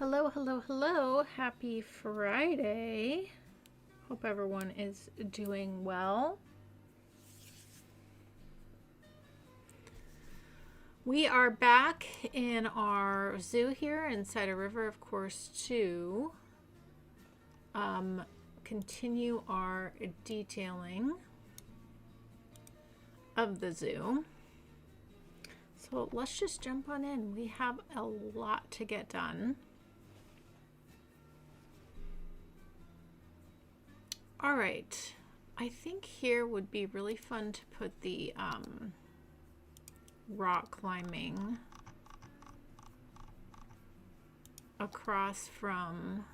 Hello, hello, hello. Happy Friday. Hope everyone is doing well. We are back in our zoo here in Cider River, of course, to continue our detailing of the zoo. So let's just jump on in. We have a lot to get done. All right, I think here would be really fun to put the rock climbing across from,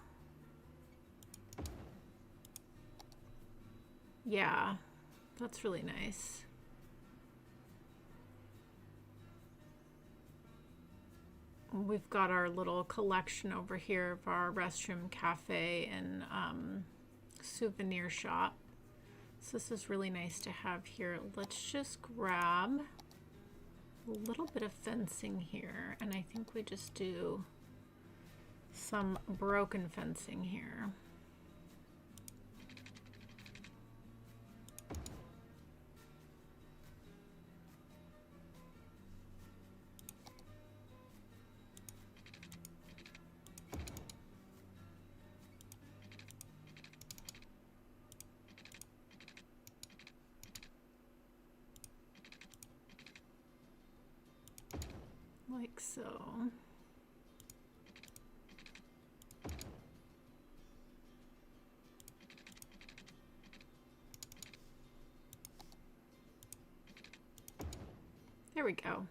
yeah, that's really nice. We've got our little collection over here of our restroom, cafe, and souvenir shop. So this is really nice to have here. Let's just grab a little bit of fencing here, and I think we just do some broken fencing here. Like so. There we go.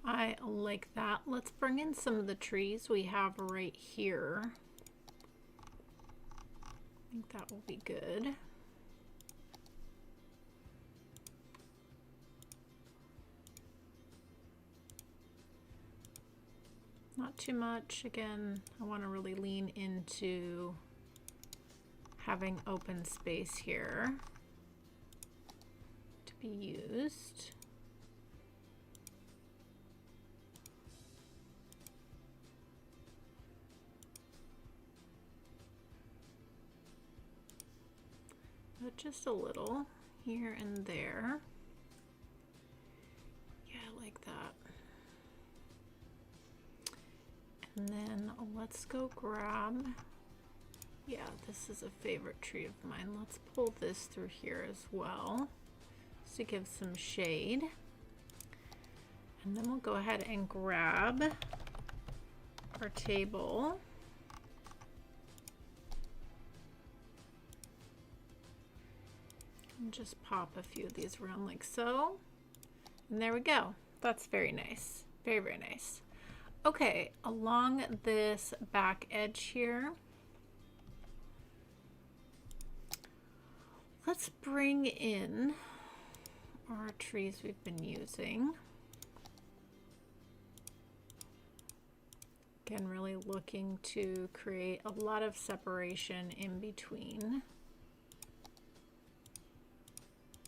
I like that. Let's bring in some of the trees we have right here. I think that will be good. Not too much. Again, I want to really lean into having open space here to be used. But just a little here and there. Yeah, I like that. And then let's go grab, yeah, this is a favorite tree of mine. Let's pull this through here as well to give some shade. And then we'll go ahead and grab our table. And just pop a few of these around like so. And there we go. That's very nice. Very, very nice. Okay, along this back edge here, let's bring in our trees we've been using. Again, really looking to create a lot of separation in between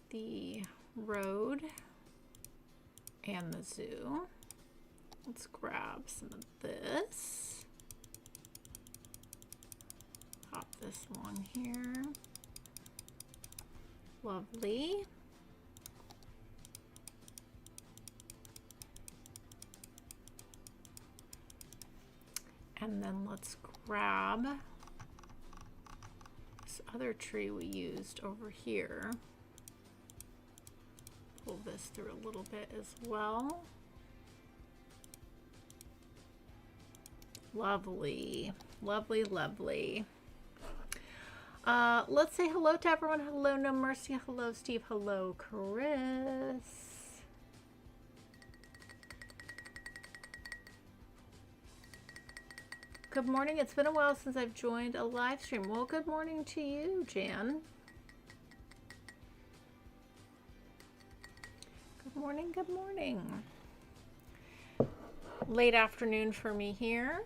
the road and the zoo. Let's grab some of this. Pop this along here. Lovely. And then let's grab this other tree we used over here. Pull this through a little bit as well. Lovely, lovely, lovely. Let's say hello to everyone. Hello, No Mercy. Hello, Steve. Hello, Chris. Good morning. It's been a while since I've joined a live stream. Well, good morning to you, Jan. Good morning, good morning. Late afternoon for me here.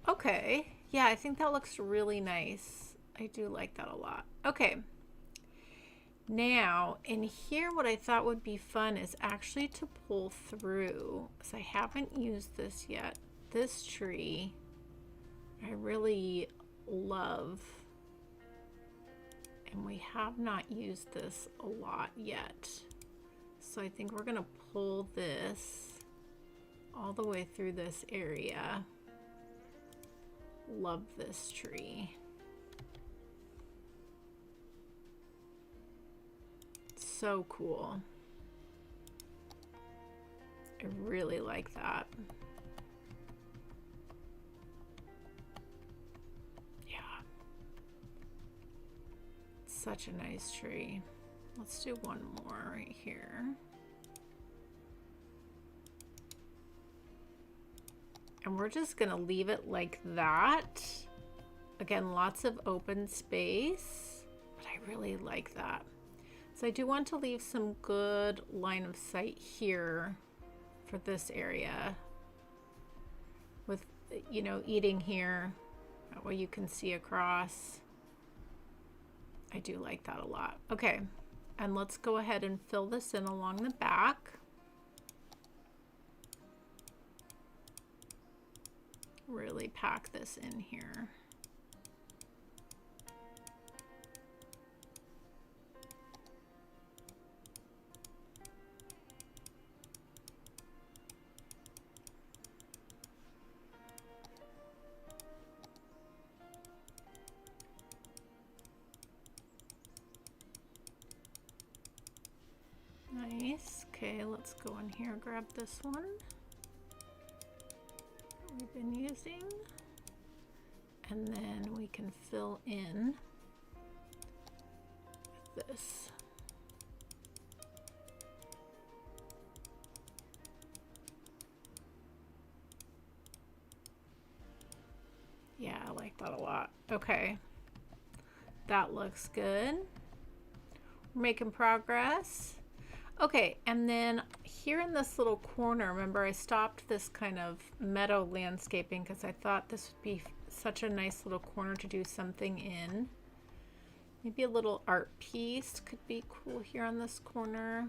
Okay, yeah, I think that looks really nice. I do like that a lot. Okay, Now, in here, what I thought would be fun is actually to pull through, because I haven't used this yet. This tree, I really love, and we have not used this a lot yet. So I think we're gonna pull this all the way through this area. Love this tree. So cool. I really like that. Yeah. Such a nice tree. Let's do one more right here. And we're just gonna leave it like that. Again, lots of open space, but I really like that. So I do want to leave some good line of sight here for this area with, you know, eating here, that way you can see across. I do like that a lot. Okay, and let's go ahead and fill this in along the back. Really pack this in here. Nice. Okay, let's go in here, grab this one we've been using, and then we can fill in with this. Yeah, I like that a lot. Okay, that looks good. We're making progress. Okay, and then here in this little corner, remember I stopped this kind of meadow landscaping because I thought this would be such a nice little corner to do something in. Maybe a little art piece could be cool here on this corner.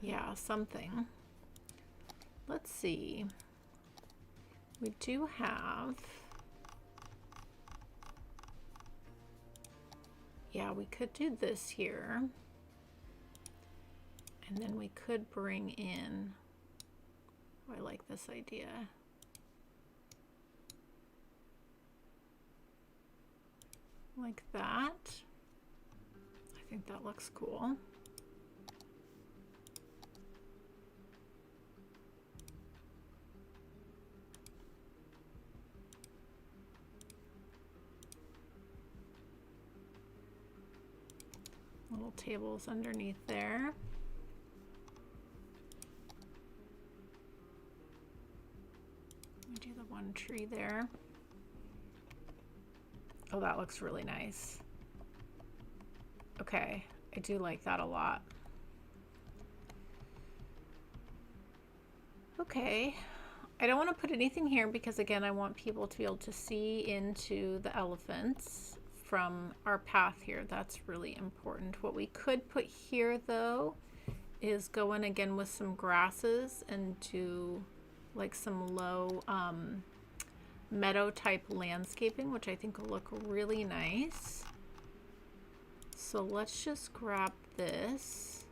Yeah, something. Let's see. We do have... Yeah, we could do this here. And then we could bring in, oh, I like this idea. Like that. I think that looks cool. Little tables underneath there. We do the one tree there. Oh, that looks really nice. Okay, I do like that a lot. Okay, I don't want to put anything here because again, I want people to be able to see into the elephants from our path here. That's really important. What we could put here though is go in again with some grasses and do like some low meadow type landscaping, which I think will look really nice. So let's just grab this.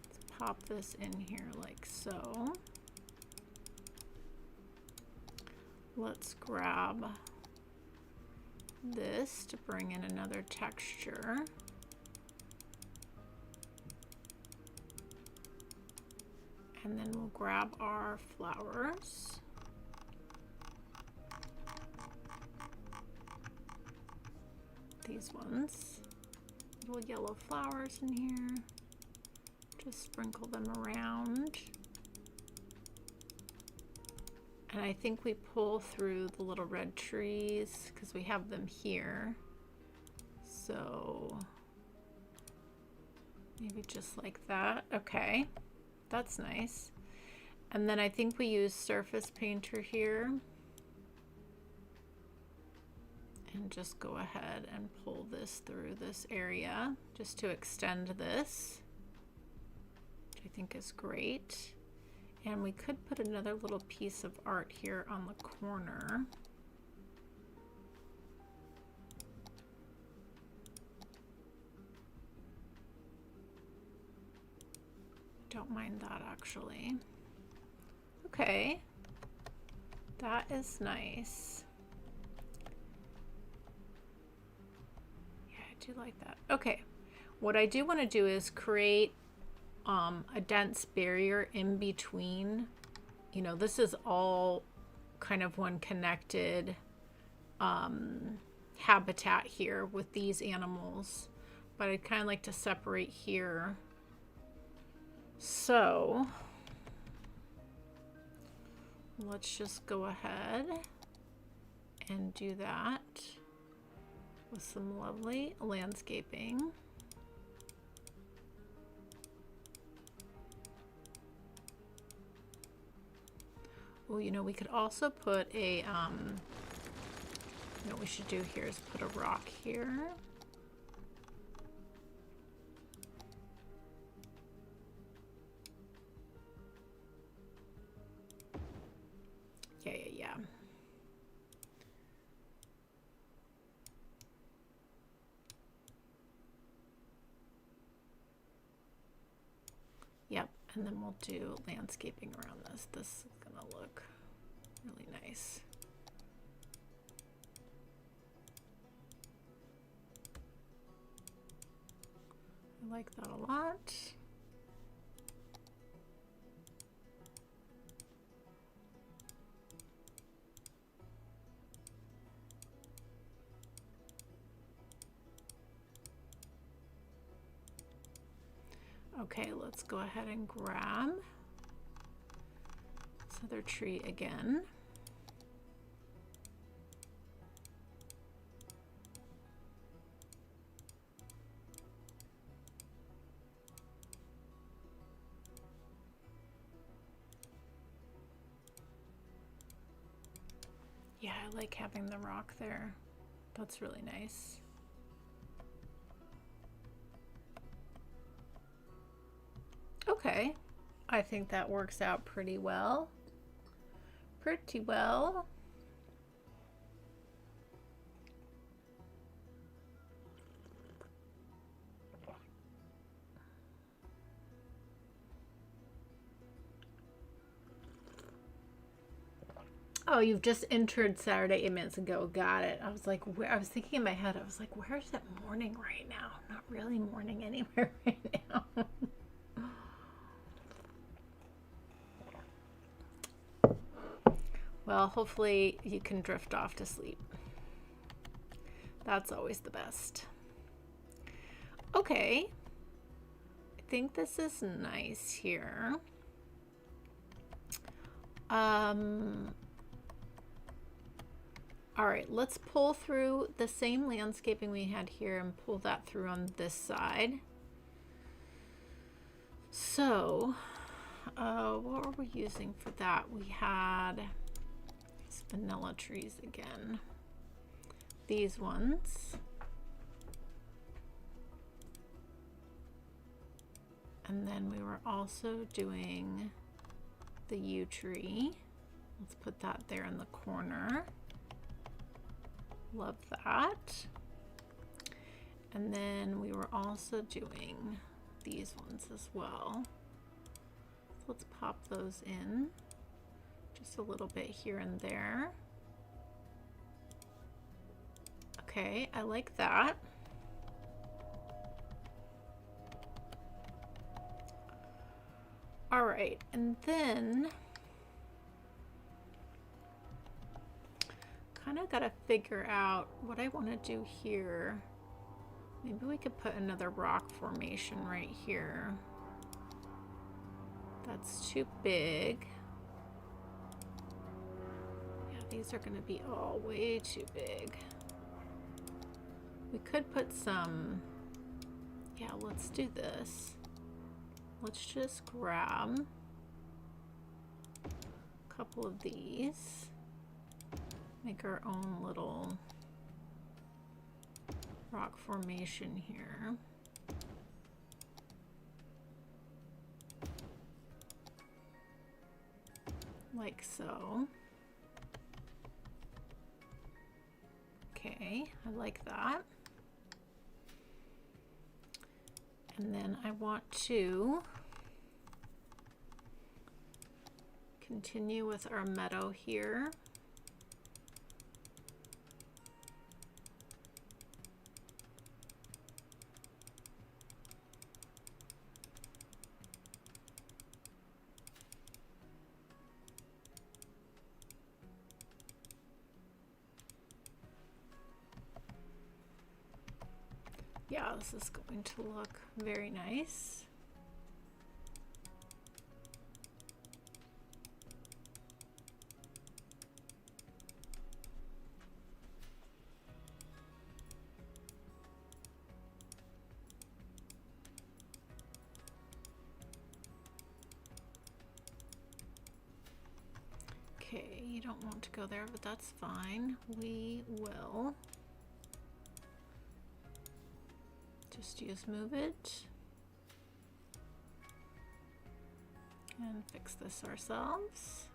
Let's pop this in here like so. Let's grab this to bring in another texture. And then we'll grab our flowers. These ones. Little yellow flowers in here. Just sprinkle them around. And I think we pull through the little red trees because we have them here. So maybe just like that. Okay, that's nice. And then I think we use surface painter here. and just go ahead and pull this through this area just to extend this, which I think is great. And we could put another little piece of art here on the corner. Don't mind that actually. Okay, that is nice. Yeah, I do like that. Okay, what I do want to do is create a dense barrier in between. You know, this is all kind of one connected habitat here with these animals, but I'd kind of like to separate here. So let's just go ahead and do that with some lovely landscaping. Well, you know, we could also put a, you know, what we should do here is put a rock here. Yeah. Yep, and then we'll do landscaping around this. This is gonna look really nice. I like that a lot. Okay, let's go ahead and grab this other tree again. Yeah, I like having the rock there. That's really nice. Okay, I think that works out pretty well. Pretty well. Oh, you've just entered Saturday 8 minutes ago. Got it. I was like, I was thinking in my head, I was like, where's it morning right now? Not really morning anywhere right now. Well, hopefully you can drift off to sleep. That's always the best. Okay. I think this is nice here. All right, let's pull through the same landscaping we had here and pull that through on this side. So, what were we using for that? We had these vanilla trees again. These ones. And then we were also doing the yew tree. Let's put that there in the corner. Love that. And then we were also doing these ones as well. So let's pop those in just a little bit here and there. Okay, I like that. All right, and then kind of got to figure out what I want to do here. Maybe we could put another rock formation right here. That's too big. Yeah, these are going to be all way too big. We could put some, yeah, let's do this. Let's just grab a couple of these. Make our own little rock formation here. Like so. Okay, I like that. And then I want to continue with our meadow here. Yeah, this is going to look very nice. Okay, you don't want to go there, but that's fine. We will just use move it and fix this ourselves.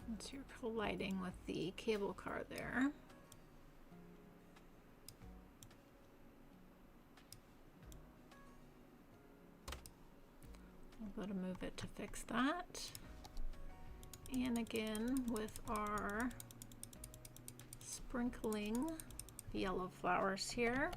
Once you're colliding with the cable car there. We'll go to move it to fix that. And again with our sprinkling yellow flowers here.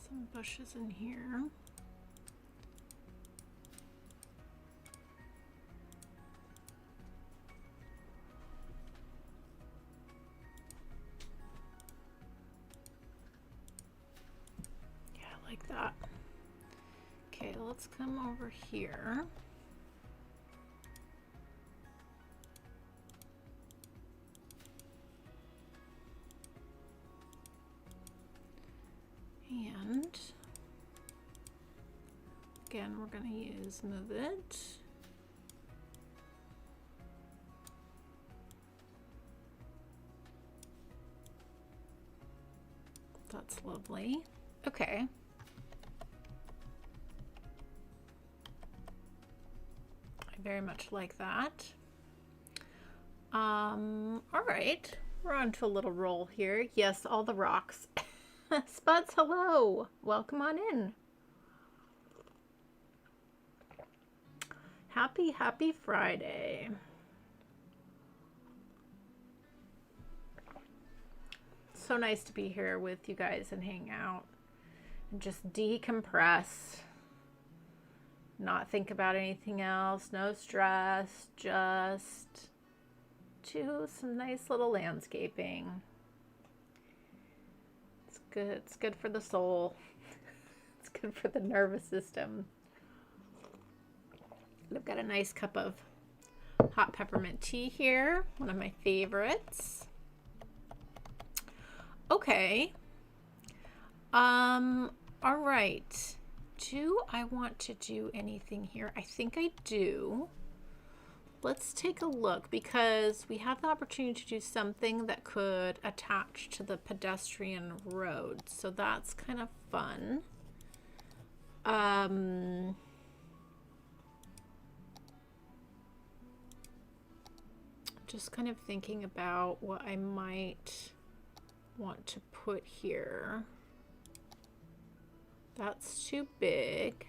Some bushes in here. Like that. Okay, let's come over here. And again, we're going to use move it. That's lovely. Okay. Very much like that. All right, we're on to a little roll here. Yes, all the rocks. Spuds, hello. Welcome on in. Happy Friday. So nice to be here with you guys and hang out and just decompress. Not think about anything else, no stress, just do some nice little landscaping. It's good. It's good for the soul. It's good for the nervous system. I've got a nice cup of hot peppermint tea here, one of my favorites. Okay. All right. Do I want to do anything here? I think I do. Let's take a look because we have the opportunity to do something that could attach to the pedestrian road. So that's kind of fun. Just kind of thinking about what I might want to put here. That's too big.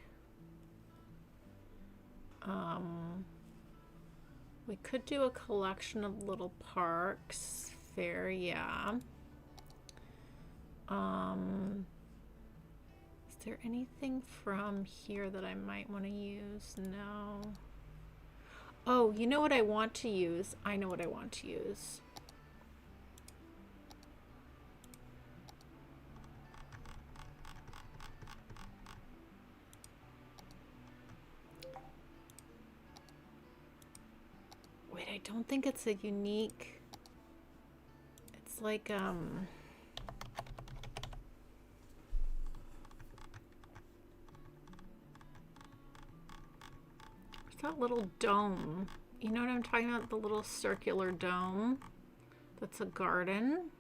We could do a collection of little parks. Fair, yeah. Is there anything from here that I might want to use? No. Oh, you know what I want to use? I know what I want to use. don't think it's a unique, it's like, there's that little dome. You know what I'm talking about? The little circular dome that's a garden.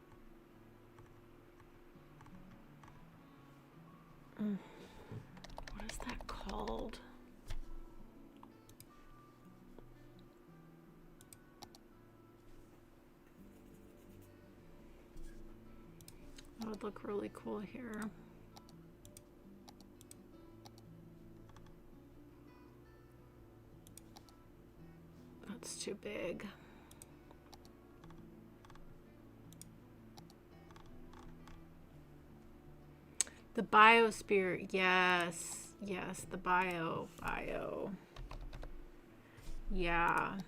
What is that called? That would look really cool here. That's too big. The biosphere, yes, yes, the bio. Yeah.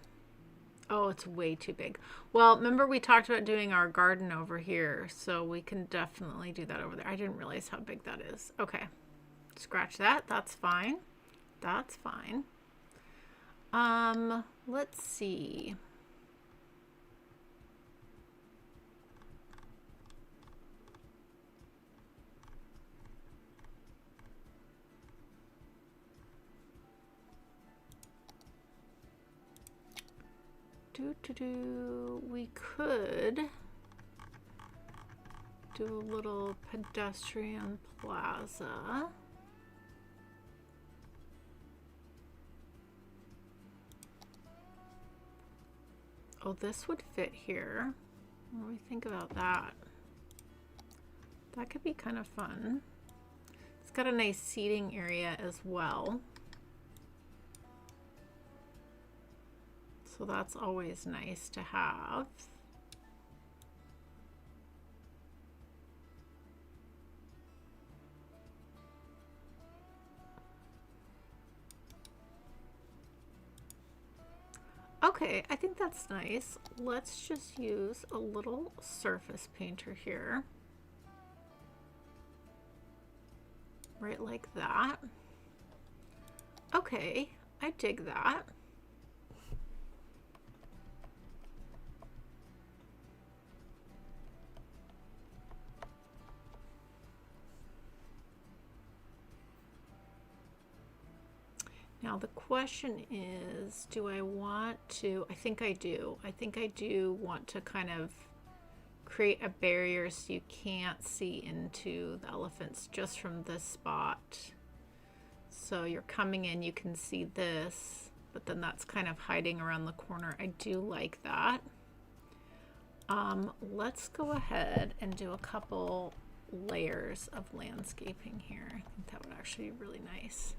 Oh, it's way too big. Well, remember we talked about doing our garden over here, so we can definitely do that over there. I didn't realize how big that is. Okay, scratch that. That's fine. That's fine. Let's see. We could do a little pedestrian plaza. Oh, this would fit here. What do we think about that? That could be kind of fun. It's got a nice seating area as well. So that's always nice to have. Okay, I think that's nice. Let's just use a little surface painter here. Right like that. Okay, I dig that. Now the question is, do I want to, I think I do want to kind of create a barrier so you can't see into the elephants just from this spot. So you're coming in, you can see this, but then that's kind of hiding around the corner. I do like that. Let's go ahead and do a couple layers of landscaping here. I think that would actually be really nice.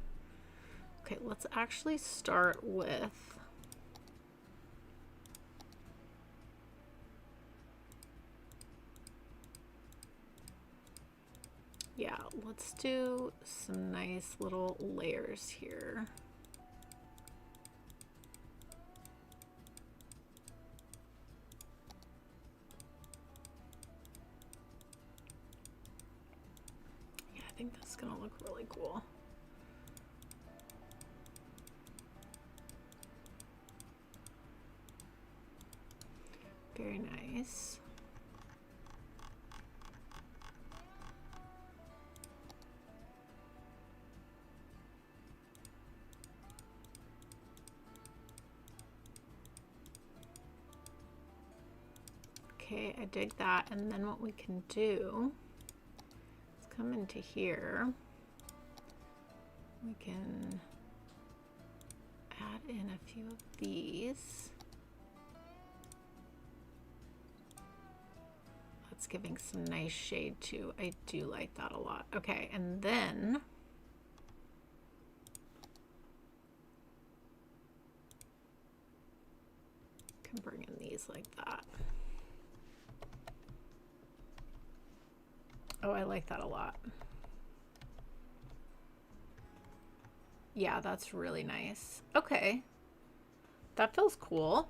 Okay, let's actually start with let's do some nice little layers here. Yeah, I think that's gonna look really cool. Very nice. Okay, I dig that. And then what we can do is come into here. We can add in a few of these. That's giving some nice shade too. I do like that a lot. Okay, and then can bring in these like that. Oh, I like that a lot. Yeah, that's really nice. Okay, that feels cool.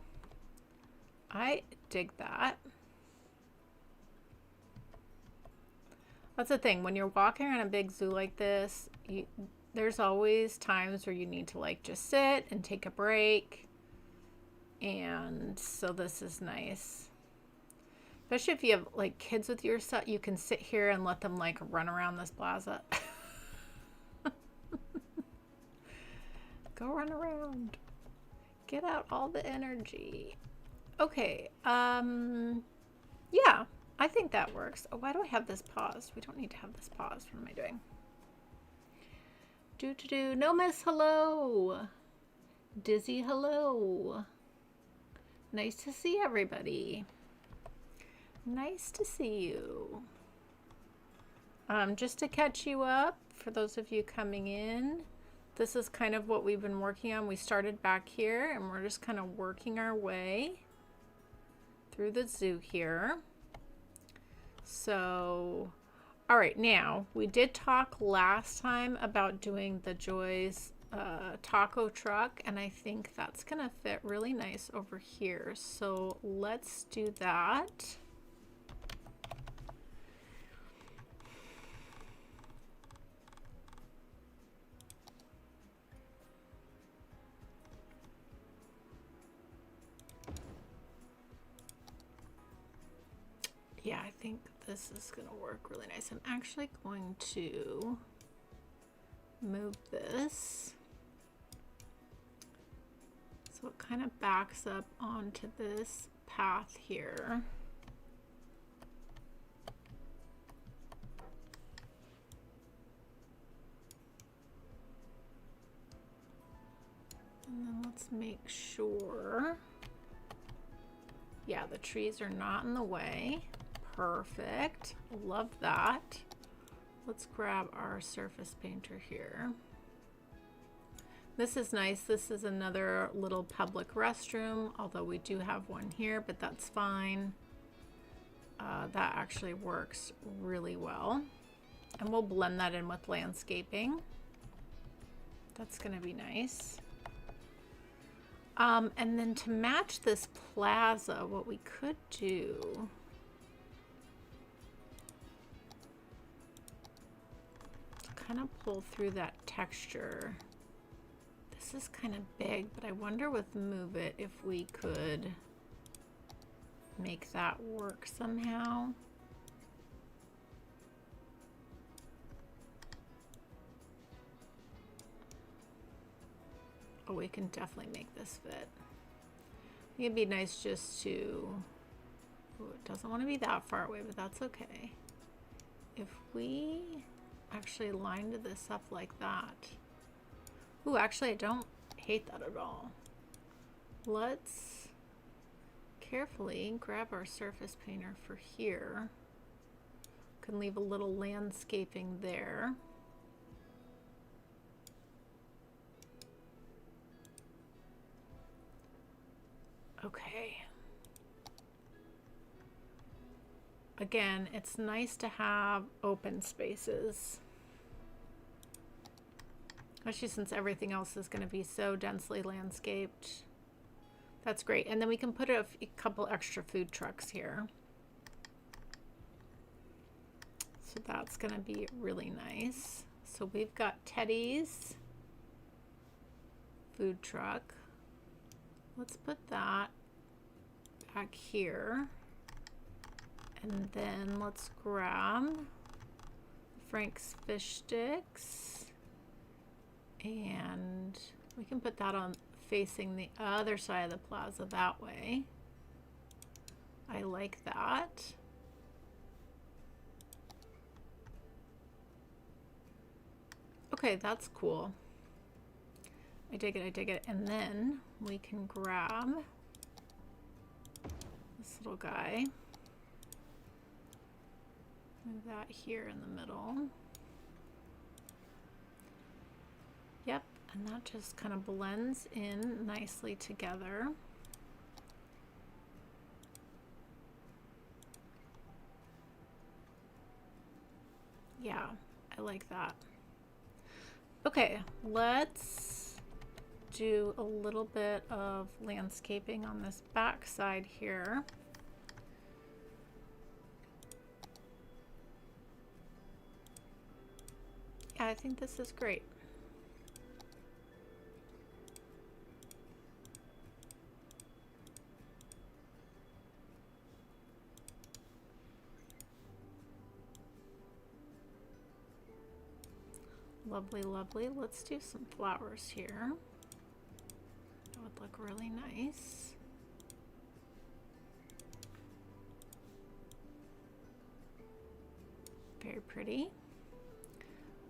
I dig that. That's the thing, when you're walking around a big zoo like this, there's always times where you need to like just sit and take a break And so this is nice. Especially if you have like kids with your set, you can sit here and let them like run around this plaza. Go run around. Get out all the energy. Okay, yeah, I think that works. Oh, why do I have this paused? We don't need to have this paused. What am I doing? No miss, hello. Dizzy, hello. Nice to see everybody. Nice to see you. Just to catch you up, for those of you coming in, this is kind of what we've been working on. We started back here and we're just kind of working our way through the zoo here. So, all right, now we did talk last time about doing the Joy's taco truck, and I think that's gonna fit really nice over here. So let's do that. Yeah, I think this is going to work really nice. I'm actually going to move this so it kind of backs up onto this path here. And then let's make sure, yeah, the trees are not in the way. Perfect. Love that. Let's grab our surface painter here. This is nice. This is another little public restroom, although we do have one here, but that's fine. That actually works really well. And we'll blend that in with landscaping. That's going to be nice. And then to match this plaza, what we could do, kind of pull through that texture. This is kind of big, but I wonder with Move It if we could make that work somehow. Oh, we can definitely make this fit. I think it'd be nice just to, oh, it doesn't want to be that far away, but that's okay. If we actually lined this up like that. Ooh, actually, I don't hate that at all. Let's carefully grab our surface painter for here. Can leave a little landscaping there. Okay. Again, it's nice to have open spaces, especially since everything else is going to be so densely landscaped. That's great. And then we can put a couple extra food trucks here. So that's going to be really nice. So we've got Teddy's food truck. Let's put that back here. And then let's grab Frank's fish sticks. And we can put that on facing the other side of the plaza that way. I like that. Okay, that's cool. I dig it, I dig it. And then we can grab this little guy. Move that here in the middle. Yep, and that just kind of blends in nicely together. Yeah, I like that. Okay, let's do a little bit of landscaping on this back side here. Yeah, I think this is great. Lovely, lovely. Let's do some flowers here. That would look really nice. Very pretty.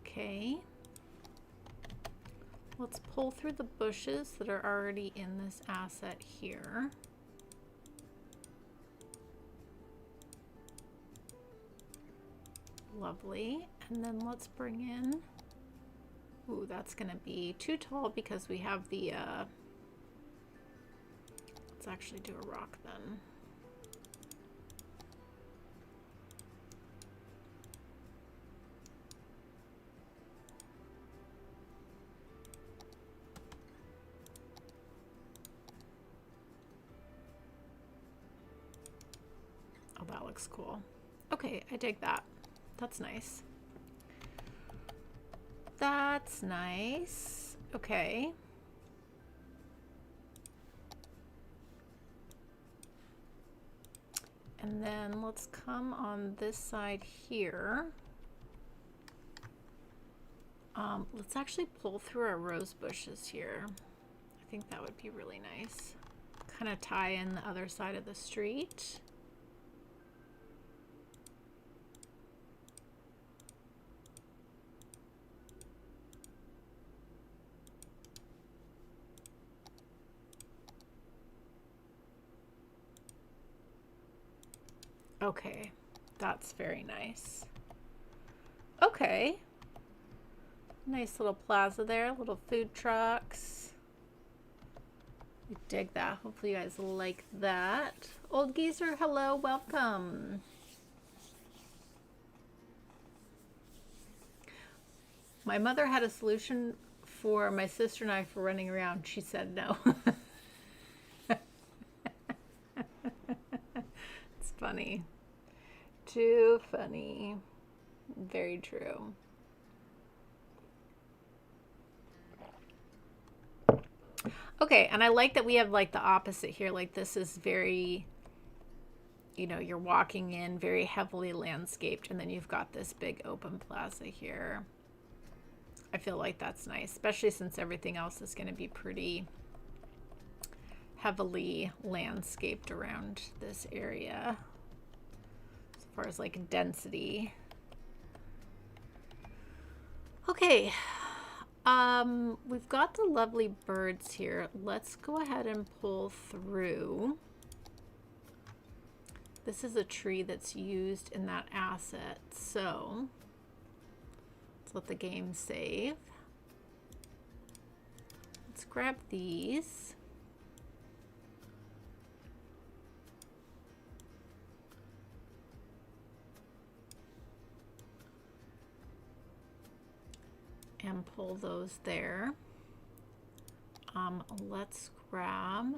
Okay. Let's pull through the bushes that are already in this asset here. Lovely. And then let's bring in, ooh, that's gonna be too tall because we have the, let's actually do a rock then. Oh, that looks cool. Okay, I dig that. That's nice. That's nice. Okay. And then let's come on this side here. Let's actually pull through our rose bushes here. I think that would be really nice. Kind of tie in the other side of the street. Okay, that's very nice. Okay. Nice little plaza there, little food trucks. We dig that. Hopefully you guys like that. Old Geezer, hello, welcome. My mother had a solution for my sister and I for running around. She said no. It's funny. Too funny. Very true. Okay, and I like that we have like the opposite here. Like this is very, you know, you're walking in very heavily landscaped, and then you've got this big open plaza here. I feel like that's nice, especially since everything else is going to be pretty heavily landscaped around this area as far as like density. Okay. We've got the lovely birds here. Let's go ahead and pull through. This is a tree that's used in that asset, so let's let the game save. Let's grab these. And pull those there. Let's grab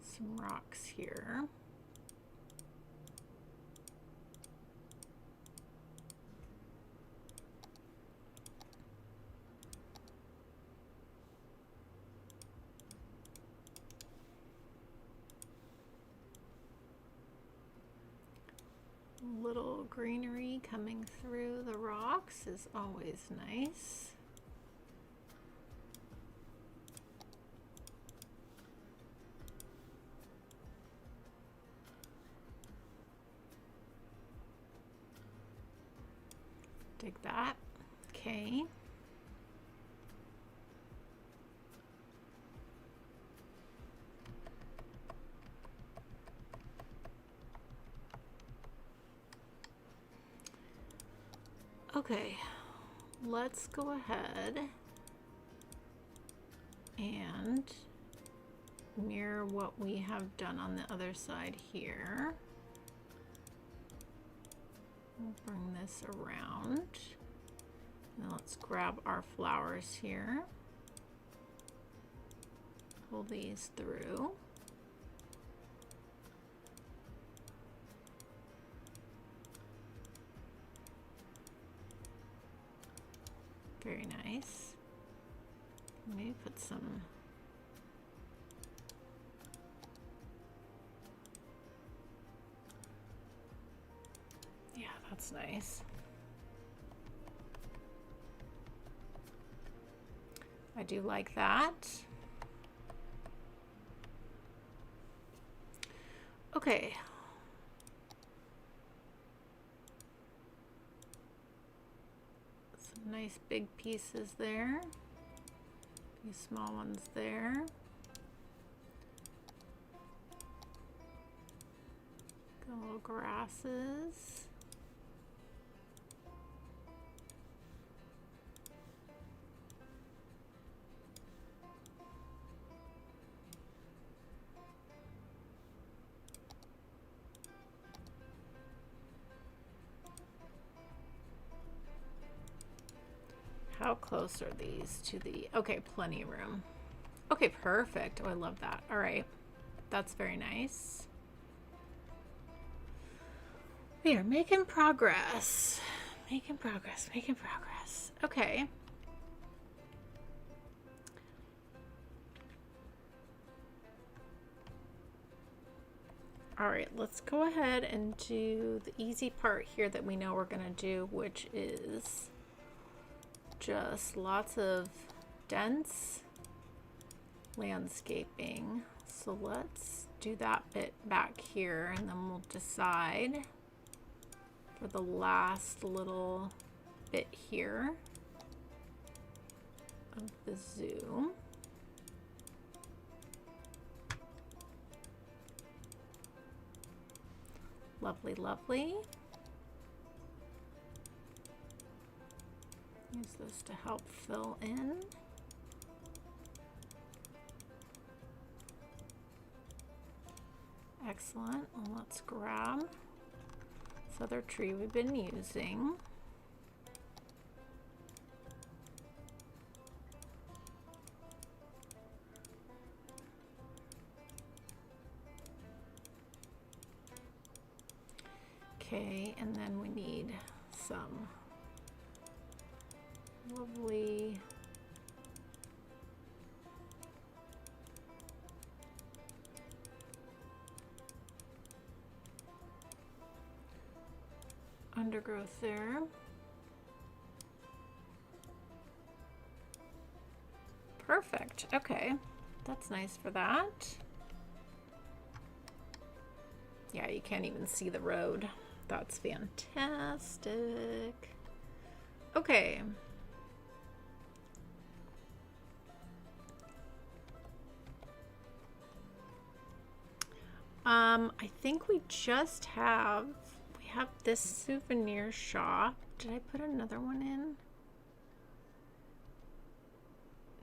some rocks here. Little greenery coming through the rocks is always nice. Dig that. Okay. Okay, let's go ahead and mirror what we have done on the other side here. We'll bring this around. Now let's grab our flowers here. Pull these through. Very nice. Maybe put some yeah, that's nice. I do like that. Okay. Some nice big pieces there. A few small ones there. Got little grasses. How close are these to the, okay, plenty of room. Okay, perfect. Oh, I love that. All right. That's very nice. We are making progress. Making progress, making progress. Okay. All right, let's go ahead and do the easy part here that we know we're gonna do, which is just lots of dense landscaping. So let's do that bit back here, and then we'll decide for the last little bit here of the zoo. Lovely, lovely. Use this to help fill in. Excellent. Well, let's grab this other tree we've been using. Okay, and then we need some lovely undergrowth there. Perfect. Okay, that's nice for that. Yeah, you can't even see the road. That's fantastic. Okay. I think we just have, we have this souvenir shop. Did I put another one in?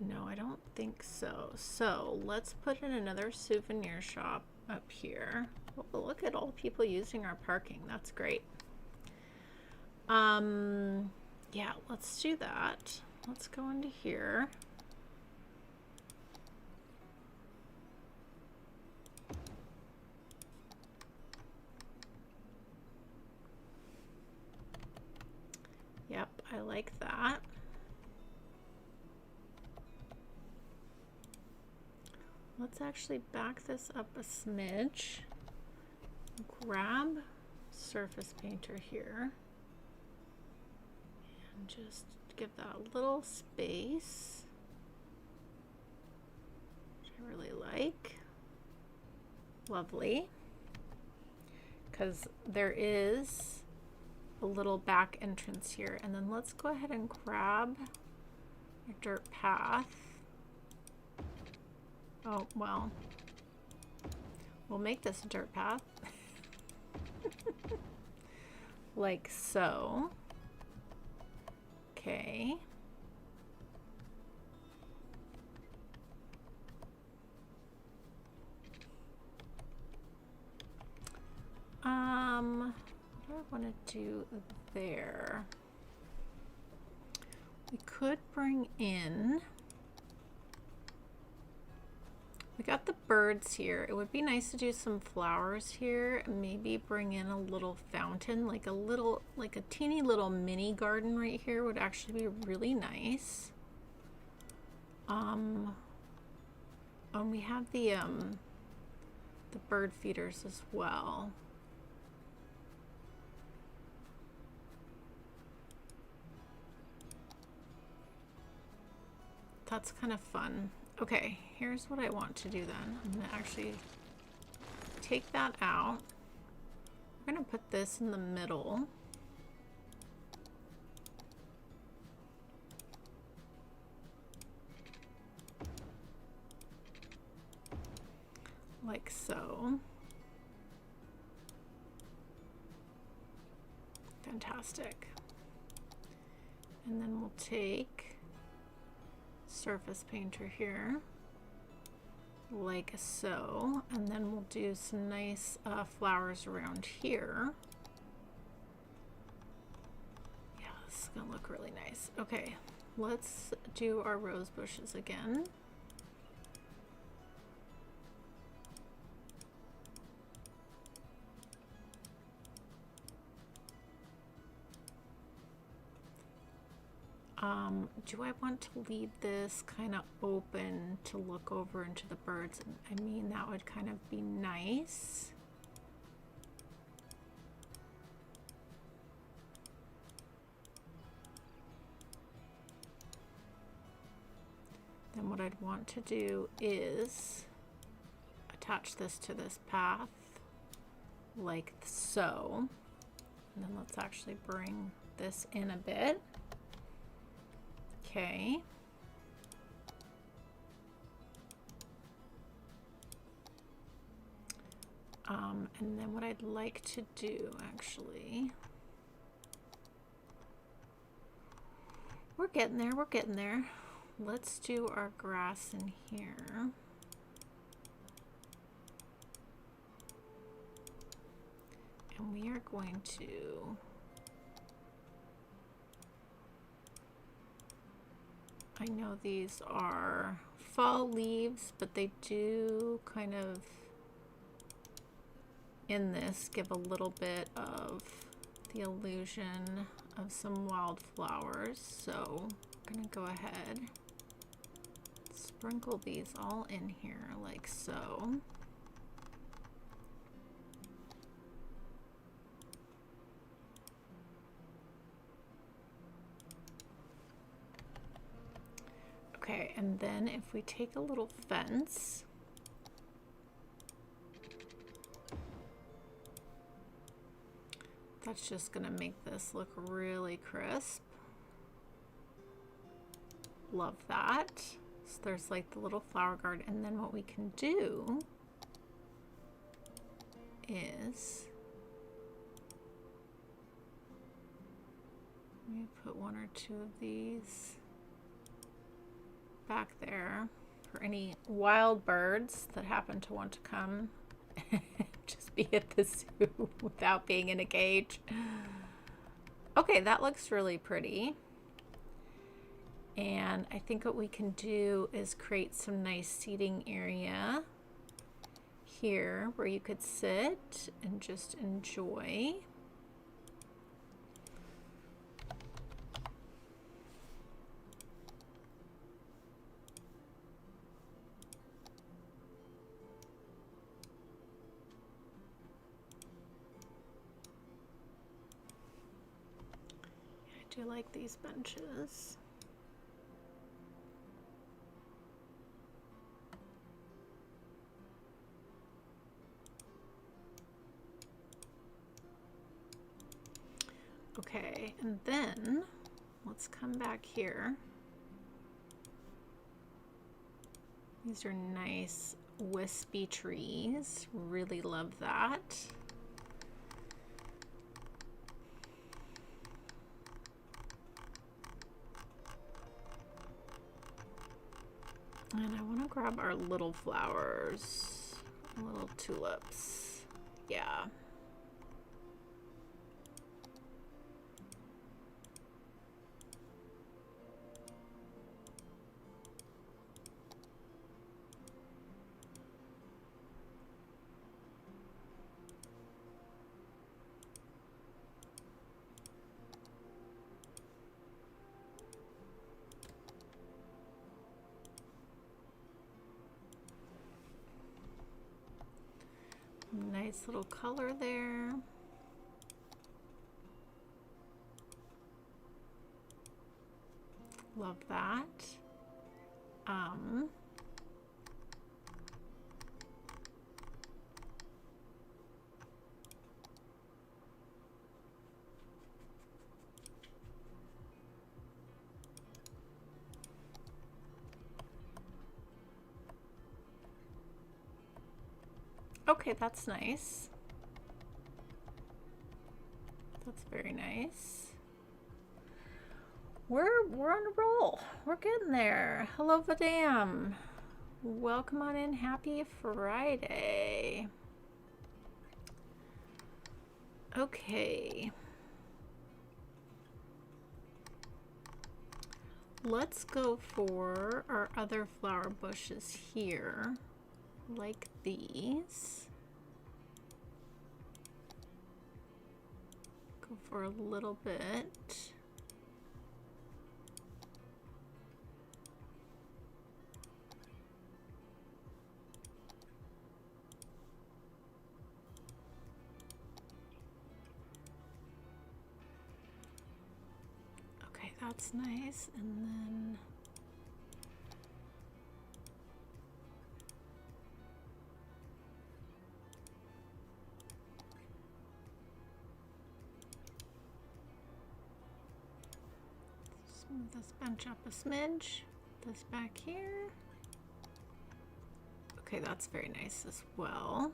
No, I don't think so. So let's put in another souvenir shop up here. Oh, look at all the people using our parking. That's great. Yeah, let's do that. Let's go into here. Yep, I like that. Let's actually back this up a smidge. Grab surface painter here and just give that a little space, which I really like. Lovely. Because there is a little back entrance here. And then let's go ahead and grab a dirt path. Oh, well, we'll make this a dirt path. Like so. Okay. What do I want to do there? We could bring in, we got the birds here. It would be nice to do some flowers here and maybe bring in a little fountain, like a little, like a teeny little mini garden right here would actually be really nice. And we have the bird feeders as well. that's kind of fun. Okay, here's what I want to do then. I'm gonna actually take that out. We're gonna put this in the middle. Like so. Fantastic. And then we'll take surface painter here, like so, and then we'll do some nice flowers around here. Yeah, this is gonna look really nice. Okay, let's do our rose bushes again. Do I want to leave this kind of open to look over into the birds? I mean, that would kind of be nice. Then what I'd want to do is attach this to this path like so. And then let's actually bring this in a bit. Okay. And then what I'd like to do, actually, we're getting there, we're getting there. Let's do our grass in here. And we are going to I know these are fall leaves, but they do kind of, in this, give a little bit of the illusion of some wildflowers. So I'm gonna go ahead, sprinkle these all in here like so. Okay, and then if we take a little fence, that's just gonna make this look really crisp. Love that. So there's like the little flower garden, and then what we can do is let me put one or two of these back there for any wild birds that happen to want to come just be at the zoo without being in a cage. Okay, that looks really pretty. And I think what we can do is create some nice seating area here where you could sit and just enjoy. I do like these benches. Okay, and then let's come back here. These are nice wispy trees. Really love that. And I want to grab our little flowers, little tulips. Yeah. Nice little color there. Love that. Okay, that's nice. That's very nice. We're on a roll. We're getting there. Hello, Vadam. Welcome on in. Happy Friday. Okay. Let's go for our other flower bushes here, like these. Go for a little bit. Okay, that's nice. And then move this bench up a smidge. This back here. Okay, that's very nice as well.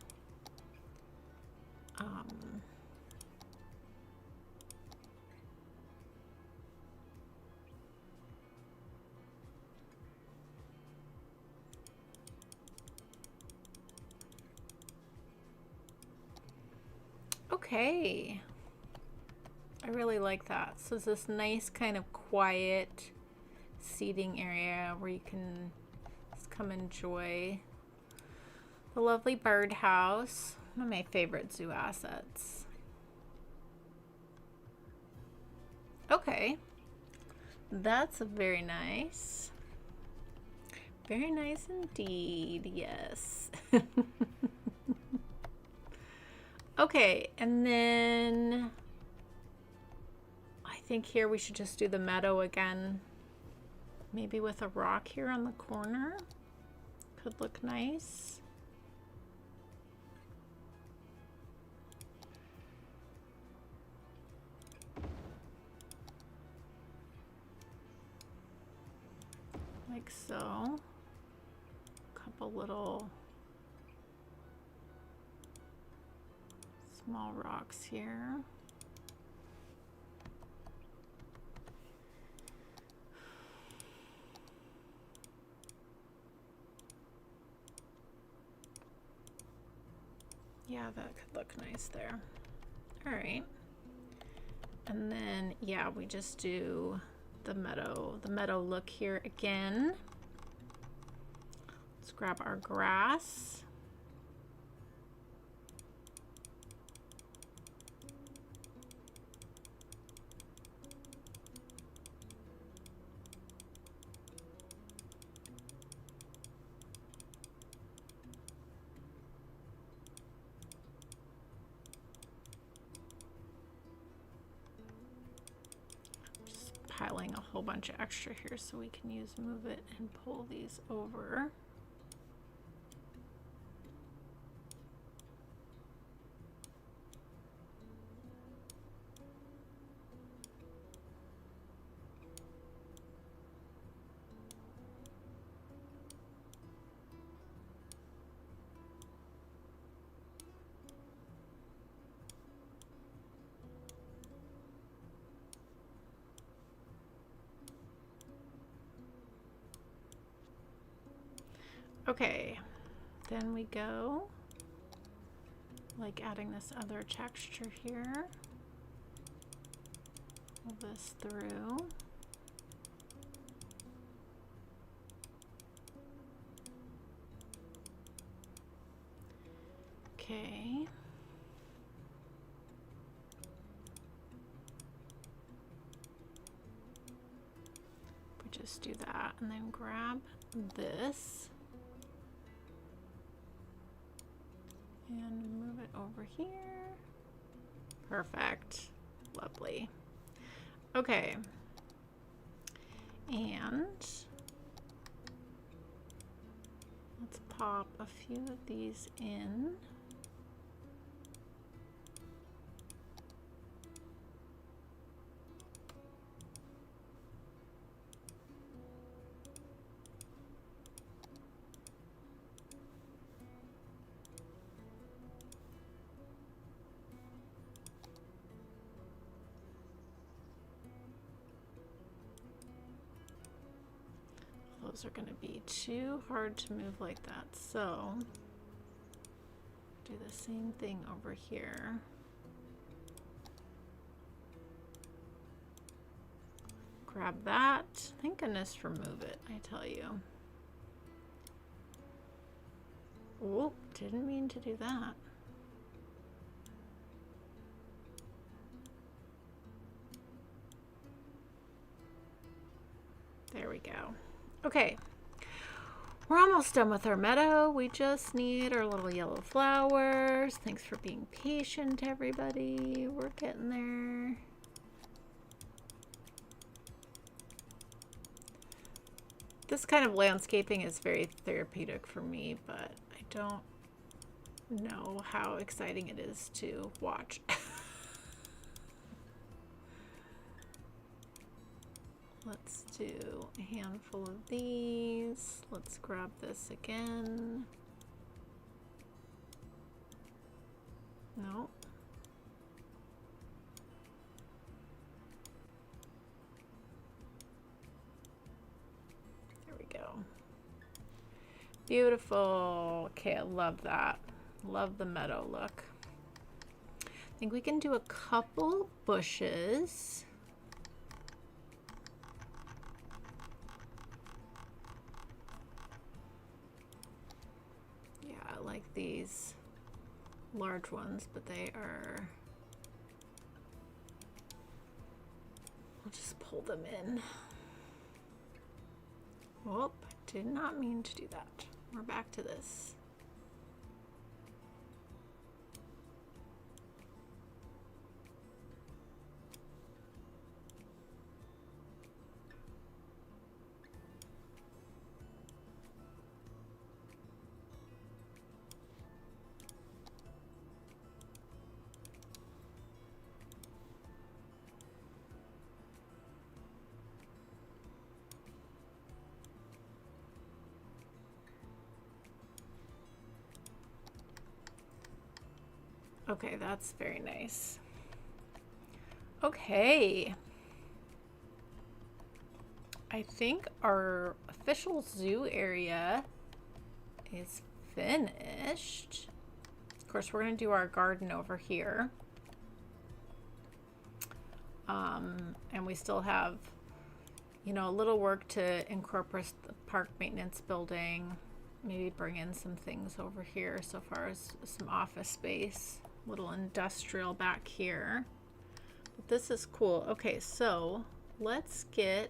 Okay. I really like that. So it's this nice kind of quiet seating area where you can just come enjoy the lovely birdhouse. One of my favorite zoo assets. Okay. That's very nice. Very nice indeed, yes. Okay, and then I think here we should just do the meadow again. Maybe with a rock here on the corner. Could look nice. Like so. Couple little small rocks here. Yeah, that could look nice there. All right. And then, yeah, we just do the meadow look here again. Let's grab our grass. Piling a whole bunch of extra here so we can move it and pull these over. Okay, then we go like adding this other texture here. Pull this through. Okay. We just do that and then grab this. And move it over here. Perfect. Lovely. Okay. And pop a few of these in. Those are going to be too hard to move like that, so do the same thing over here. Grab that. Thank goodness remove it, I tell you. Oh, didn't mean to do that. There we go. Okay, we're almost done with our meadow. We just need our little yellow flowers. Thanks for being patient, everybody. We're getting there. This kind of landscaping is very therapeutic for me, but I don't know how exciting it is to watch. Let's do a handful of these. Let's grab this again. No. There we go. Beautiful. Okay, I love that. Love the meadow look. I think we can do a couple bushes. Like these large ones, but they are, I'll just pull them in. Whoop, did not mean to do that. We're back to this. Okay, that's very nice. Okay. I think our official zoo area is finished. Of course, we're going to do our garden over here. And we still have, you know, a little work to incorporate the park maintenance building. Maybe bring in some things over here so far as some office space. Little industrial back here. But this is cool. Okay, so let's try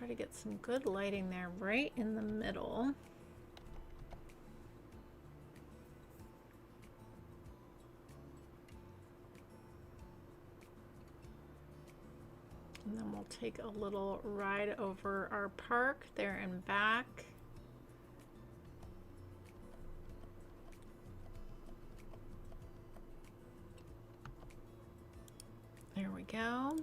to get some good lighting there right in the middle. And then we'll take a little ride over our park there and back. There we go.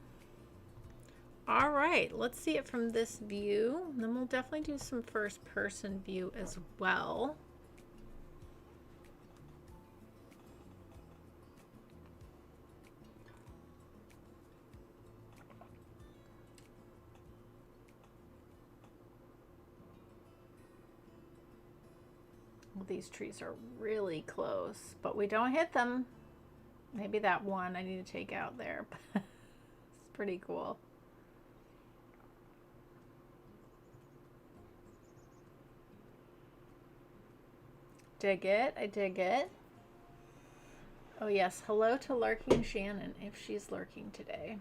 All right, let's see it from this view. And then we'll definitely do some first person view as well. Well, these trees are really close, but we don't hit them. Maybe that one I need to take out there. It's pretty cool. Dig it. I dig it. Oh yes, hello to Lurking Shannon, if she's lurking today.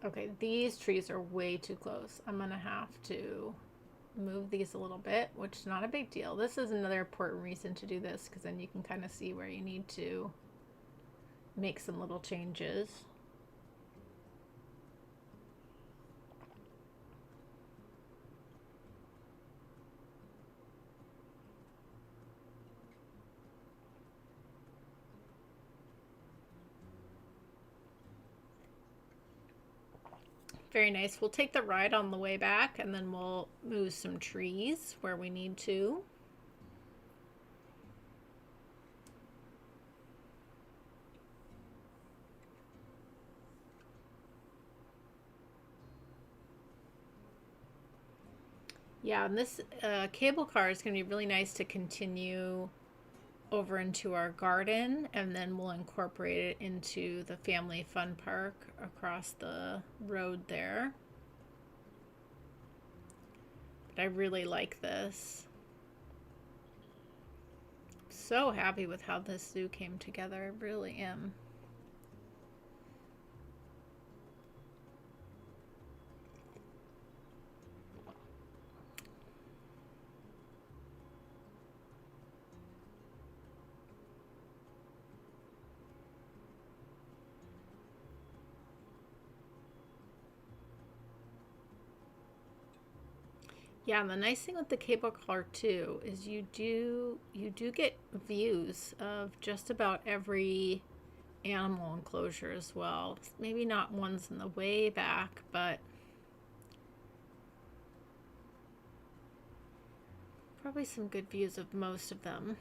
Okay, these trees are way too close. I'm gonna have to move these a little bit, which is not a big deal. This is another important reason to do this, because then you can kind of see where you need to make some little changes. Very nice. We'll take the ride on the way back, and then we'll move some trees where we need to. Yeah, and this cable car is going to be really nice to continue over into our garden, and then we'll incorporate it into the family fun park across the road there. But I really like this. So happy with how this zoo came together. I really am. Yeah, and the nice thing with the cable car too is you do get views of just about every animal enclosure as well. Maybe not ones in the way back, but probably some good views of most of them.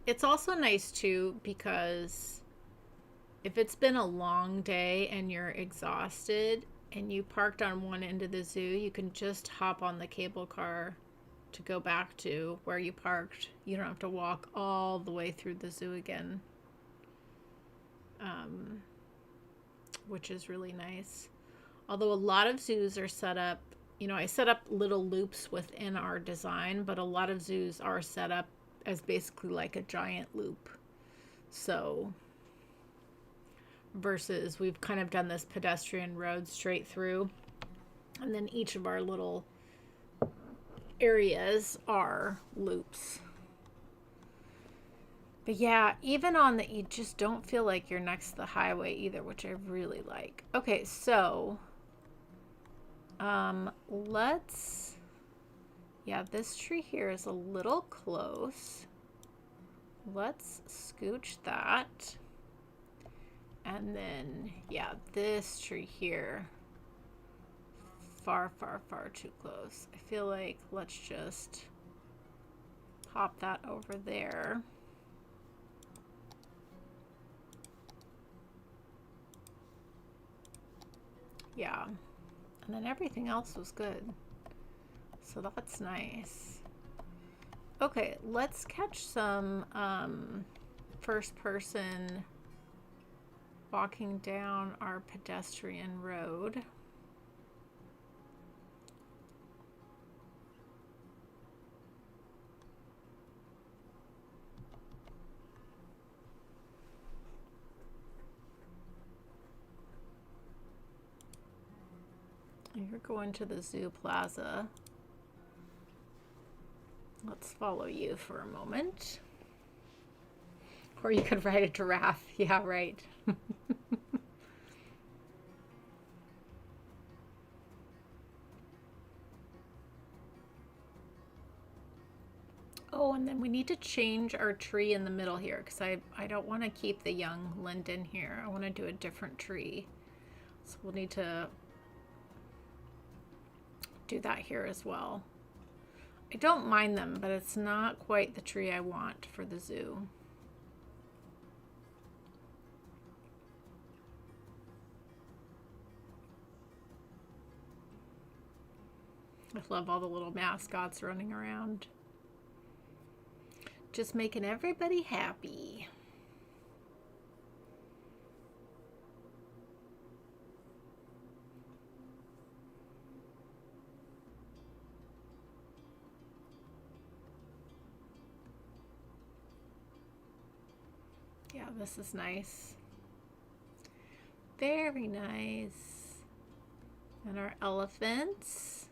It's also nice too, because if it's been a long day and you're exhausted and you parked on one end of the zoo, you can just hop on the cable car to go back to where you parked. You don't have to walk all the way through the zoo again, which is really nice. Although a lot of zoos are set up, I set up little loops within our design, but a lot of zoos are set up as basically like a giant loop. So versus we've kind of done this pedestrian road straight through, and then each of our little areas are loops. But yeah, even on the, you just don't feel like you're next to the highway either, which I really like. Okay, so yeah, this tree here is a little close. Let's scooch that. And then, yeah, this tree here, far, far, far too close. I feel like let's just pop that over there. Yeah, and then everything else was good. So that's nice. Okay, let's catch some first person walking down our pedestrian road. You're going to the zoo plaza. Let's follow you for a moment. Or you could ride a giraffe. Yeah, right. Oh, and then we need to change our tree in the middle here, because I don't want to keep the young linden here. I want to do a different tree. So we'll need to do that here as well. I don't mind them, but it's not quite the tree I want for the zoo. I love all the little mascots running around. Just making everybody happy. Yeah, this is nice. Very nice. And our elephants.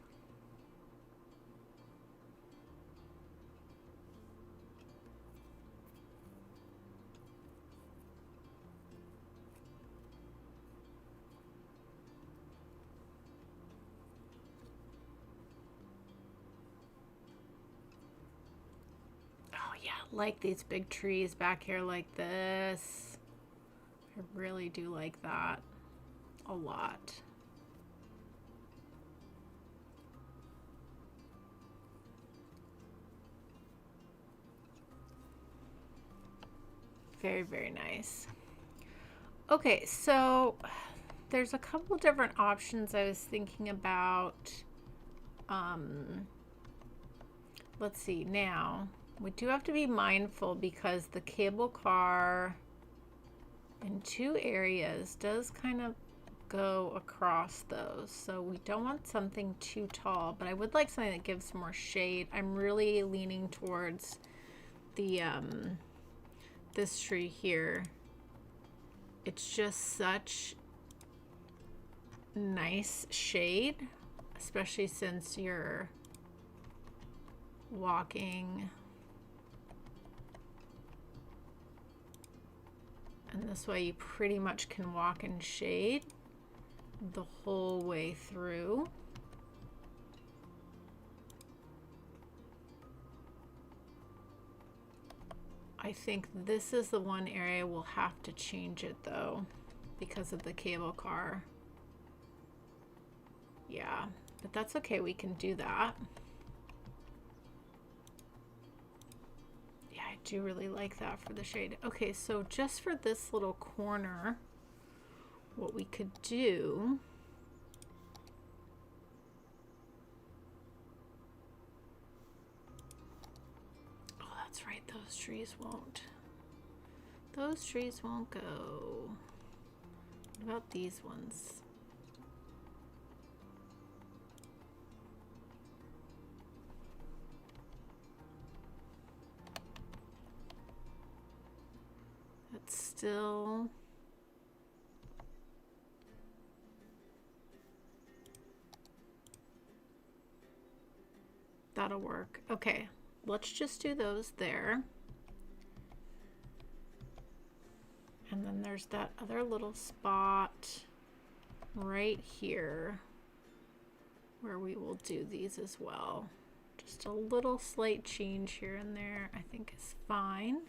Like these big trees back here like this. I really do like that a lot. Very, very nice. Okay, so there's a couple different options I was thinking about. Let's see now. We do have to be mindful because the cable car in two areas does kind of go across those. So we don't want something too tall, but I would like something that gives more shade. I'm really leaning towards the this tree here. It's just such nice shade, especially since you're walking. And this way you pretty much can walk in shade the whole way through. I think this is the one area we'll have to change it though because of the cable car. Yeah, but that's okay, we can do that. I do really like that for the shade. Okay, so just for this little corner, what we could do, oh, that's right, those trees won't go. What about these ones? Still that'll work. Okay, let's just do those there. And then there's that other little spot right here where we will do these as well. Just a little slight change here and there I think is fine.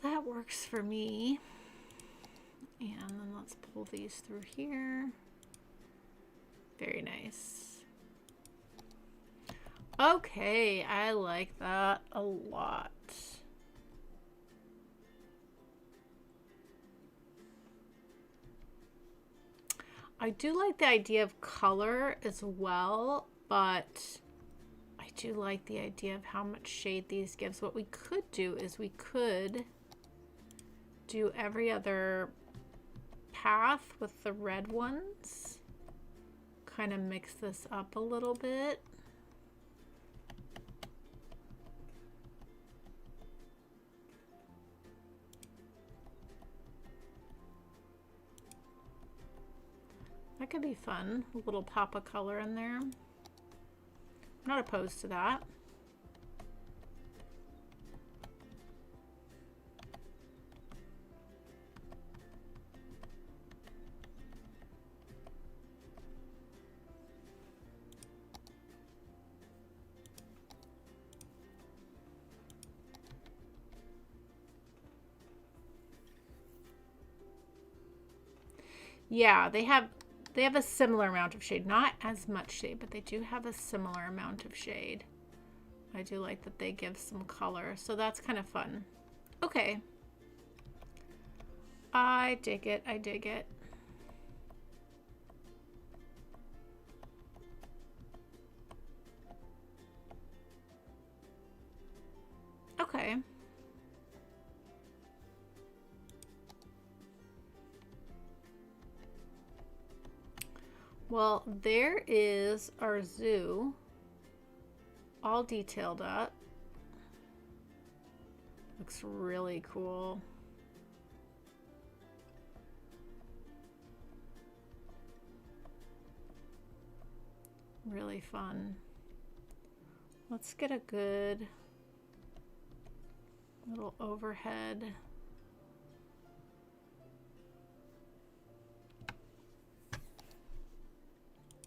That works for me. And then let's pull these through here. Very nice. Okay, I like that a lot. I do like the idea of color as well, but I do like the idea of how much shade these gives. What we could do is we could do every other path with the red ones. Kind of mix this up a little bit. That could be fun. A little pop of color in there. I'm not opposed to that. Yeah, they have a similar amount of shade. Not as much shade, but they do have a similar amount of shade. I do like that they give some color, so that's kind of fun. Okay. I dig it, I dig it. Okay. Well, there is our zoo all detailed up. Looks really cool. Really fun. Let's get a good little overhead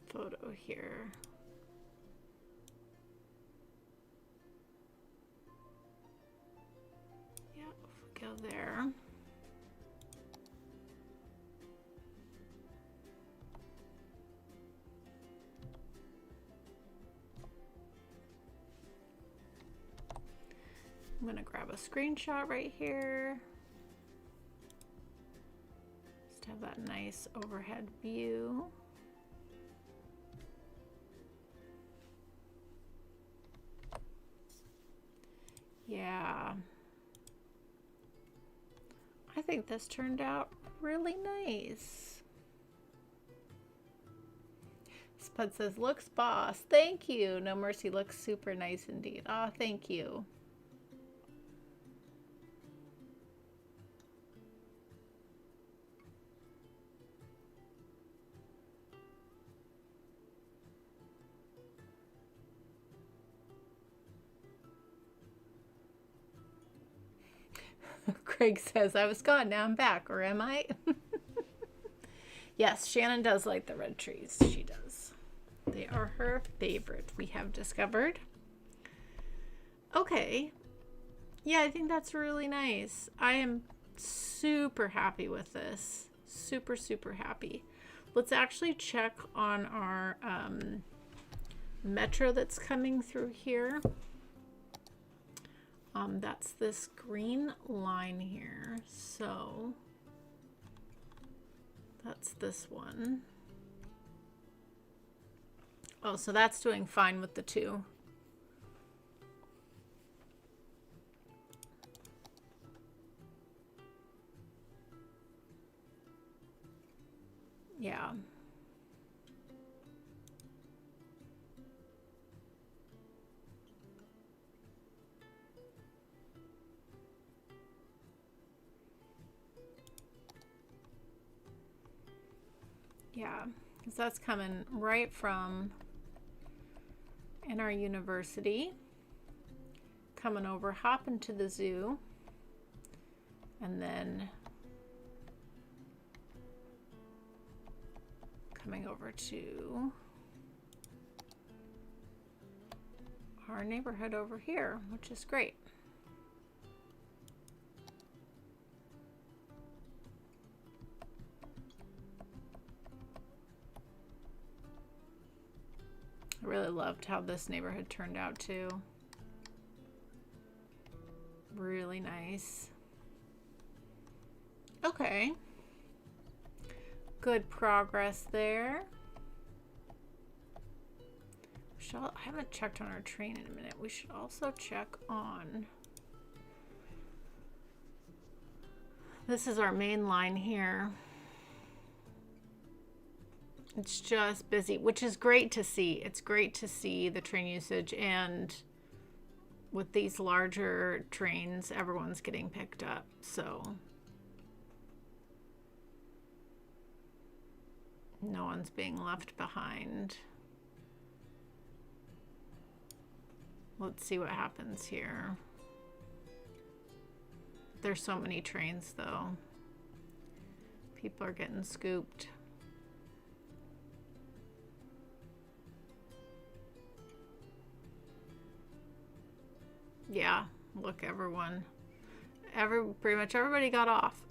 photo here. Yeah, if we go there. I'm going to grab a screenshot right here. Just have that nice overhead view. Yeah. I think this turned out really nice. Spud says, looks boss. Thank you. No Mercy looks super nice indeed. Ah, thank you. Craig says, I was gone, now I'm back, or am I? Yes, Shannon does like the red trees. She does. They are her favorite, we have discovered. Okay. Yeah, I think that's really nice. I am super happy with this. Super, super happy. Let's actually check on our metro that's coming through here. That's this green line here. So that's this one. Oh, so that's doing fine with the 2. Yeah. Yeah, because that's coming right from in our university, coming over, hopping to the zoo, and then coming over to our neighborhood over here, which is great. I really loved how this neighborhood turned out too. Really nice. Okay. Good progress there. I haven't checked on our train in a minute. We should also check on. This is our main line here. It's just busy, which is great to see. It's great to see the train usage, and with these larger trains, everyone's getting picked up, so no one's being left behind. Let's see what happens here. There's so many trains though. People are getting scooped. Yeah, look, pretty much everybody got off.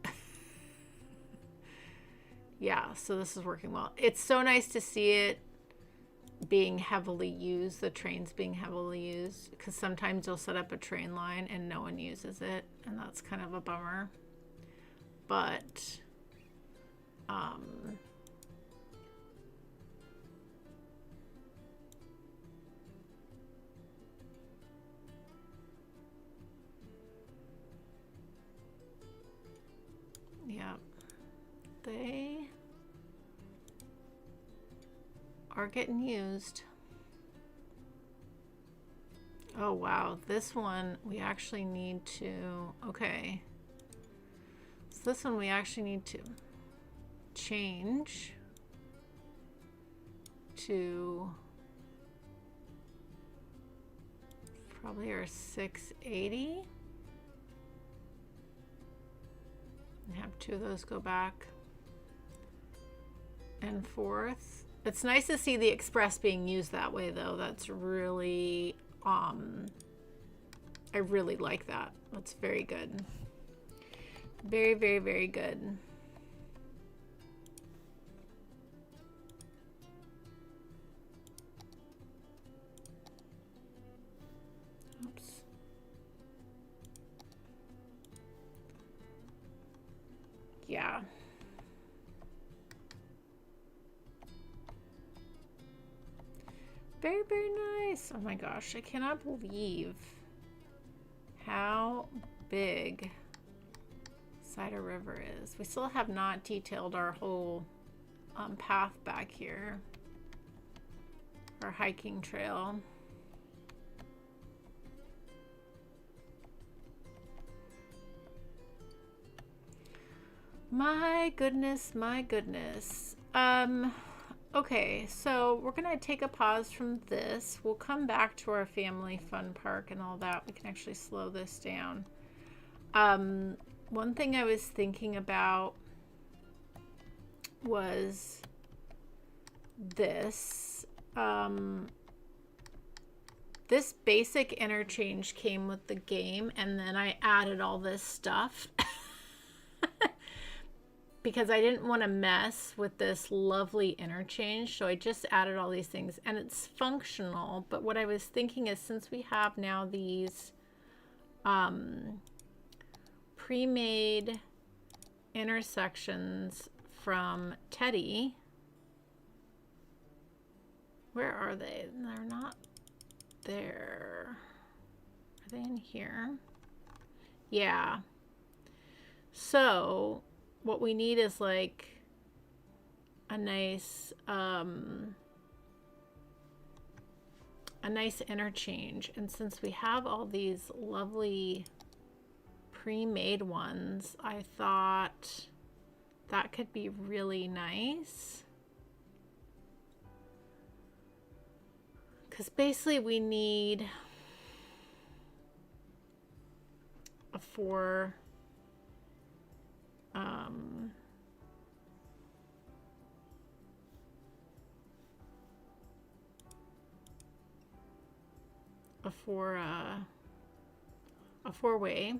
Yeah, so this is working well. It's so nice to see it being heavily used, the trains being heavily used, because sometimes you'll set up a train line and no one uses it, and that's kind of a bummer. But yeah, they are getting used. Oh wow, this one we actually need to, okay. So this one we actually need to change to probably our 680. And have two of those go back and forth. It's nice to see the Express being used that way though. That's really, I really like that. That's very good. Very, very, very good. Oops. Yeah. Very, very nice. Oh my gosh, I cannot believe how big Cider River is. We still have not detailed our whole path back here, our hiking trail. My goodness, my goodness. Okay, so we're gonna take a pause from this. We'll come back to our family fun park and all that. We can actually slow this down. One thing I was thinking about was this. This basic interchange came with the game, and then I added all this stuff. Because I didn't want to mess with this lovely interchange, so I just added all these things, and it's functional. But what I was thinking is, since we have now these pre-made intersections from Teddy, where are they? They're not there. Are they in here? Yeah. So what we need is like a nice interchange. And since we have all these lovely pre-made ones, I thought that could be really nice. Because basically we need a four four-way.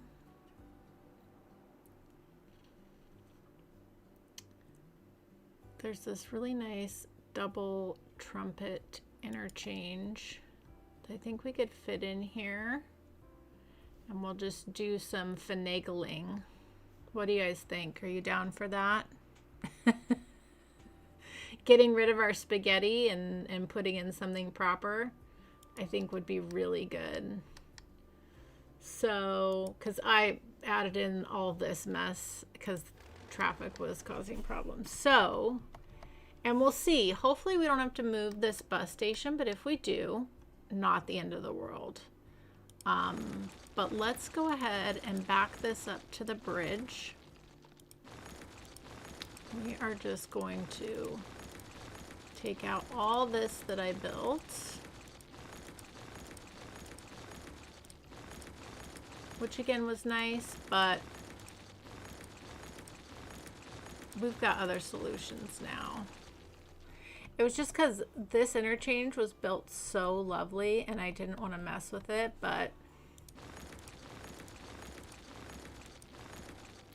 There's this really nice double trumpet interchange that I think we could fit in here, and we'll just do some finagling. What do you guys think? Are you down for that? Getting rid of our spaghetti and putting in something proper, I think would be really good. So, because I added in all this mess because traffic was causing problems. So, and we'll see. Hopefully we don't have to move this bus station, but if we do, not the end of the world. But let's go ahead and back this up to the bridge. We are just going to take out all this that I built. Which again was nice, but we've got other solutions now. It was just because this interchange was built so lovely and I didn't want to mess with it, but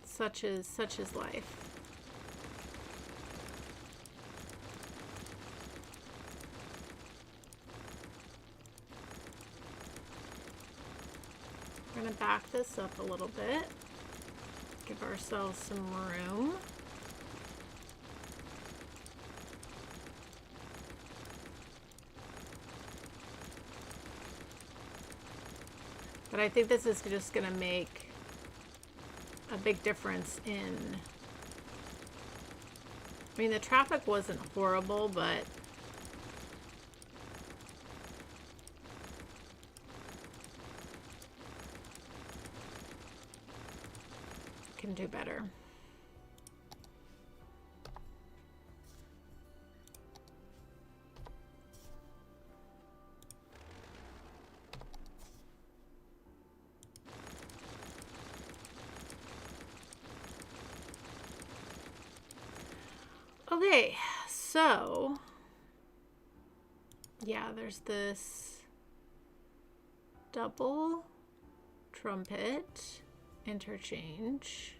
such is life. We're going to back this up a little bit, give ourselves some room. But I think this is just going to make a big difference in, I mean, the traffic wasn't horrible, but can do better. Okay, so yeah, there's this double trumpet interchange.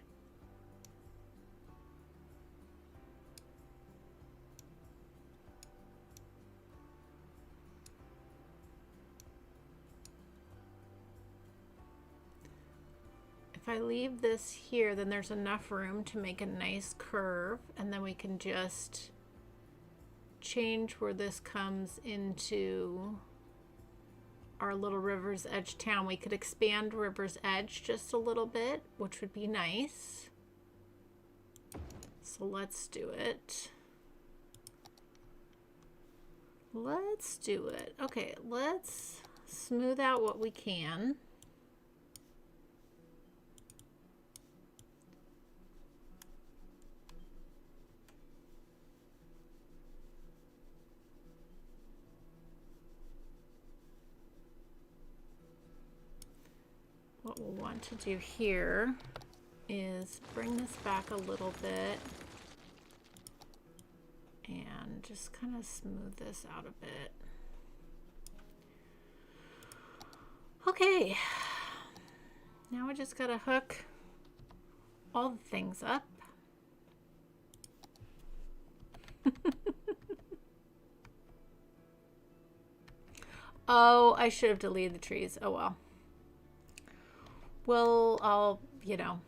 If I leave this here, then there's enough room to make a nice curve, and then we can just change where this comes into our little River's Edge town. We could expand River's Edge just a little bit, which would be nice. So let's do it. Let's do it. Okay, let's smooth out what we can. What we'll want to do here is bring this back a little bit and just kind of smooth this out a bit. Okay, now we just gotta hook all the things up. Oh, I should have deleted the trees. Oh well. Well, I'll, you know,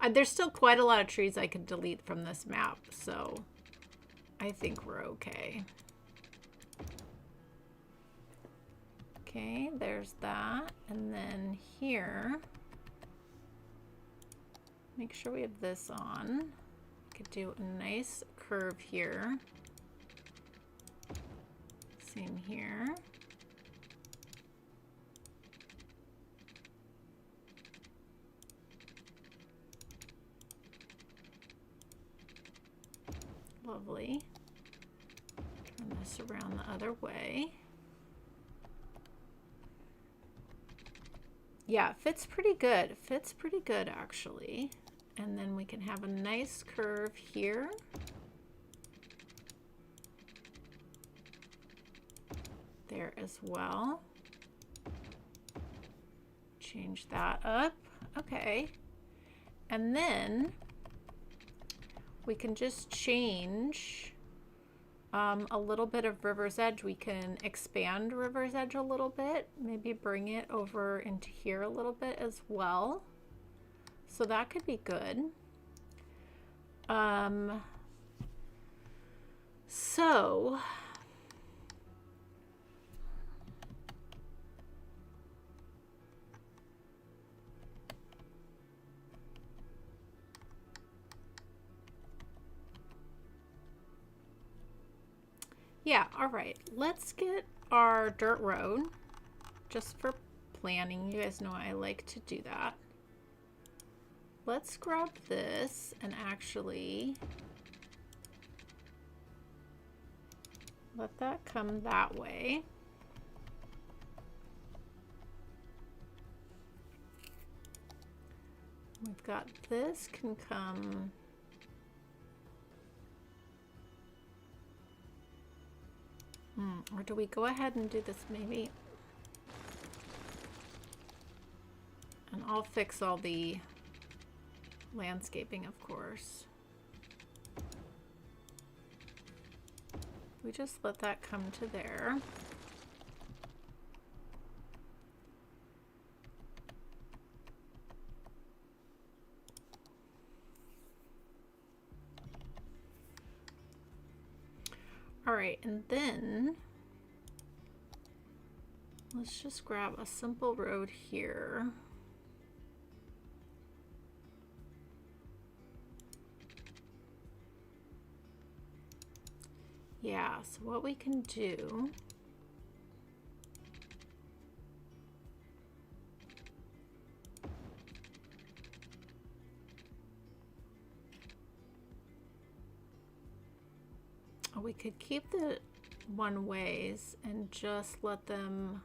there's still quite a lot of trees I could delete from this map, so I think we're okay. Okay, there's that. And then here, make sure we have this on. We could do a nice curve here. Same here. Lovely. Turn this around the other way. Yeah, it fits pretty good. It fits pretty good actually. And then we can have a nice curve here. There as well. Change that up. Okay. And then we can just change a little bit of River's Edge. We can expand River's Edge a little bit, maybe bring it over into here a little bit as well. So that could be good. So yeah, all right, let's get our dirt road just for planning. You guys know I like to do that. Let's grab this and actually let that come that way. We've got this can come or do we go ahead and do this maybe? And I'll fix all the landscaping, of course. We just let that come to there. All right, and then let's just grab a simple road here. Yeah, so what we can do we could keep the one ways and just let them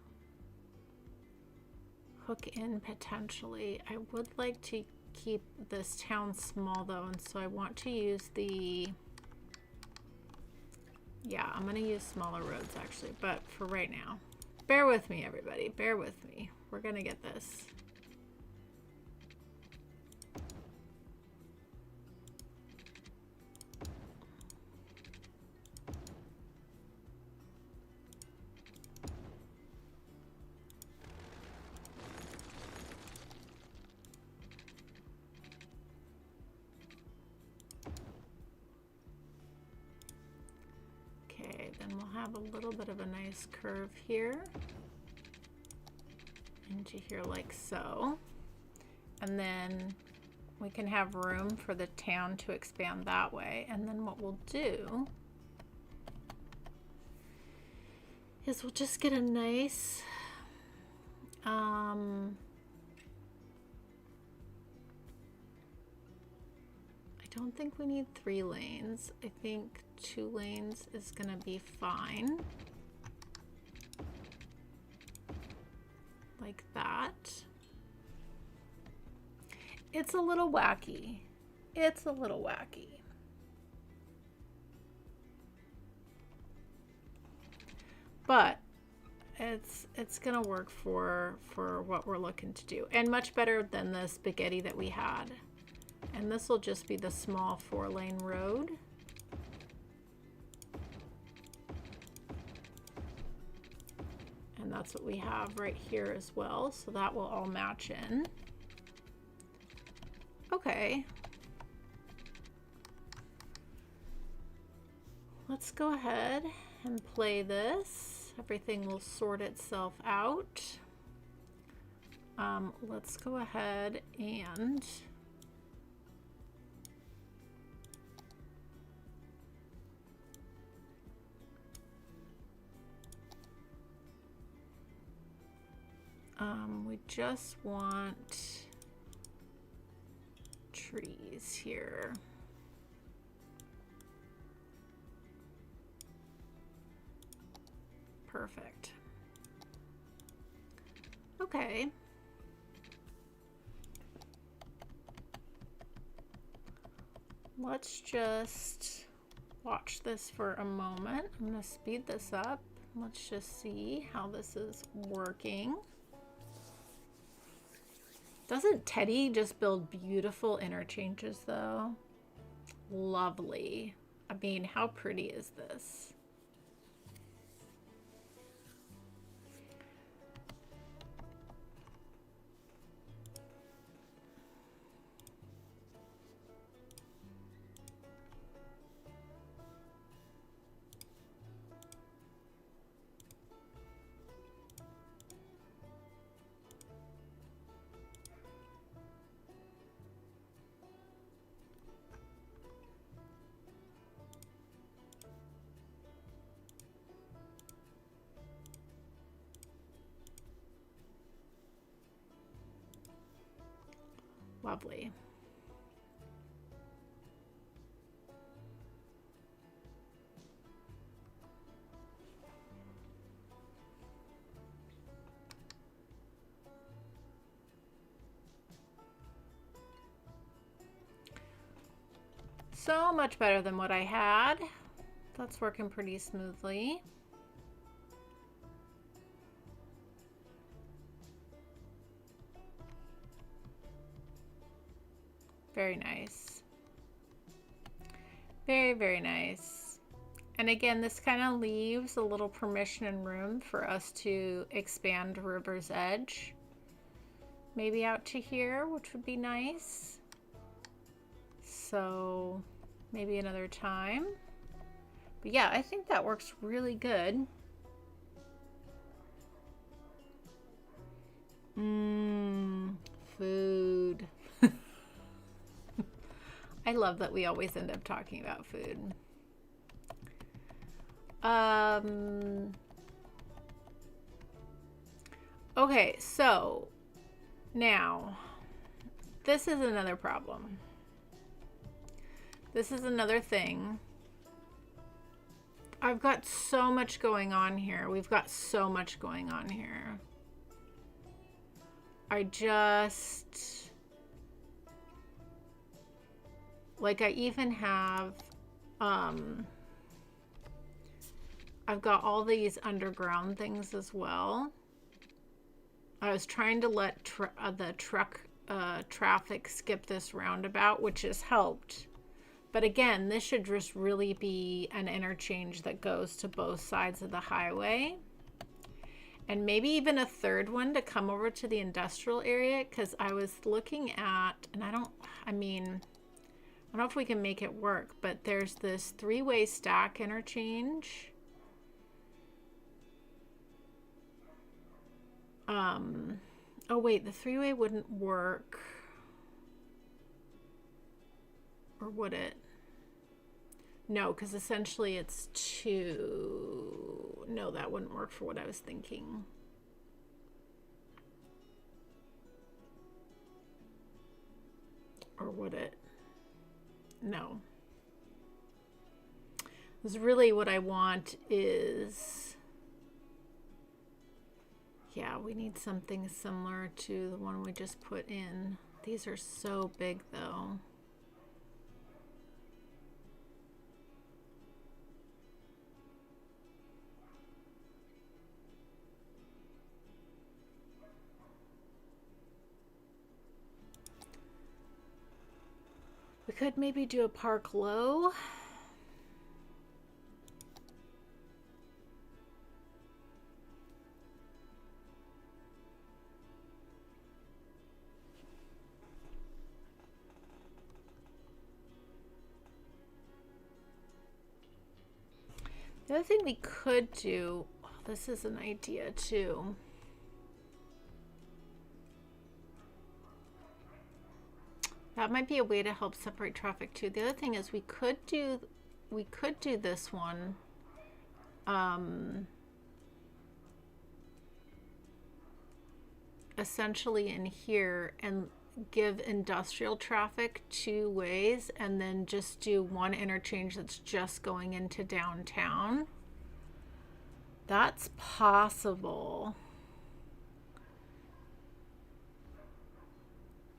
hook in potentially. I would like to keep this town small though, and so I want to use the, yeah, I'm gonna use smaller roads actually, but for right now, bear with me everybody, bear with me. We're gonna get this. Then we'll have a little bit of a nice curve here into here like so. And then we can have room for the town to expand that way. And then what we'll do is we'll just get a nice I don't think we need 3 lanes. I think 2 lanes is gonna be fine. Like that. It's a little wacky. It's a little wacky. But it's gonna work for what we're looking to do. And much better than the spaghetti that we had. And this will just be the small 4-lane road. And that's what we have right here as well. So that will all match in. Okay. Let's go ahead and play this. Everything will sort itself out. Let's go ahead and we just want trees here. Perfect. Okay. Let's just watch this for a moment. I'm going to speed this up. Let's just see how this is working. Doesn't Teddy just build beautiful interchanges though? Lovely. I mean, how pretty is this? Lovely. So much better than what I had. That's working pretty smoothly. Very nice. Very, very nice. And again, this kind of leaves a little permission and room for us to expand River's Edge. Maybe out to here, which would be nice. So maybe another time. But yeah, I think that works really good. Food. I love that we always end up talking about food. Okay, so now this is another problem. This is another thing I've got so much going on here. We've got so much going on here. I just... Like, I even have... I've got all these underground things as well. I was trying to let the truck traffic skip this roundabout, which has helped. But again, this should just really be an interchange that goes to both sides of the highway. And maybe even a third one to come over to the industrial area, because I was looking at, and I don't know if we can make it work, but there's this three-way stack interchange. Oh wait, the three-way wouldn't work. Or would it? No, because essentially it's two. No, that wouldn't work for what I was thinking. Or would it? No. Because really what I want is... Yeah, we need something similar to the one we just put in. These are so big though. We could maybe do a park low. The other thing we could do, oh, this is an idea too. That might be a way to help separate traffic too. The other thing is we could do this one. Essentially in here and give industrial traffic two ways and then just do one interchange that's just going into downtown. That's possible.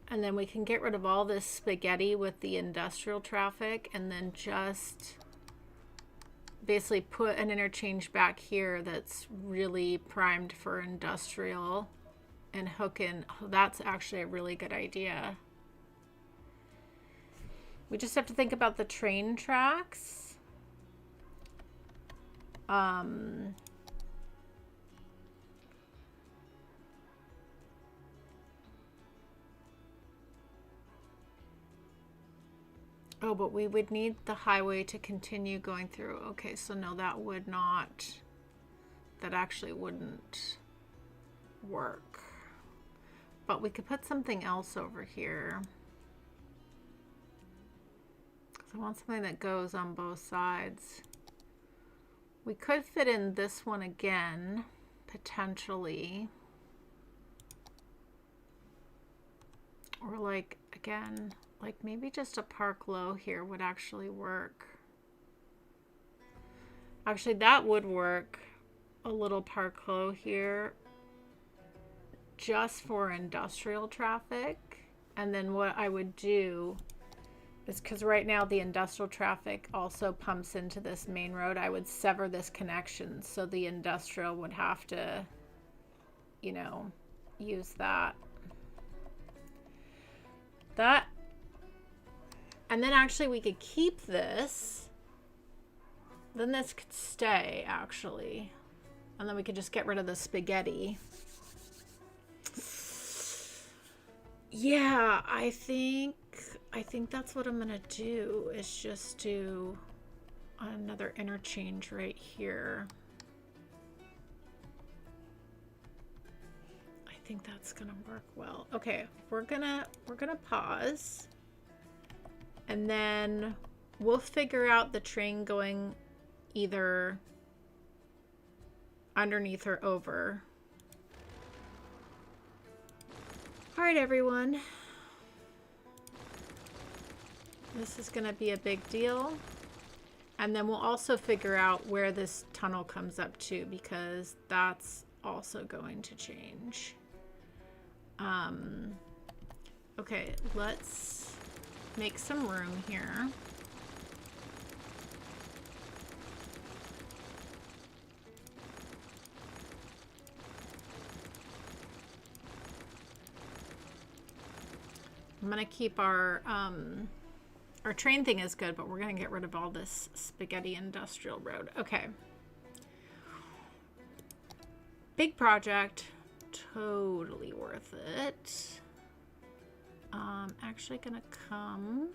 And then we can get rid of all this spaghetti with the industrial traffic and then just basically put an interchange back here that's really primed for industrial and hook in. Oh, that's actually a really good idea. We just have to think about the train tracks. Oh, but we would need the highway to continue going through. Okay, so no, that would not, that actually wouldn't work. But we could put something else over here. Because I want something that goes on both sides. We could fit in this one again, potentially. Or like, again, like maybe just a park low here would actually work. Actually, that would work. A little park low here just for industrial traffic. And then what I would do is, because right now the industrial traffic also pumps into this main road, I would sever this connection so the industrial would have to, you know, use that. And then actually we could keep this. Then this could stay actually. And then we could just get rid of the spaghetti. Yeah, I think that's what I'm gonna do, is just do another interchange right here. I think that's gonna work well. Okay, we're gonna pause. And then we'll figure out the train going either underneath or over. All right, everyone. This is going to be a big deal. And then we'll also figure out where this tunnel comes up to, because that's also going to change. Okay, let's make some room here. I'm gonna keep our train thing is good, but we're gonna get rid of all this spaghetti industrial road. Okay. Big project, totally worth it. Actually gonna come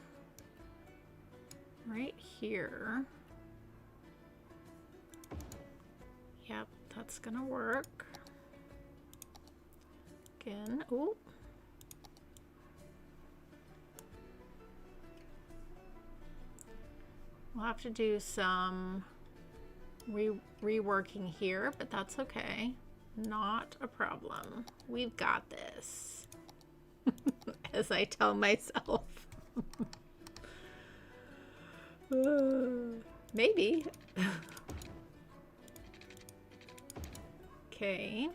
right here. Yep, that's gonna work. Again, ooh. We'll have to do some reworking here, but that's okay. Not a problem. We've got this. As I tell myself. Maybe. Okay.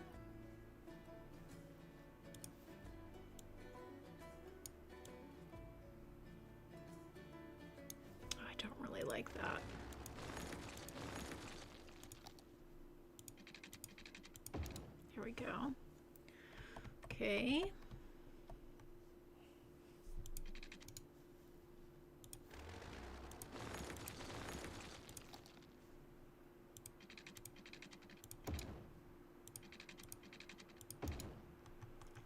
I don't really like that. Here we go. Okay.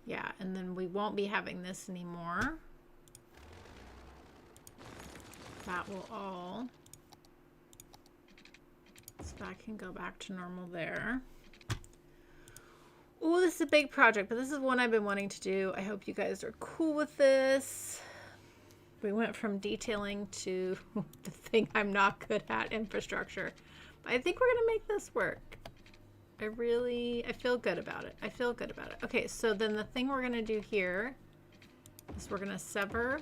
Yeah, and then we won't be having this anymore. That will all, so that can go back to normal there. Oh, this is a big project, but this is one I've been wanting to do. I hope you guys are cool with this. We went from detailing to the thing I'm not good at, infrastructure. But I think we're gonna make this work. I feel good about it. I feel good about it. Okay, so then the thing we're gonna do here is we're gonna sever,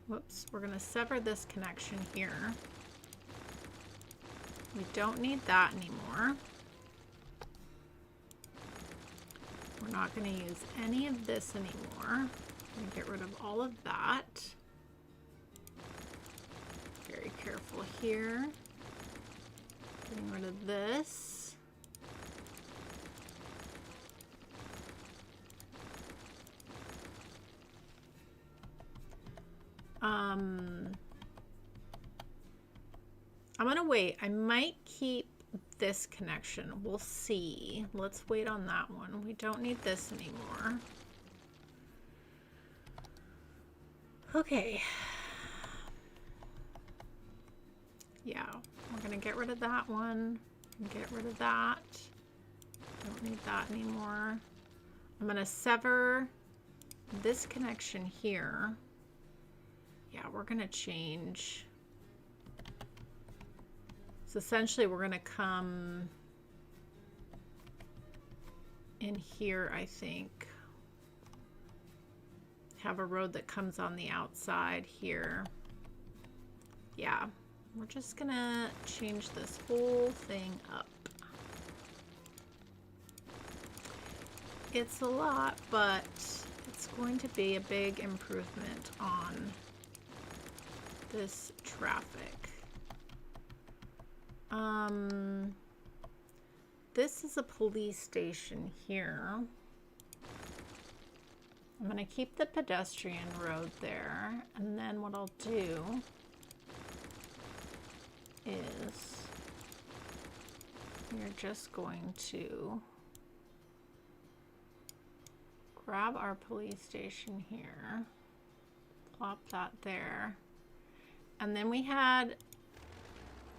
whoops, we're gonna sever this connection here. We don't need that anymore. We're not gonna use any of this anymore. I'm gonna get rid of all of that. Very careful here. Getting rid of this. I'm gonna wait. I might keep this connection. We'll see. Let's wait on that one. We don't need this anymore. Okay. Yeah, we're gonna get rid of that one. Get rid of that. Don't need that anymore. I'm gonna sever this connection here. Yeah, we're gonna change. So essentially we're gonna come in here, I think. Have a road that comes on the outside here. Yeah, we're just gonna change this whole thing up. It's a lot, but it's going to be a big improvement on this traffic. This is a police station here. I'm going to keep the pedestrian road there, and then what I'll do is we're just going to grab our police station here, plop that there, and then we had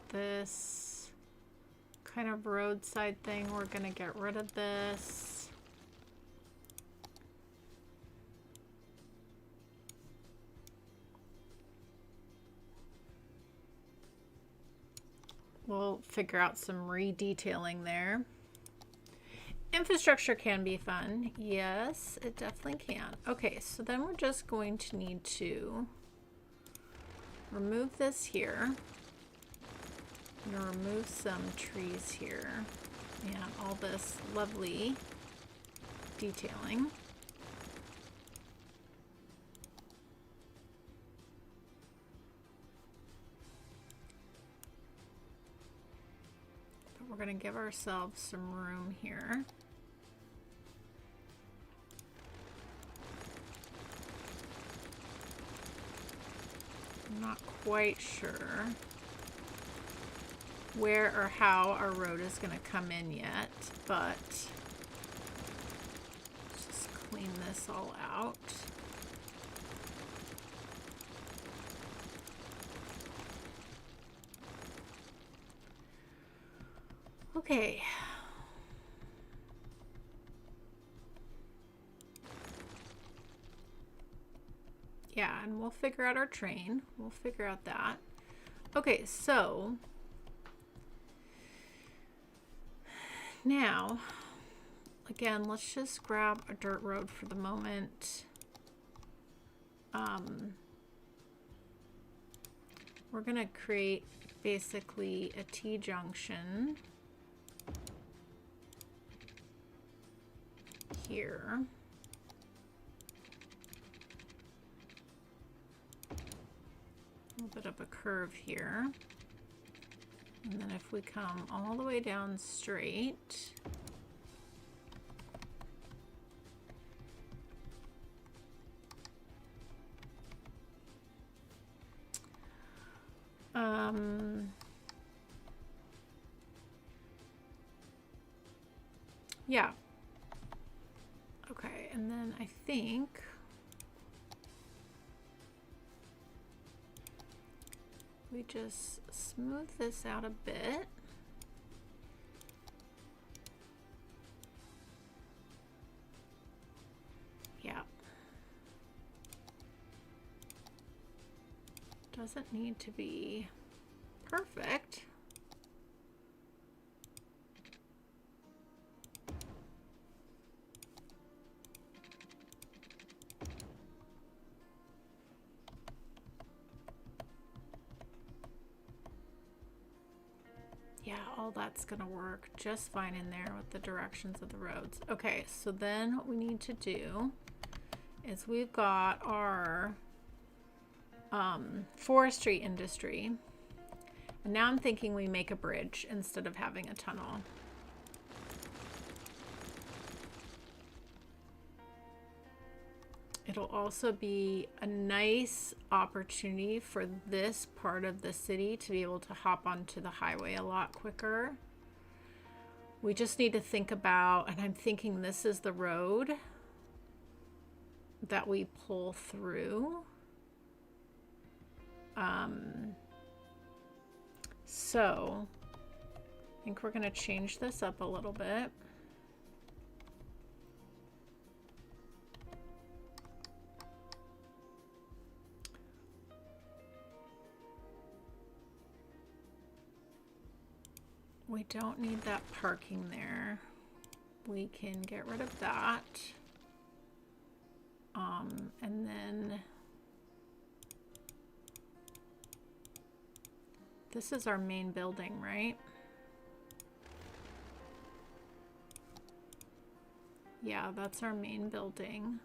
this kind of roadside thing. We're going to get rid of this. We'll figure out some redetailing there. Infrastructure can be fun. Yes, it definitely can. Okay, so then we're just going to need to remove this here. I'm going to remove some trees here and all this lovely detailing. But we're going to give ourselves some room here. I'm not quite sure where or how our road is going to come in yet, but let's just clean this all out. Okay. Yeah, and we'll figure out our train. We'll figure out that. Okay, so now, again, let's just grab a dirt road for the moment. We're going to create basically a T-junction here. A little bit of a curve here. And then if we come all the way down straight, yeah. Okay, and then I think we just smooth this out a bit. Yeah. Doesn't need to be perfect. Yeah, all that's gonna work just fine in there with the directions of the roads. Okay, so then what we need to do is we've got our forestry industry, and now I'm thinking we make a bridge instead of having a tunnel. It'll also be a nice opportunity for this part of the city to be able to hop onto the highway a lot quicker. We just need to think about, and I'm thinking this is the road that we pull through. So I think we're going to change this up a little bit. We don't need that parking there. We can get rid of that. And then this is our main building, right? Yeah, that's our main building.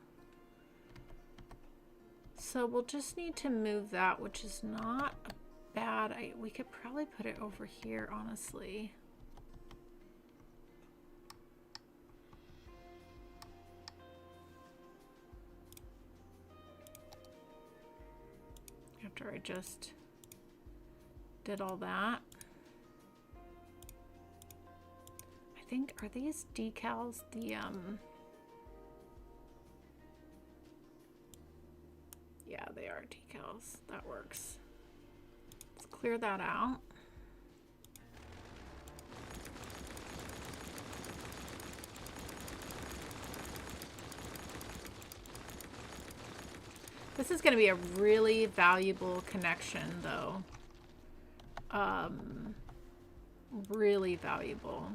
So we'll just need to move that, which is not a bad. We could probably put it over here, honestly. After I just did all that. I think, are these decals the yeah, they are decals. That works. Let's clear that out. This is going to be a really valuable connection, though. Really valuable.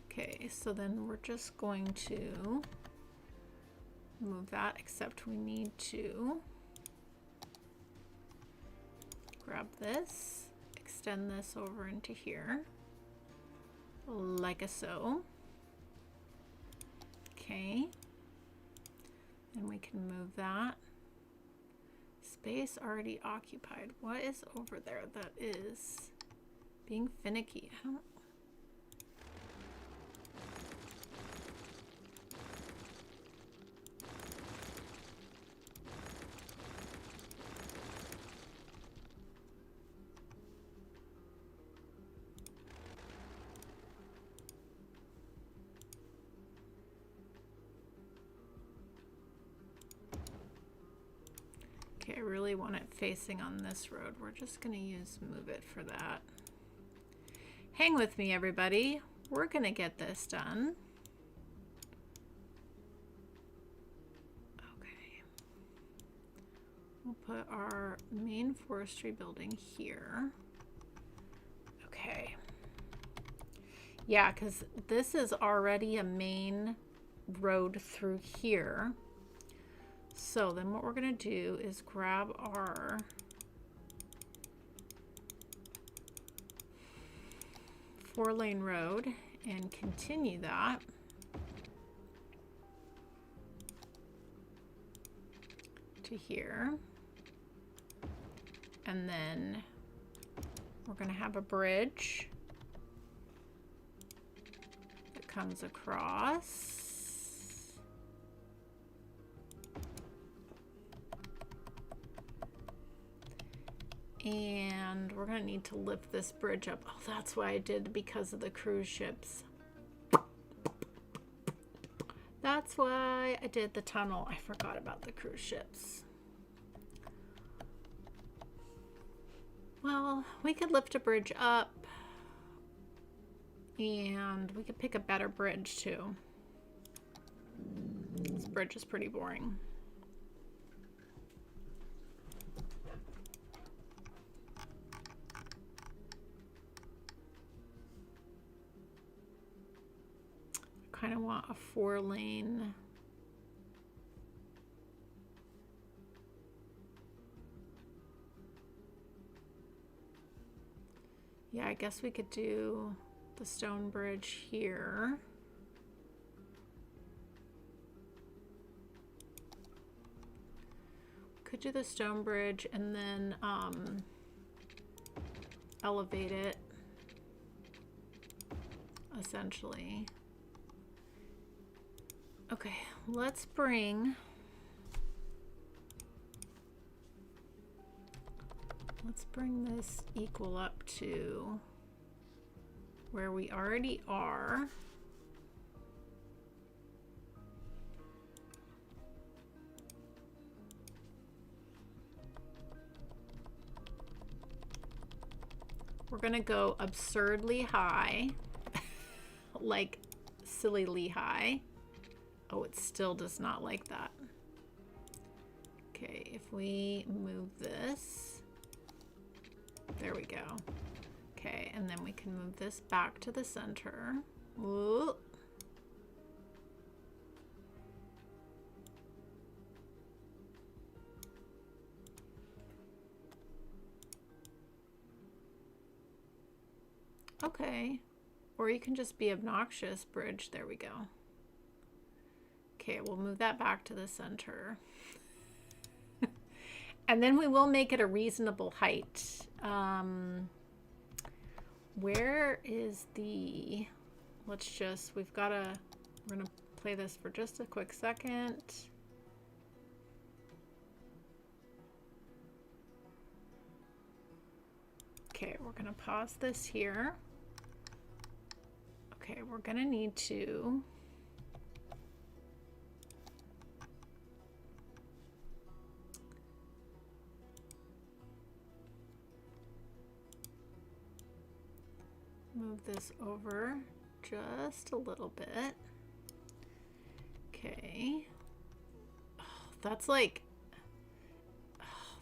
Okay, so then we're just going to move that, except we need to grab this extend this over into here, like a so. Okay. And we can move that. Space already occupied. What is over there that is being finicky? I don't... Okay, I really want it facing on this road. We're just going to use move it for that. Hang with me, everybody. We're going to get this done. Okay. We'll put our main forestry building here. Okay. Yeah, because this is already a main road through here. So then what we're going to do is grab our four-lane road and continue that to here. And then we're going to have a bridge that comes across. And we're going to need to lift this bridge up. Oh, that's why I did, because of the cruise ships. That's why I did the tunnel. I forgot about the cruise ships. Well, we could lift a bridge up. And we could pick a better bridge too. This bridge is pretty boring. Kind of want a 4-lane. Yeah, I guess we could do the stone bridge here. Could do the stone bridge and then elevate it, essentially. Okay, let's bring this equal up to where we already are. We're gonna go absurdly high, like sillily high. Oh, it still does not like that. Okay, if we move this, there we go. Okay, and then we can move this back to the center. Ooh. Okay, or you can just be obnoxious, bridge. There we go. Okay, we'll move that back to the center. And then we will make it a reasonable height. Where is the, we're gonna play this for just a quick second. Okay, we're gonna pause this here. Okay, we're gonna need to move this over just a little bit. Okay. Oh, that's like,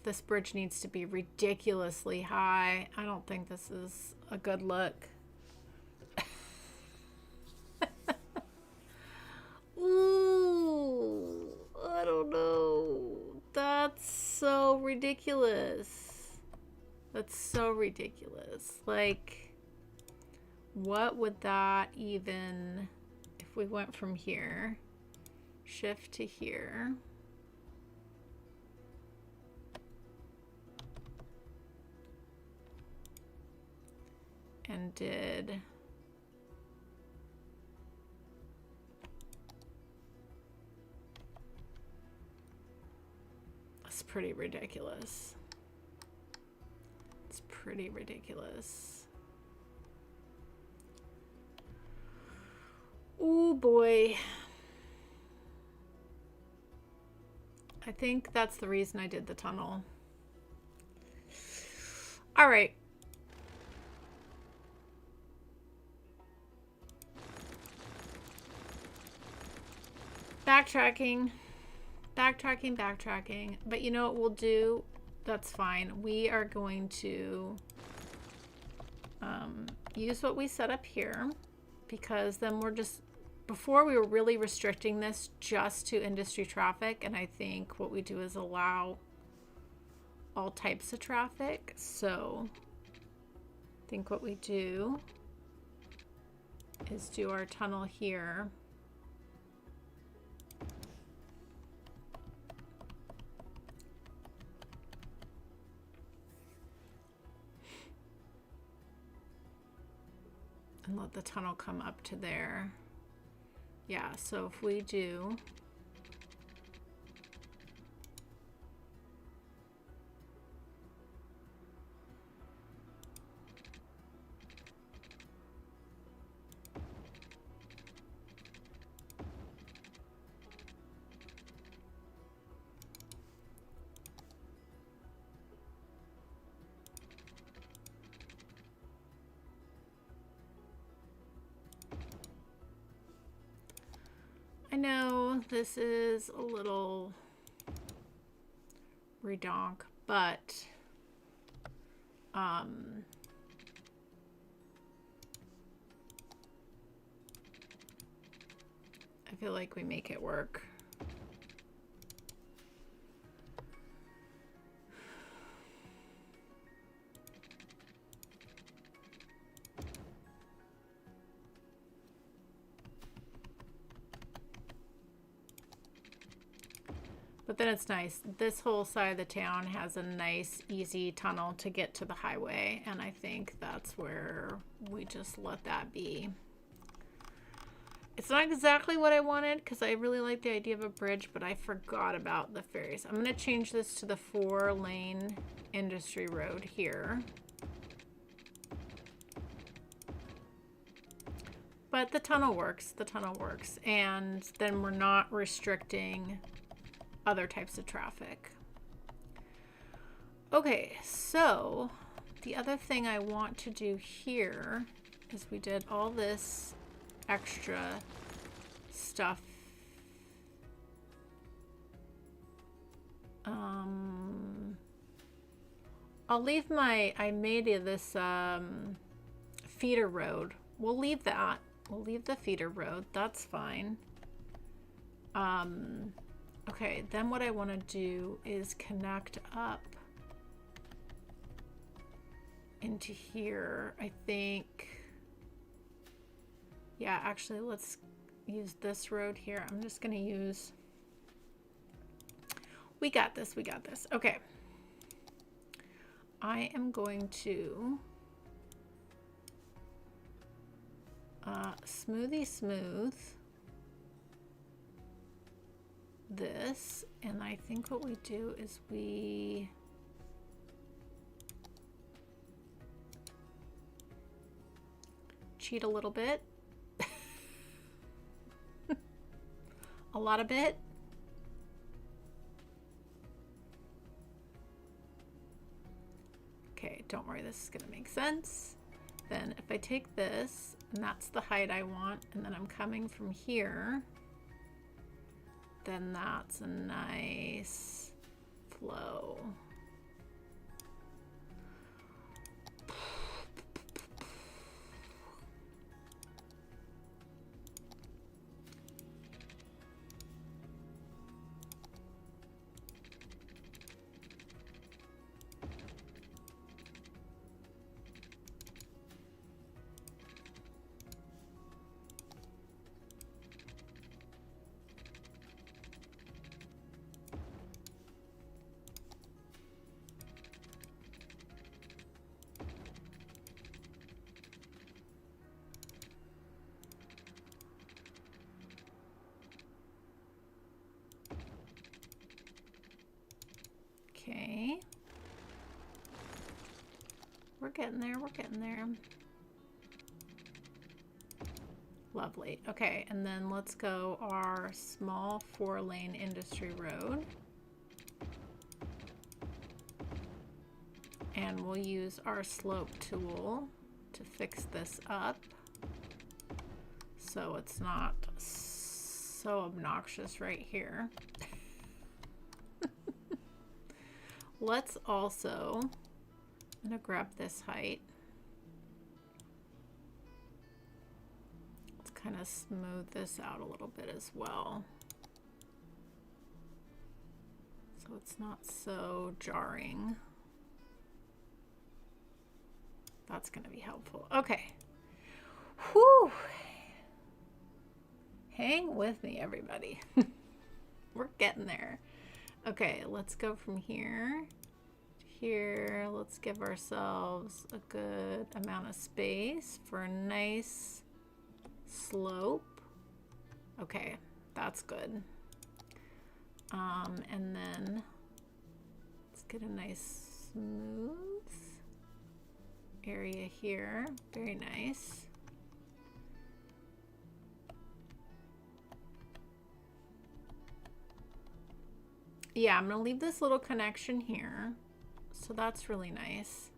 this bridge needs to be ridiculously high. I don't think this is a good look. Ooh, I don't know. That's so ridiculous. That's so ridiculous. Like, what would that even, if we went from here, shift to here, and did that's pretty ridiculous. It's pretty ridiculous. Oh boy. I think that's the reason I did the tunnel. All right. Backtracking. But you know what we'll do? That's fine. We are going to use what we set up here, because then we're just, before we were really restricting this just to industry traffic, and I think what we do is allow all types of traffic. So I think what we do is do our tunnel here. And let the tunnel come up to there. Yeah, so if we do I know this is a little redonk, but I feel like we make it work. But then it's nice. This whole side of the town has a nice, easy tunnel to get to the highway. And I think that's where we just let that be. It's not exactly what I wanted, because I really like the idea of a bridge, but I forgot about the ferries. I'm going to change this to the 4-lane industry road here. But the tunnel works. The tunnel works. And then we're not restricting other types of traffic. Okay, so the other thing I want to do here is we did all this extra stuff. I'll leave I made this feeder road. We'll leave that. We'll leave the feeder road. That's fine. Okay, then what I want to do is connect up into here. I think, yeah, actually, let's use this road here. I'm just going to use, we got this. Okay. I am going to smooth this, and I think what we do is we cheat a little bit. A lot of bit. Okay, don't worry, this is gonna make sense. Then if I take this, and that's the height I want, and then I'm coming from here, then that's a nice flow. Okay. We're getting there, we're getting there. Lovely. Okay, and then let's go our small 4-lane industry road. And we'll use our slope tool to fix this up so it's not so obnoxious right here. Let's also, I'm gonna grab this height. Let's kind of smooth this out a little bit as well, so it's not so jarring. That's going to be helpful. Okay. Whew. Hang with me, everybody. We're getting there. Okay, let's go from here to here. Let's give ourselves a good amount of space for a nice slope. Okay, that's good. And then let's get a nice smooth area here. Very nice. Yeah, I'm gonna leave this little connection here, so that's really nice.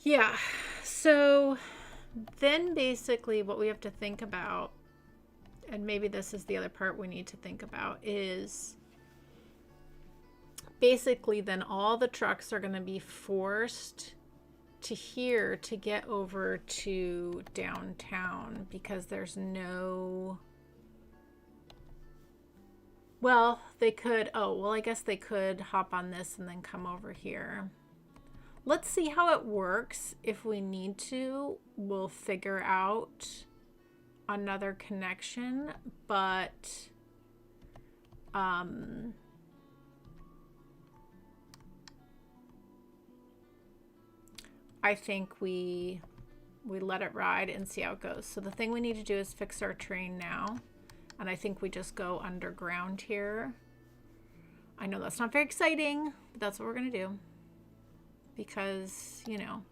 Yeah, so then basically what we have to think about, and maybe this is the other part we need to think about, is basically then all the trucks are going to be forced to here to get over to downtown because there's no, well, they could, oh, well, I guess they could hop on this and then come over here. Let's see how it works. If we need to, we'll figure out another connection, but I think we let it ride and see how it goes. So the thing we need to do is fix our train now. And I think we just go underground here. I know that's not very exciting, but that's what we're going to do. Because, you know,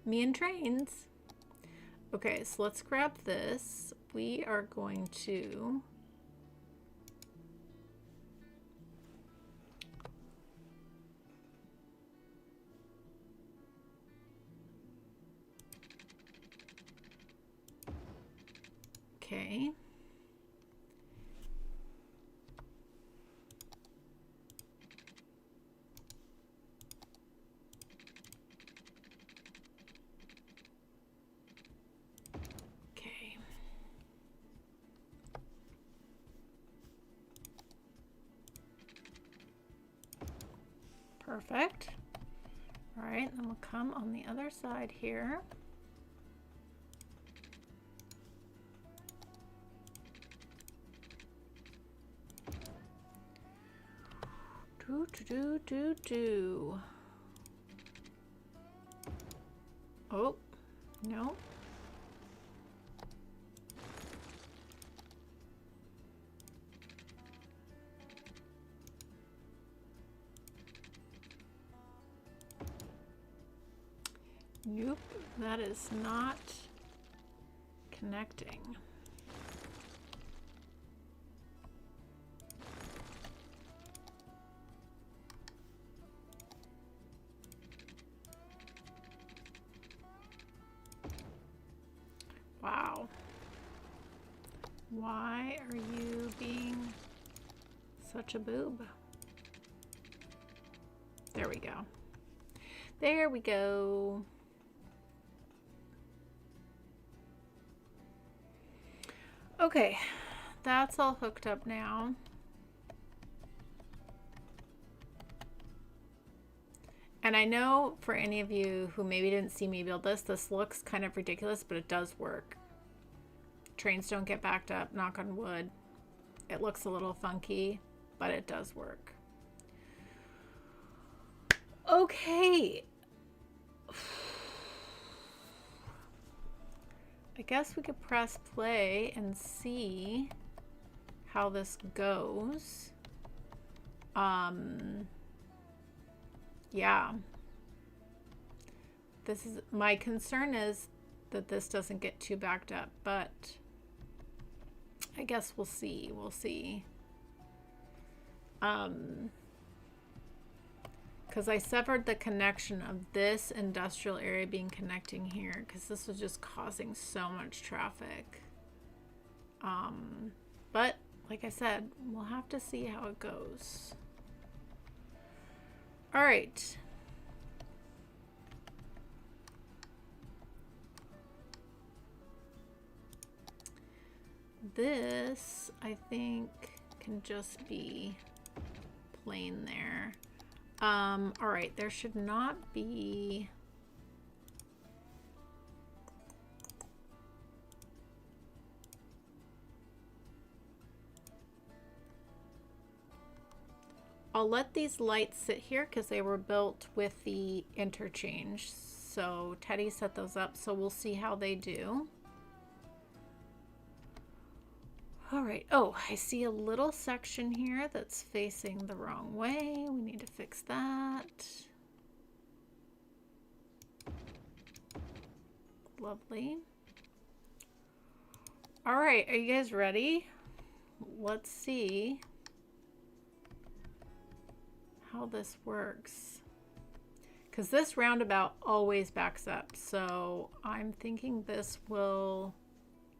me and trains. Okay, so let's grab this. We are going to okay. Okay. Perfect. All right, then we'll come on the other side here. Do. Oh, no. Nope, that is not connecting. Wow. Why are you being such a boob? There we go. There we go. Okay, that's all hooked up now. And I know for any of you who maybe didn't see me build this looks kind of ridiculous, but it does work. Trains don't get backed up, knock on wood. It looks a little funky, but it does work. Okay. I guess we could press play and see how this goes. Yeah. This is my concern, is that this doesn't get too backed up, but I guess we'll see. We'll see. Because I severed the connection of this industrial area being connecting here, because this was just causing so much traffic. But like I said, we'll have to see how it goes. All right. This, I think, can just be plain there. All right, there should not be... I'll let these lights sit here because they were built with the Interchange. So Teddy set those up, so we'll see how they do. All right. Oh, I see a little section here that's facing the wrong way. We need to fix that. Lovely. All right. Are you guys ready? Let's see how this works. Because this roundabout always backs up. So I'm thinking this will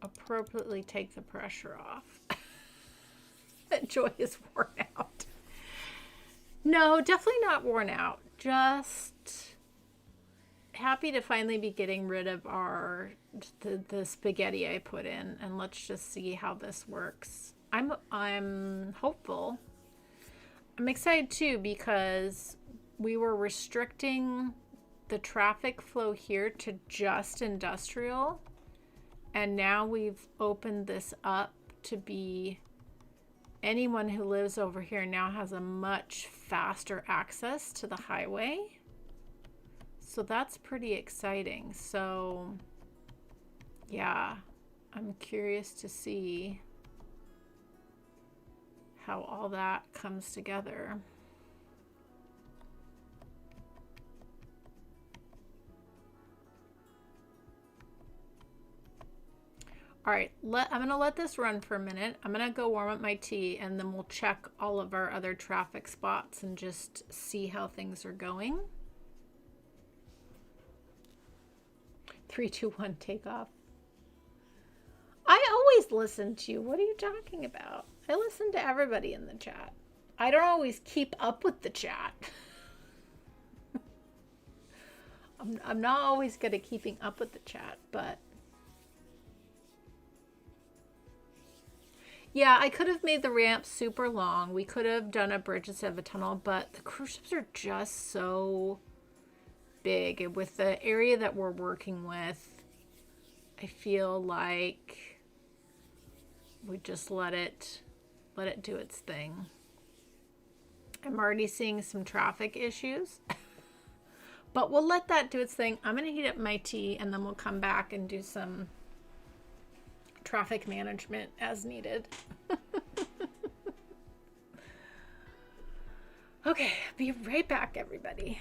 appropriately take the pressure off. That Joy is worn out. No, definitely not worn out. Just happy to finally be getting rid of the spaghetti I put in, and let's just see how this works. I'm hopeful. I'm excited too, because we were restricting the traffic flow here to just industrial. And now we've opened this up to be anyone who lives over here now has a much faster access to the highway. So that's pretty exciting. So yeah, I'm curious to see how all that comes together. All right, I'm gonna let this run for a minute. I'm gonna go warm up my tea, and then we'll check all of our other traffic spots and just see how things are going. 3, 2, 1, take off. I always listen to you. What are you talking about? I listen to everybody in the chat. I don't always keep up with the chat. I'm not always good at keeping up with the chat, but yeah, I could have made the ramp super long. We could have done a bridge instead of a tunnel, but the cruise ships are just so big. And with the area that we're working with, I feel like we just let it do its thing. I'm already seeing some traffic issues, but we'll let that do its thing. I'm going to heat up my tea, and then we'll come back and do some traffic management as needed. Okay, be right back, everybody.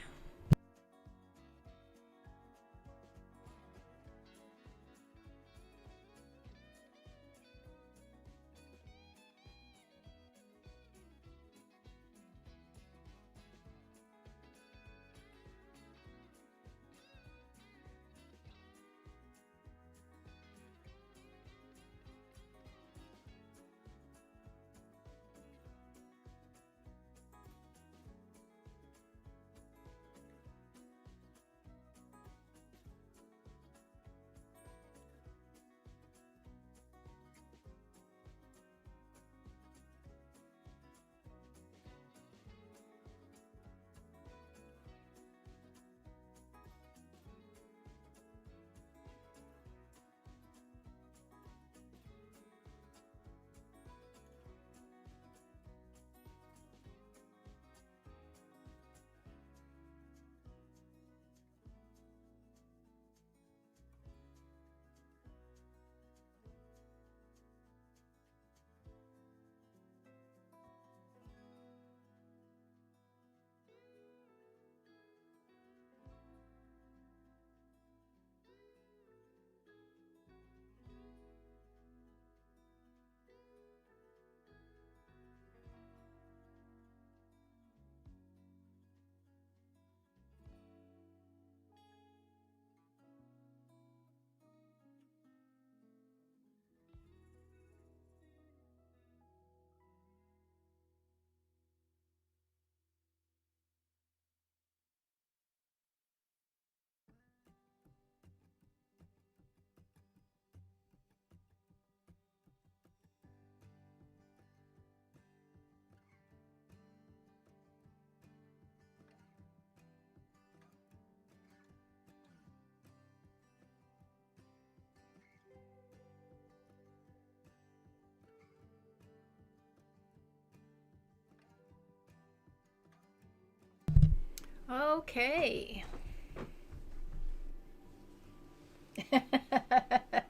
Okay.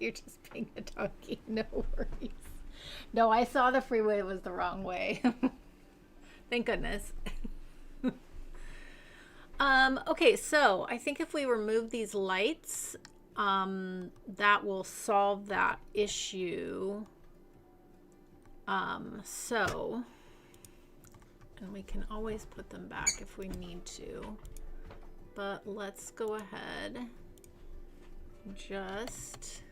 You're just being a donkey. No worries. No, I saw the freeway was the wrong way. Thank goodness. Okay, so I think if we remove these lights, that will solve that issue. So, and we can always put them back if we need to, but let's go ahead, just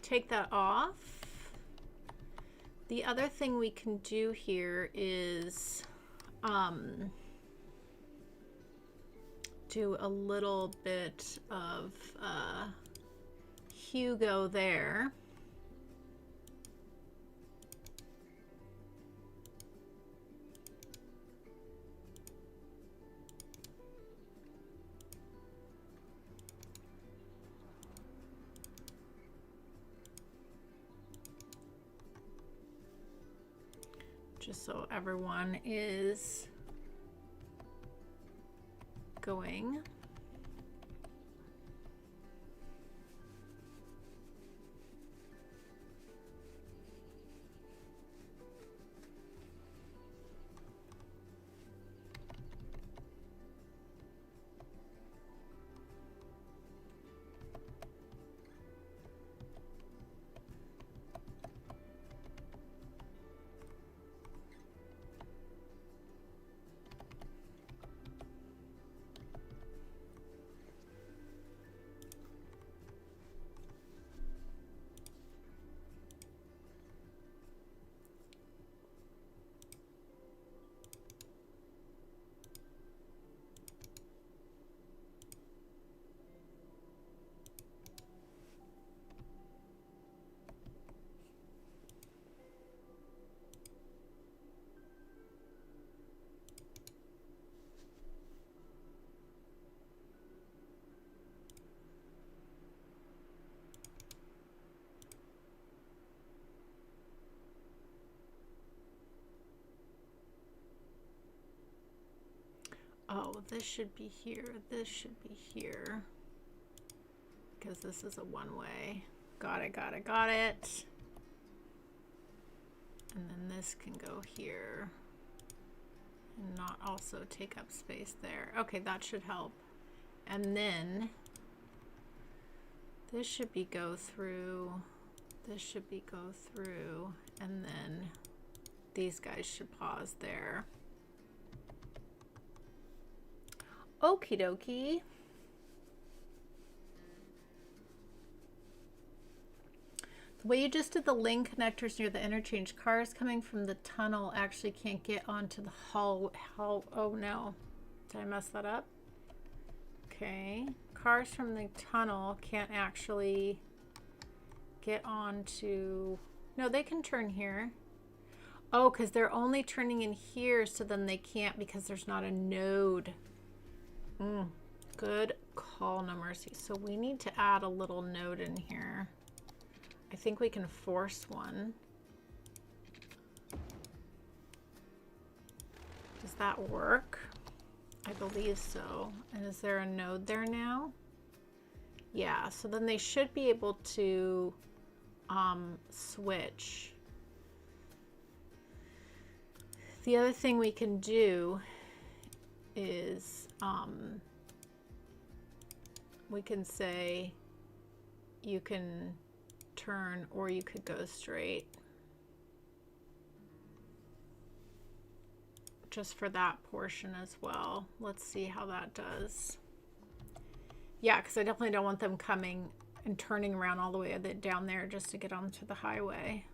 take that off. The other thing we can do here is do a little bit of Hugo there. Just so everyone is going. Oh, this should be here. This should be here. Because this is a one-way. Got it, got it, got it. And then this can go here. And not also take up space there. Okay, that should help. And then this should be go through. This should be go through. And then these guys should pause there. Okie dokie. The way you just did the link connectors near the interchange, cars coming from the tunnel actually can't get onto the hull. Oh no, did I mess that up? Okay, cars from the tunnel can't actually get onto, no, they can turn here. Oh, because they're only turning in here, so then they can't because there's not a node. Good call, no mercy. So we need to add a little node in here. I think we can force one. Does that work? I believe so. And is there a node there now? Yeah, so then they should be able to switch. The other thing we can do is we can say you can turn or you could go straight. Just for that portion as well. Let's see how that does. Yeah, because I definitely don't want them coming and turning around all the way down there just to get onto the highway.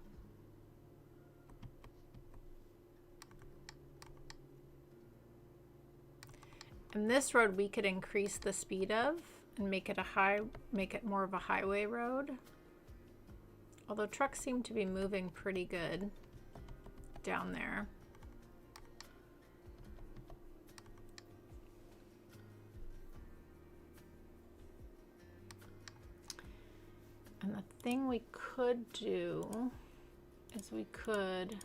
And this road we could increase the speed of and make it more of a highway road. Although trucks seem to be moving pretty good down there. thing we could do is we could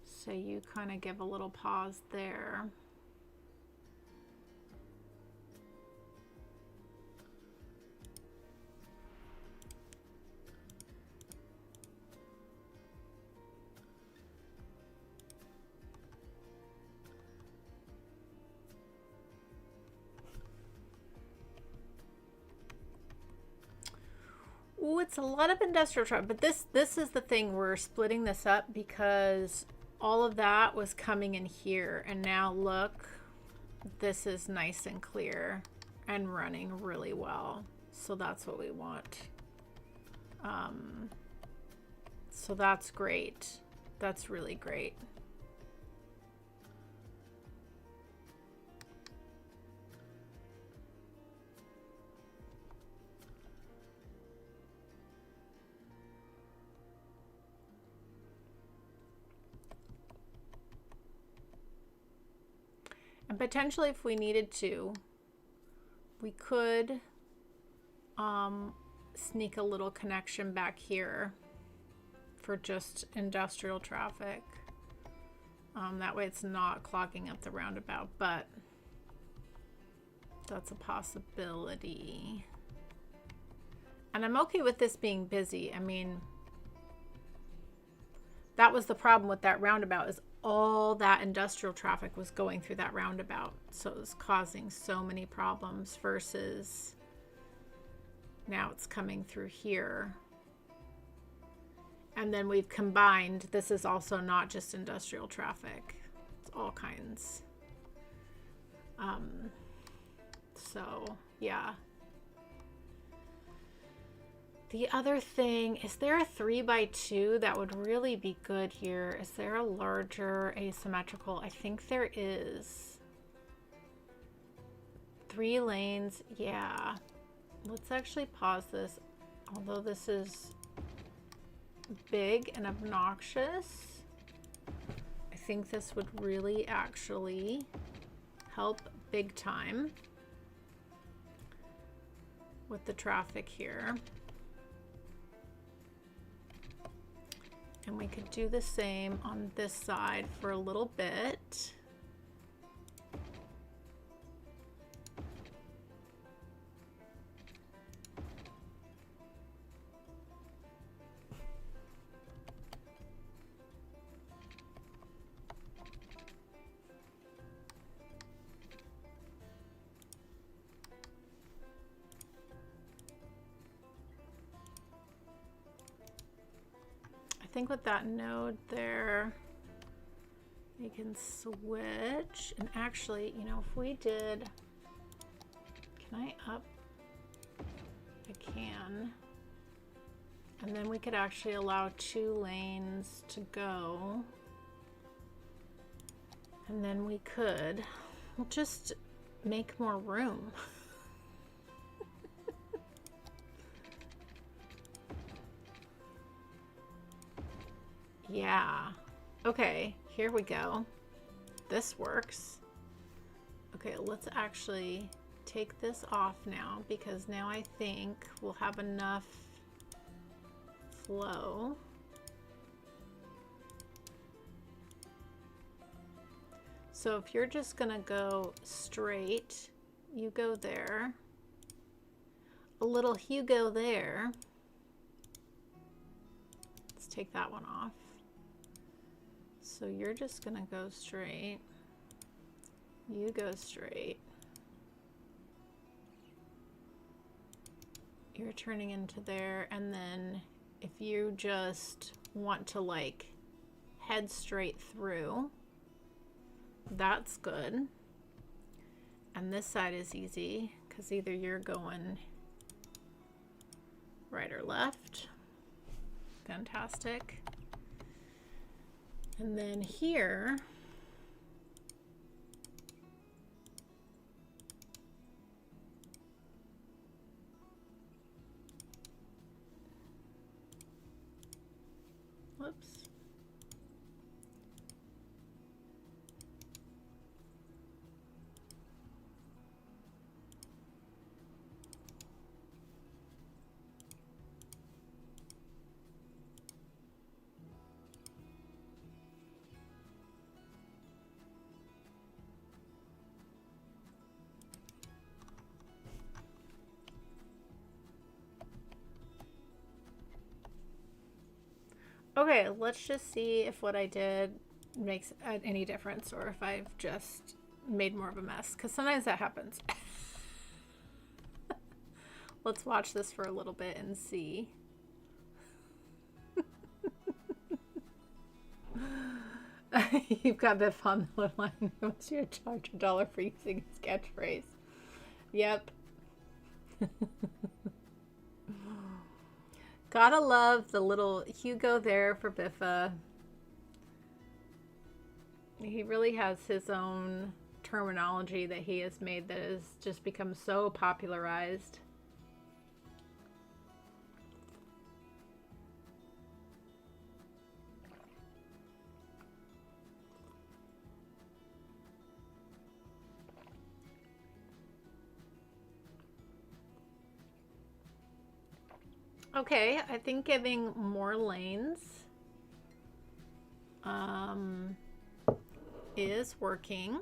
say you kind of give a little pause there. Ooh, it's a lot of industrial traffic, but this is the thing, we're splitting this up because all of that was coming in here, and now look, this is nice and clear and running really well. So that's what we want. So that's great. That's really great. And potentially, if we needed to, we could sneak a little connection back here for just industrial traffic. That way it's not clogging up the roundabout, but that's a possibility. And I'm okay with this being busy. I mean, that was the problem with that roundabout, is all that industrial traffic was going through that roundabout. So it was causing so many problems versus now it's coming through here. And then we've combined, this is also not just industrial traffic. It's all kinds. So yeah. The other thing, is there a 3x2 that would really be good here? Is there a larger asymmetrical? I think there is. 3 lanes, yeah. Let's actually pause this. Although this is big and obnoxious, I think this would really actually help big time with the traffic here. And we could do the same on this side for a little bit. I think with that node there, we can switch. And actually, you know, if we did, can I up? I can. And then we could actually allow 2 lanes to go. And then we could, we'll just make more room. Yeah. Okay, here we go. This works. Okay, let's actually take this off now, because now I think we'll have enough flow. So if you're just gonna go straight, you go there. A little Hugo there. Let's take that one off. So you're just gonna go straight. You go straight. You're turning into there, and then if you just want to like head straight through, that's good. And this side is easy because either you're going right or left. Fantastic. And then here, whoops. Okay, let's just see if what I did makes any difference or if I've just made more of a mess, because sometimes that happens. Let's watch this for a little bit and see. You've got Biff on the line. What's your charge $1 for using his catchphrase? Yep. Gotta love the little Hugo there for Biffa. He really has his own terminology that he has made that has just become so popularized. Okay, I think giving more lanes is working.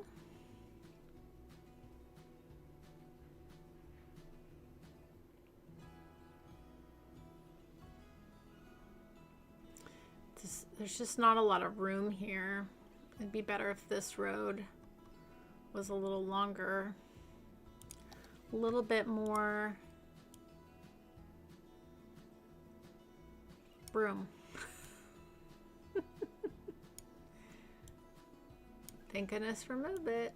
There's just not a lot of room here. It'd be better if this road was a little longer, a little bit more room. Thank goodness for Move It.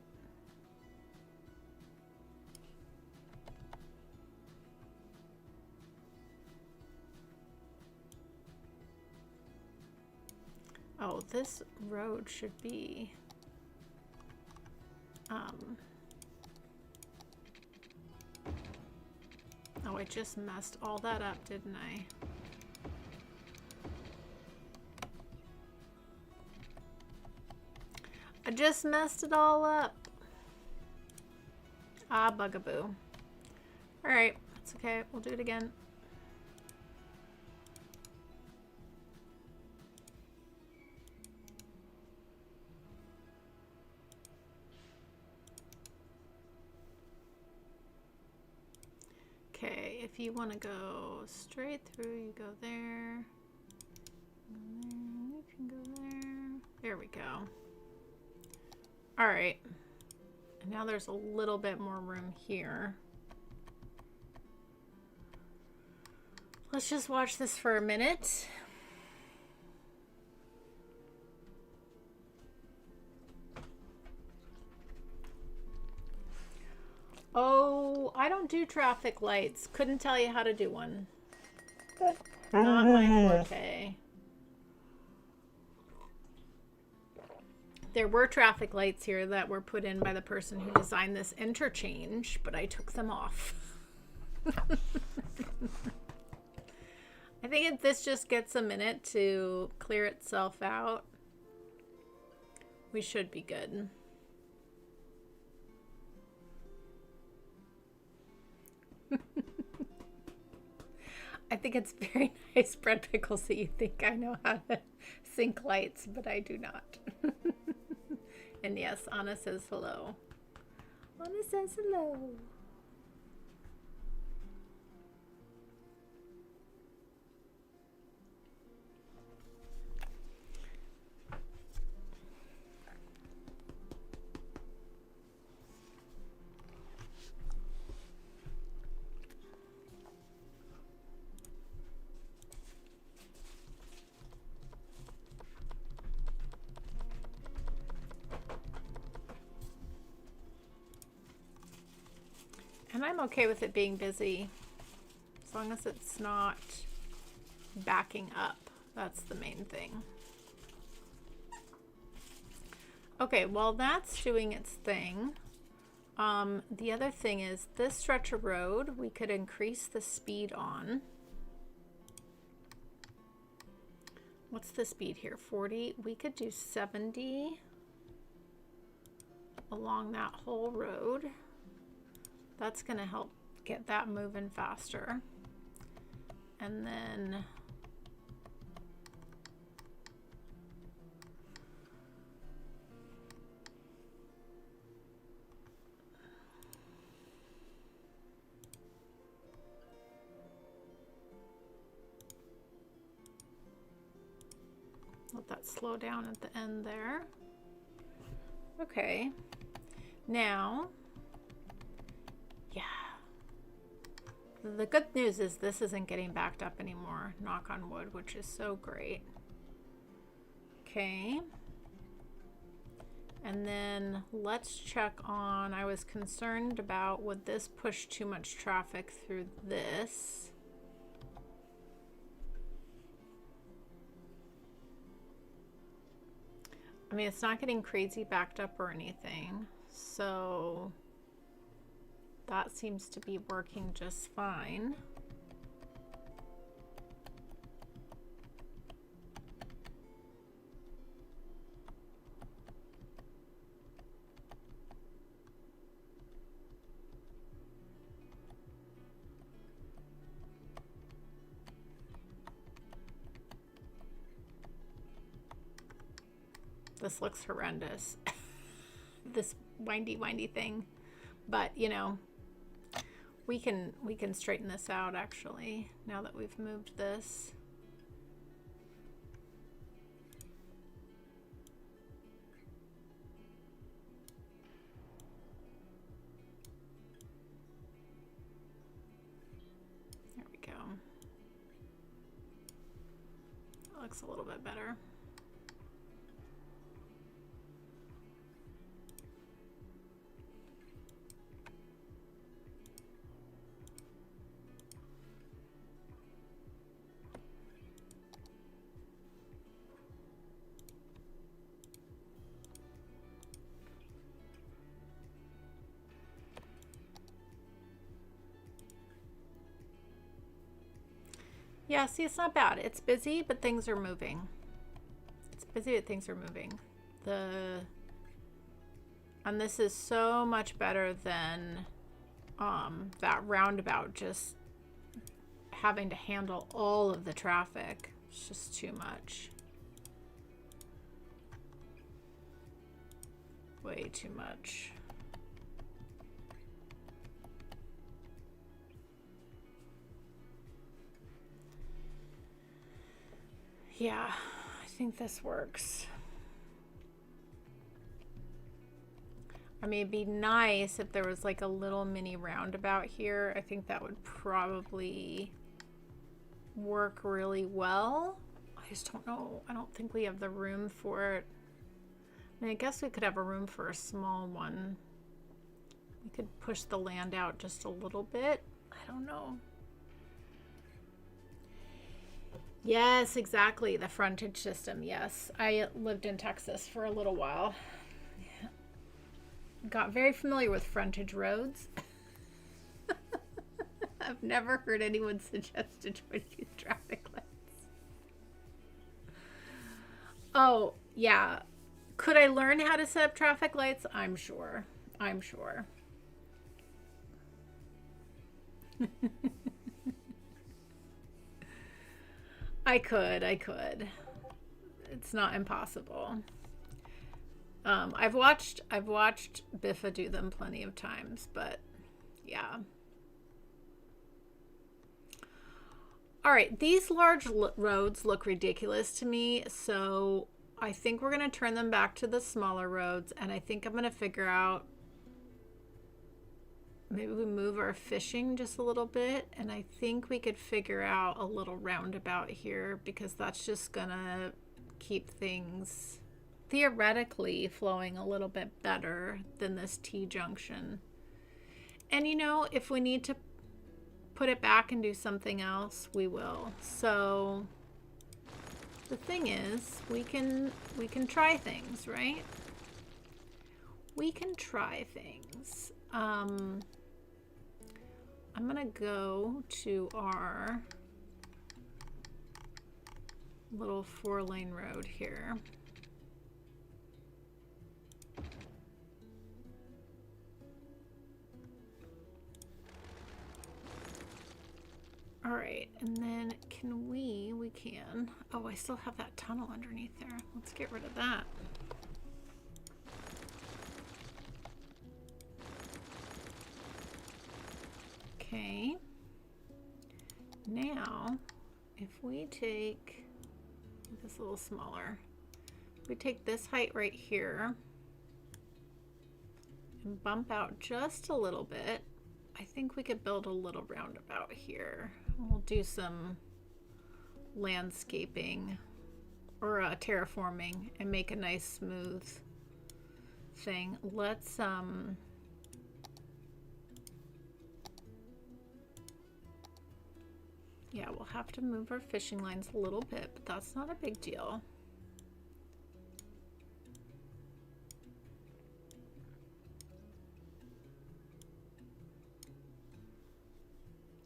Oh, this road should be oh, I just messed all that up, didn't I? I just messed it all up. Ah, bugaboo. Alright, that's okay. We'll do it again. Okay, if you want to go straight through, you go there. You can go there. There we go. All right, and now there's a little bit more room here. Let's just watch this for a minute. Oh, I don't do traffic lights. Couldn't tell you how to do one. Not my forte. There were traffic lights here that were put in by the person who designed this interchange, but I took them off. I think if this just gets a minute to clear itself out, we should be good. I think it's very nice, Bread Pickles, that you think I know how to sync lights, but I do not. And yes, Anna says hello. Anna says hello. And I'm okay with it being busy, as long as it's not backing up. That's the main thing. Okay, while that's doing its thing, the other thing is this stretch of road, we could increase the speed on. What's the speed here? 40. We could do 70 along that whole road. That's going to help get that moving faster. And then let that slow down at the end there. Okay. Now, yeah. The good news is this isn't getting backed up anymore, knock on wood, which is so great. Okay. And then let's check on, I was concerned about, would this push too much traffic through this? I mean, it's not getting crazy backed up or anything, so that seems to be working just fine. This looks horrendous. This windy thing. But, you know, we can straighten this out actually now that we've moved this. There we go. That looks a little bit better. Yeah, see, it's not bad. It's busy, but things are moving. It's busy, but things are moving. And this is so much better than that roundabout just having to handle all of the traffic. It's just too much. Way too much. Yeah, I think this works. I mean, it'd be nice if there was like a little mini roundabout here. I think that would probably work really well. I just don't know. I don't think we have the room for it. I mean, I guess we could have a room for a small one. We could push the land out just a little bit. I don't know. Yes, exactly. The frontage system. Yes. I lived in Texas for a little while. Yeah. Got very familiar with frontage roads. I've never heard anyone suggest to try to use traffic lights. Oh, yeah. Could I learn how to set up traffic lights? I'm sure. I'm sure. I could. It's not impossible. I've watched Biffa do them plenty of times, but yeah. All right, these large roads look ridiculous to me, so I think we're going to turn them back to the smaller roads, and I think I'm going to figure out, maybe we move our fishing just a little bit, and I think we could figure out a little roundabout here, because that's just going to keep things theoretically flowing a little bit better than this T-junction. And you know, if we need to put it back and do something else, we will. So the thing is, we can try things, right? We can try things. I'm gonna go to our little 4-lane road here. All right, and then we can, oh, I still have that tunnel underneath there. Let's get rid of that. Okay, now if we take this a little smaller, We take this height right here and bump out just a little bit. I think we could build a little roundabout here. We'll do some landscaping or terraforming and make a nice smooth thing. Let's yeah, we'll have to move our fishing lines a little bit, but that's not a big deal.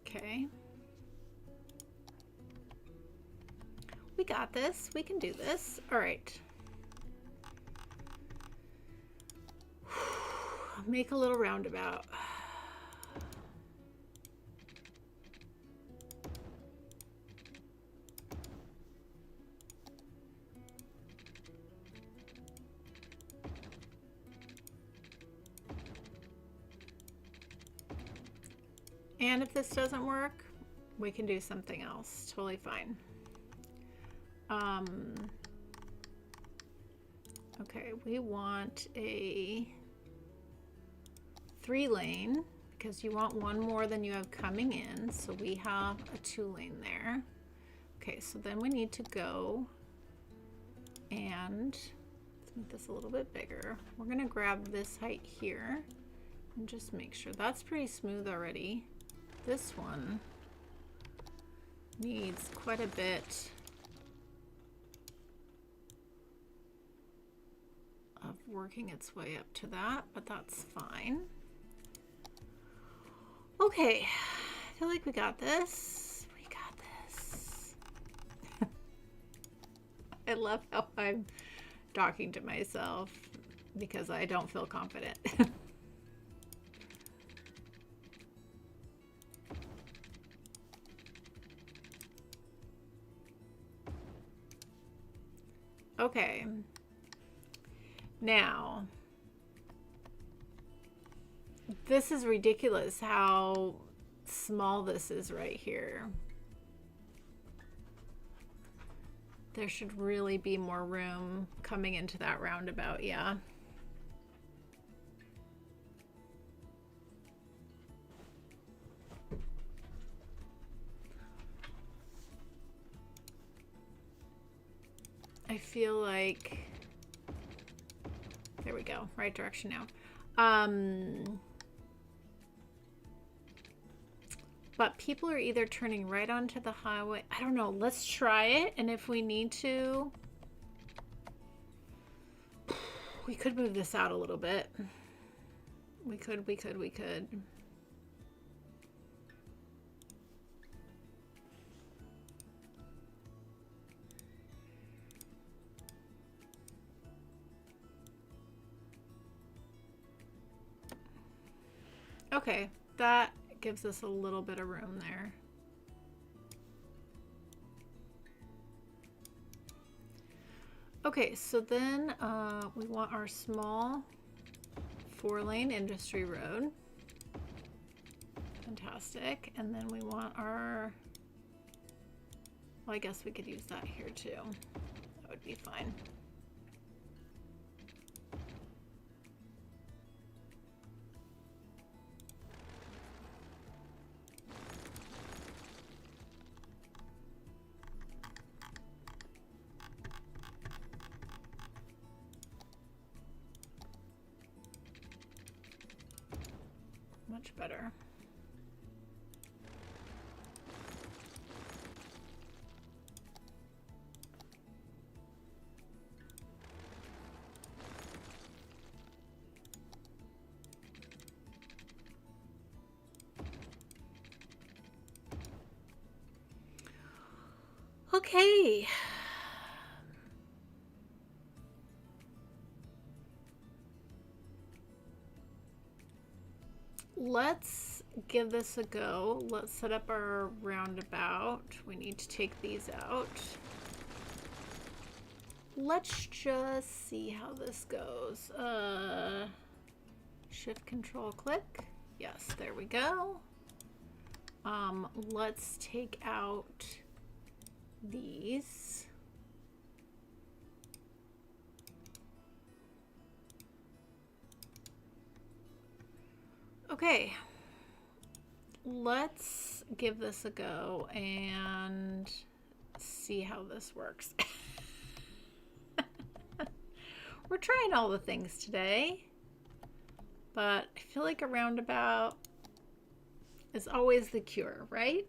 Okay. We got this. We can do this. All right. Make a little roundabout. And if this doesn't work, we can do something else. Totally fine. Okay, we want a 3-lane because you want one more than you have coming in. So we have a 2-lane there. Okay, so then we need to go and let's make this a little bit bigger. We're gonna grab this height here and just make sure that's pretty smooth already. This one needs quite a bit of working its way up to that, but that's fine. Okay, I feel like we got this. We got this. I love how I'm talking to myself because I don't feel confident. Okay, now, this is ridiculous how small this is right here. There should really be more room coming into that roundabout, yeah. I feel like, there we go, right direction now. But people are either turning right onto the highway. I don't know, let's try it. And if we need to, we could move this out a little bit. We could. Okay, that gives us a little bit of room there. Okay, so then we want our small 4-lane industry road. Fantastic. And then we want our, well, I guess we could use that here too. That would be fine. Much better. Okay. Let's give this a go. Let's set up our roundabout. We need to take these out. Let's just see how this goes. Shift Control click. Yes, there we go. Let's take out these. Okay, let's give this a go and see how this works. We're trying all the things today, but I feel like a roundabout is always the cure, right?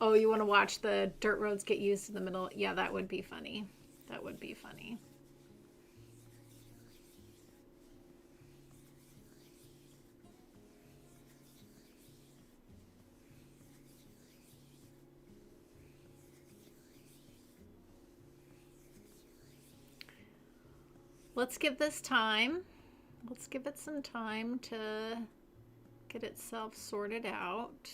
Oh, you want to watch the dirt roads get used in the middle? Yeah, that would be funny. That would be funny. Let's give this time. Let's give it some time to get itself sorted out.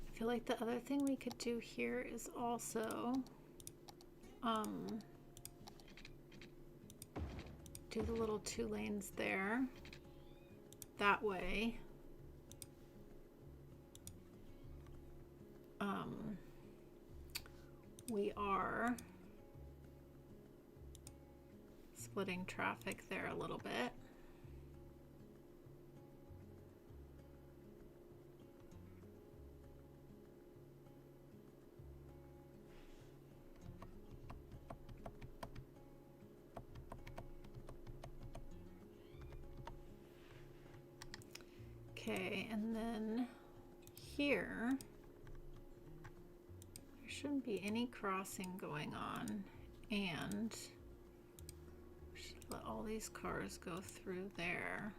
I feel like the other thing we could do here is also do the little 2 lanes there. That way we are splitting traffic there a little bit. Okay, and then here, there shouldn't be any crossing going on, and we should let all these cars go through there.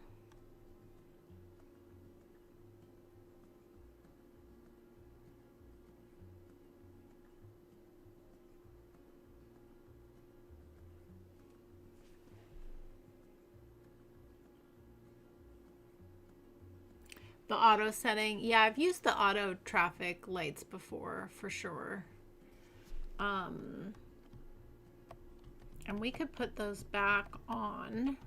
The auto setting, yeah, I've used the auto traffic lights before for sure. And we could put those back on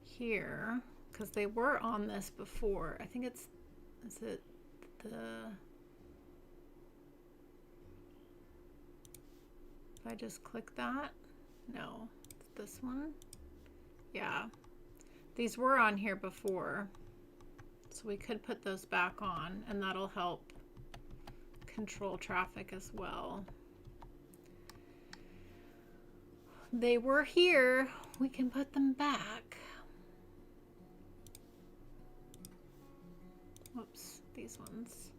here because they were on this before. I think is it the, if I just click that, no, it's this one. Yeah, these were on here before. So we could put those back on, and that'll help control traffic as well. They were here. We can put them back. Whoops, these ones.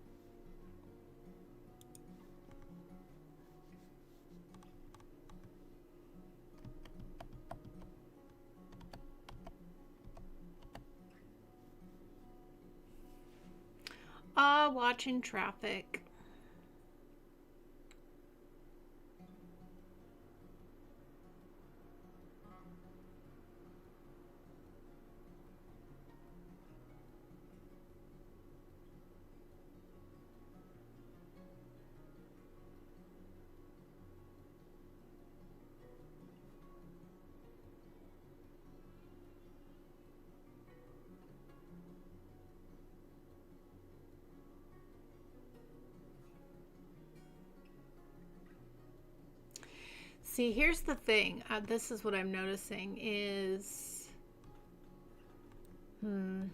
Watching traffic. See, here's the thing. This is what I'm noticing is, well,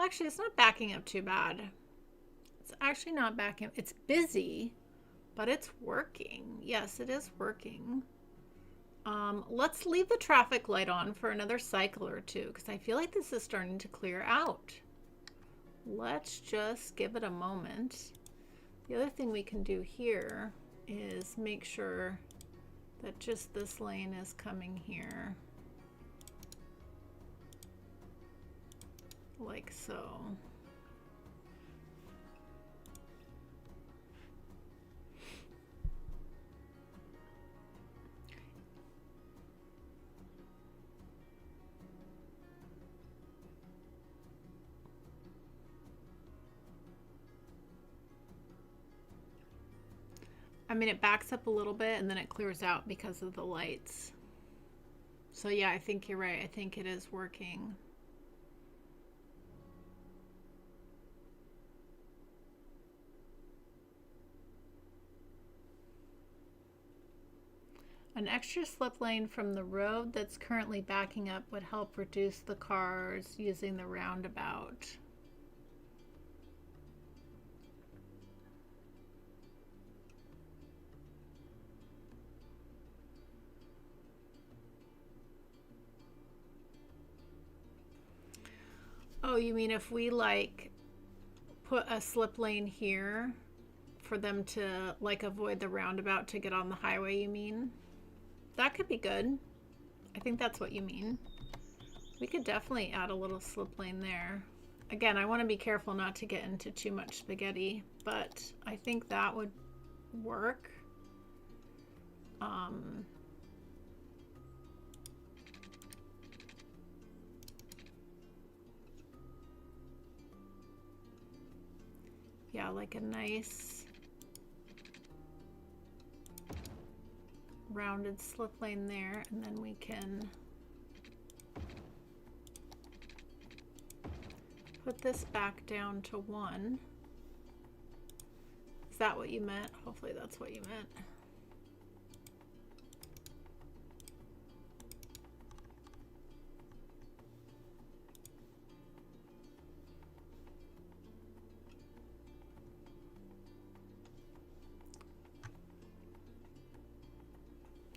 actually, it's not backing up too bad. It's actually not backing up. It's busy, but it's working. Yes, it is working. Let's leave the traffic light on for another cycle or two because I feel like this is starting to clear out. Let's just give it a moment. The other thing we can do here is make sure that just this lane is coming here, like so. I mean, it backs up a little bit and then it clears out because of the lights. So yeah, I think you're right. I think it is working. An extra slip lane from the road that's currently backing up would help reduce the cars using the roundabout. Oh, you mean if we like put a slip lane here for them to like avoid the roundabout to get on the highway, you mean? That could be good. I think that's what you mean. We could definitely add a little slip lane there. Again, I want to be careful not to get into too much spaghetti, but I think that would work. Yeah, like a nice rounded slip lane there, and then we can put this back down to 1. Is that what you meant? Hopefully that's what you meant.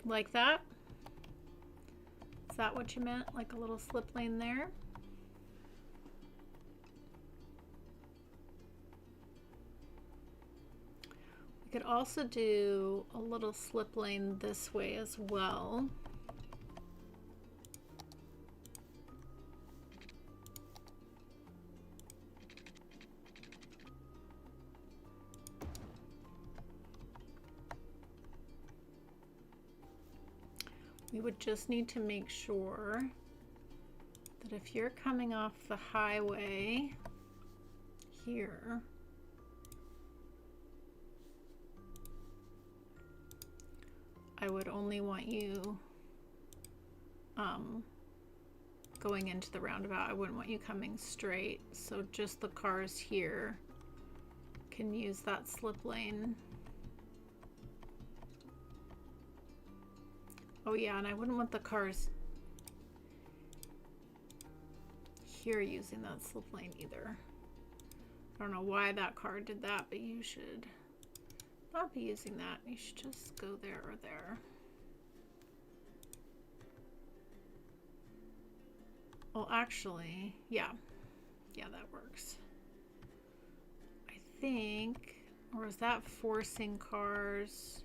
Like that? Is that what you meant? Like a little slip lane there? We could also do a little slip lane this way as well. We would just need to make sure that if you're coming off the highway here, I would only want you going into the roundabout. I wouldn't want you coming straight. So just the cars here can use that slip lane. Oh yeah, and I wouldn't want the cars here using that slip lane either. I don't know why that car did that, but you should not be using that. You should just go there or there. Well, actually, yeah, that works. I think, or is that forcing cars?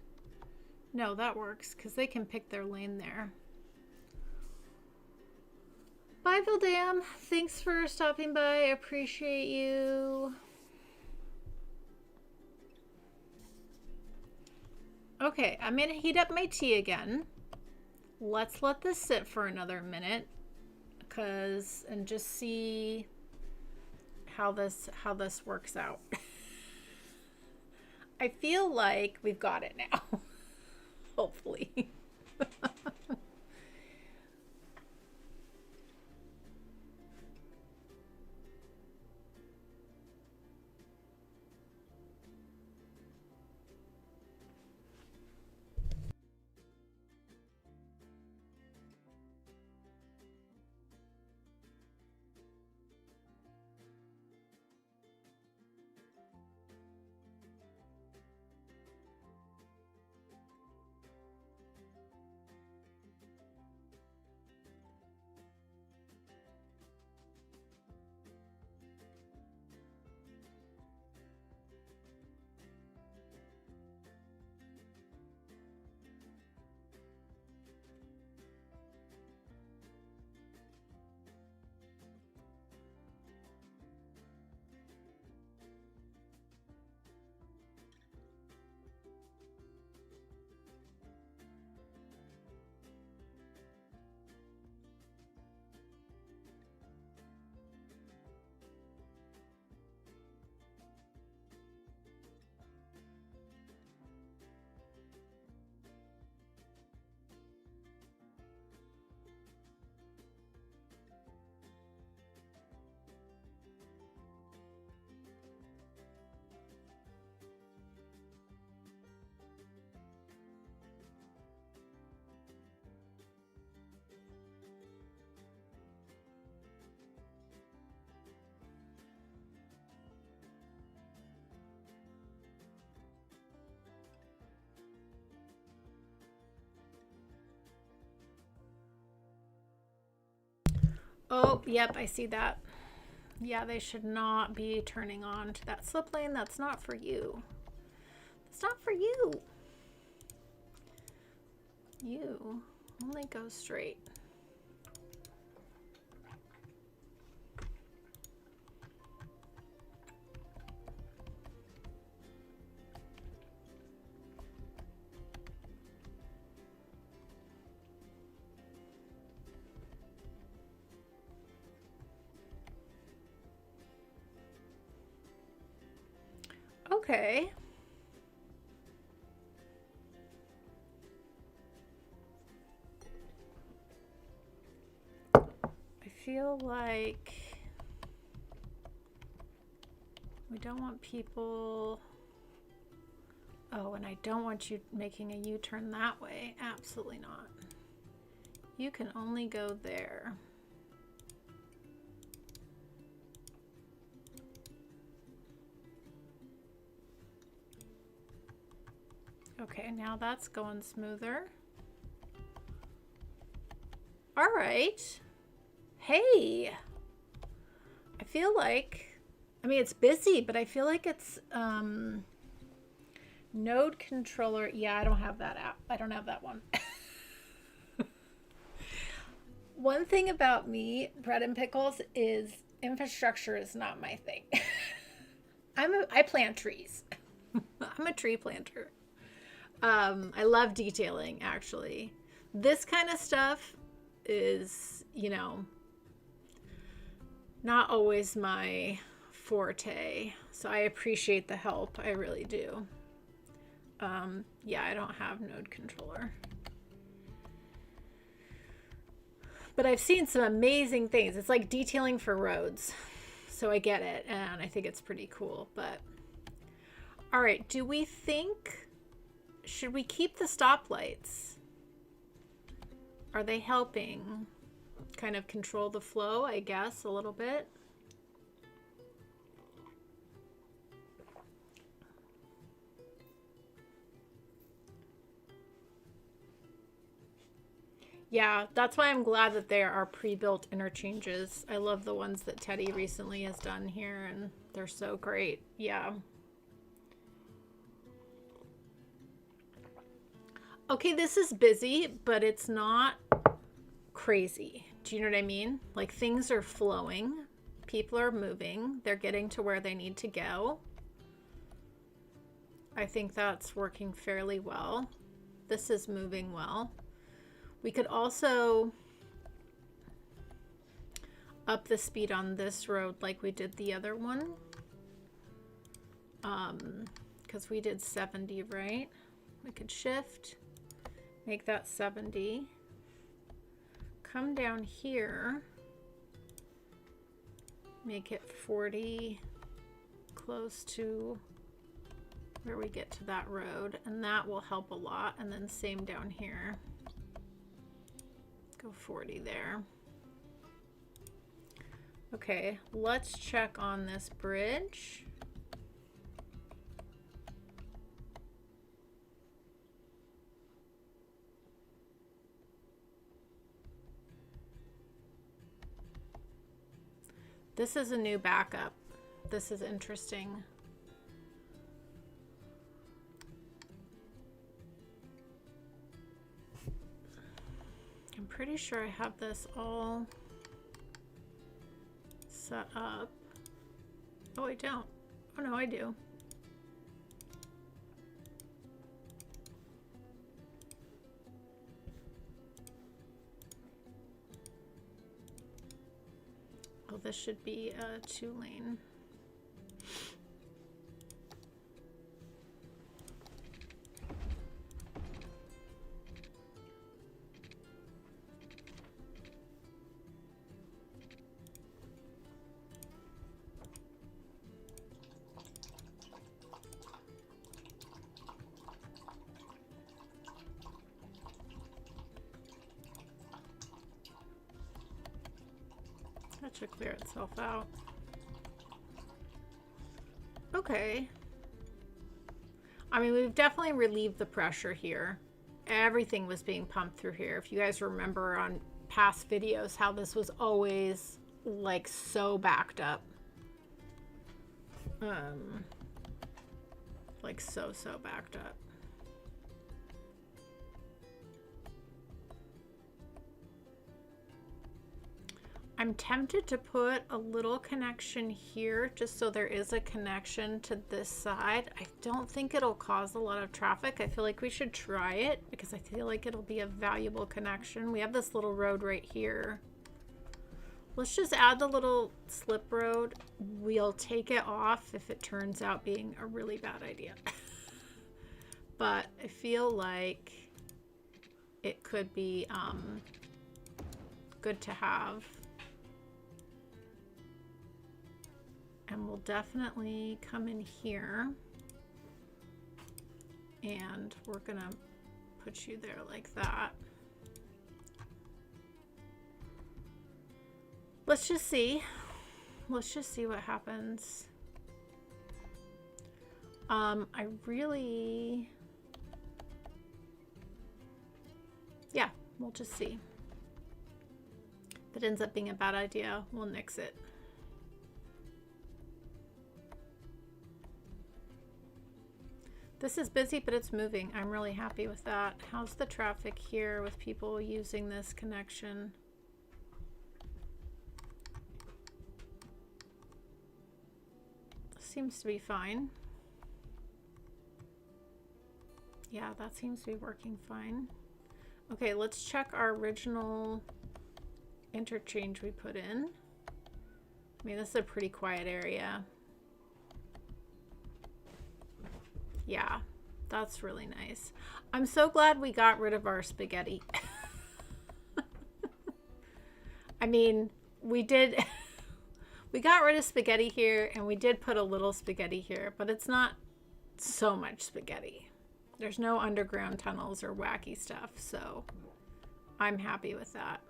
No, that works because they can pick their lane there. Bye, Vildam. Thanks for stopping by. I appreciate you. Okay, I'm gonna heat up my tea again. Let's let this sit for another minute, and just see how this works out. I feel like we've got it now. Hopefully. Oh, yep, I see that. Yeah, they should not be turning on to that slip lane. That's not for you. It's not for you. You only go straight. Okay. I feel like we don't want people... Oh, and I don't want you making a U-turn that way. Absolutely not. You can only go there. Okay, now that's going smoother. All right. Hey, I feel like, I mean, it's busy, but I feel like it's node controller. Yeah, I don't have that app. I don't have that one. One thing about me, bread and pickles, is infrastructure is not my thing. I plant trees. I'm a tree planter. I love detailing, actually. This kind of stuff is, you know, not always my forte. So I appreciate the help. I really do. Yeah, I don't have node controller. But I've seen some amazing things. It's like detailing for roads. So I get it. And I think it's pretty cool. But all right, do we think... Should we keep the stoplights? Are they helping kind of control the flow, I guess, a little bit? Yeah, that's why I'm glad that there are pre-built interchanges. I love the ones that Teddy recently has done here, and they're so great. Yeah. Okay, this is busy, but it's not crazy. Do you know what I mean? Like, things are flowing. People are moving. They're getting to where they need to go. I think that's working fairly well. This is moving well. We could also up the speed on this road like we did the other one. Because we did 70, right? We could shift. Make that 70. Come down here. Make it 40. Close to where we get to that road. And that will help a lot. And then same down here. Go 40 there. Okay, let's check on this bridge. This is a new backup. This is interesting. I'm pretty sure I have this all set up. Oh, I don't. Oh, no, I do. Oh, this should be a 2-lane. That should clear itself out. Okay. I mean, we've definitely relieved the pressure here. Everything was being pumped through here. If you guys remember on past videos how this was always like so backed up. Like so backed up. I'm tempted to put a little connection here just so there is a connection to this side. I don't think it'll cause a lot of traffic. I feel like we should try it because I feel like it'll be a valuable connection. We have this little road right here. Let's just add the little slip road. We'll take it off if it turns out being a really bad idea. But I feel like it could be good to have. And we'll definitely come in here and we're gonna put you there like that. Let's just see. Let's just see what happens. I really, yeah, we'll just see. If it ends up being a bad idea, we'll nix it. This is busy, but it's moving. I'm really happy with that. How's the traffic here with people using this connection? Seems to be fine. Yeah, that seems to be working fine. Okay, let's check our original interchange we put in. I mean, this is a pretty quiet area. Yeah, that's really nice. I'm so glad we got rid of our spaghetti. I mean, we did, we got rid of spaghetti here and we did put a little spaghetti here, but it's not so much spaghetti. There's no underground tunnels or wacky stuff, so I'm happy with that.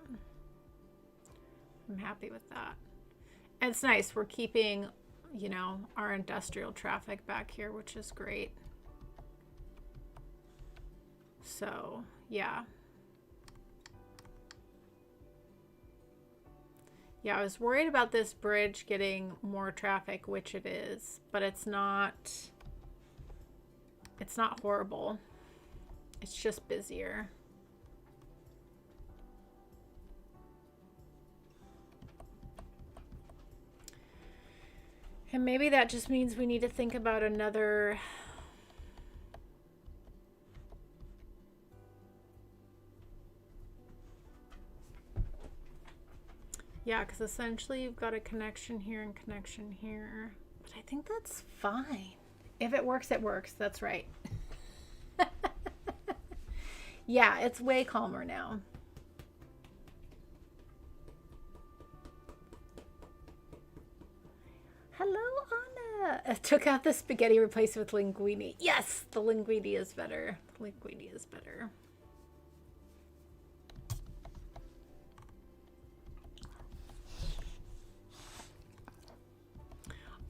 I'm happy with that. And it's nice. We're keeping, you know, our industrial traffic back here, which is great. So, yeah. Yeah, I was worried about this bridge getting more traffic, which it is, but it's not horrible. It's just busier. And maybe that just means we need to think about another yeah, because essentially you've got a connection here and connection here. But I think that's fine. If it works, it works. That's right. Yeah, it's way calmer now. Hello, Anna. I took out the spaghetti, replaced with linguine. Yes, the linguine is better. The linguine is better.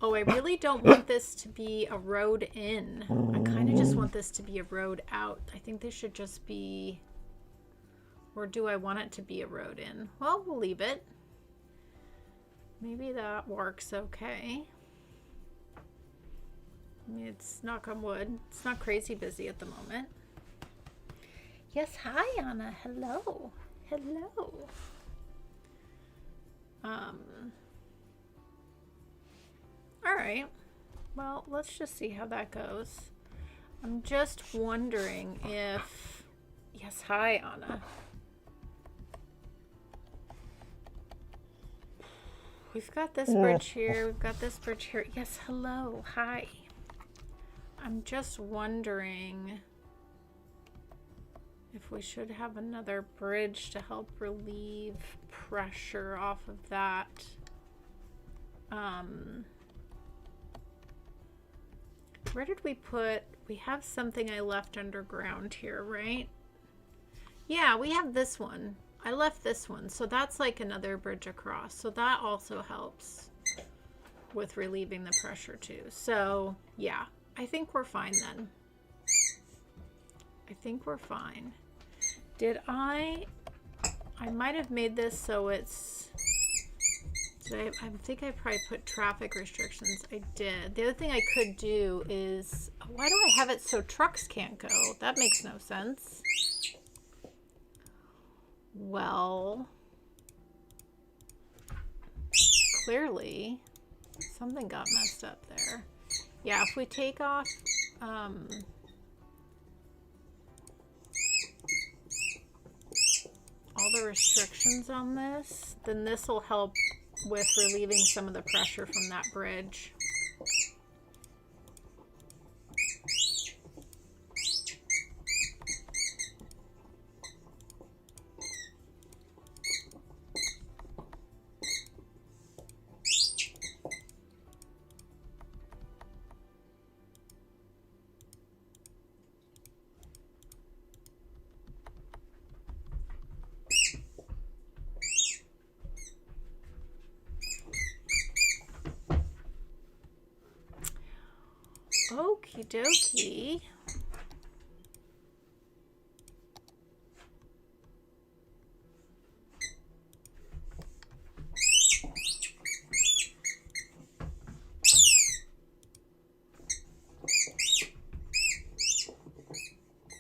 Oh, I really don't want this to be a road in. I kind of just want this to be a road out. I think this should just be, or do I want it to be a road in? Well, we'll leave it. Maybe that works okay. I mean, it's knock on wood. It's not crazy busy at the moment. Yes, hi, Anna. Hello. Hello. All right. Well, let's just see how that goes. I'm just wondering if... Yes, hi, Anna. We've got this bridge here. We've got this bridge here. Yes, hello. Hi. I'm just wondering if we should have another bridge to help relieve pressure off of that. Where did we put... We have something I left underground here, right? Yeah, we have this one. I left this one, so that's like another bridge across. So that also helps with relieving the pressure too. So yeah, I think we're fine then. I think we're fine. Did I I might have made this so it's, I think I probably put traffic restrictions. I did. The other thing I could do is, why do I have it so trucks can't go? That makes no sense. Well, clearly something got messed up there. Yeah, if we take off all the restrictions on this, then this will help with relieving some of the pressure from that bridge. Okie dokie.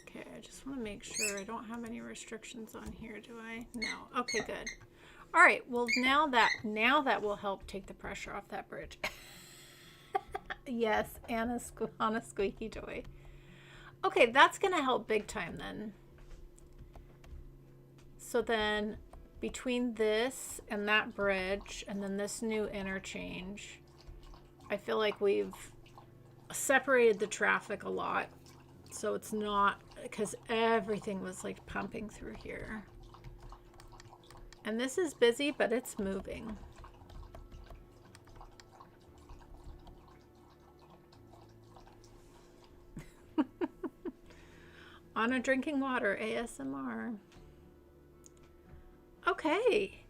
Okay, I just want to make sure I don't have any restrictions on here, do I? No. Okay, good. All right, well now that will help take the pressure off that bridge. Yes, on a squeaky toy. Okay, that's gonna help big time then. So then between this and that bridge and then this new interchange, I feel like we've separated the traffic a lot. So it's not, because everything was like pumping through here. And this is busy, but it's moving. Anna drinking water, ASMR. Okay.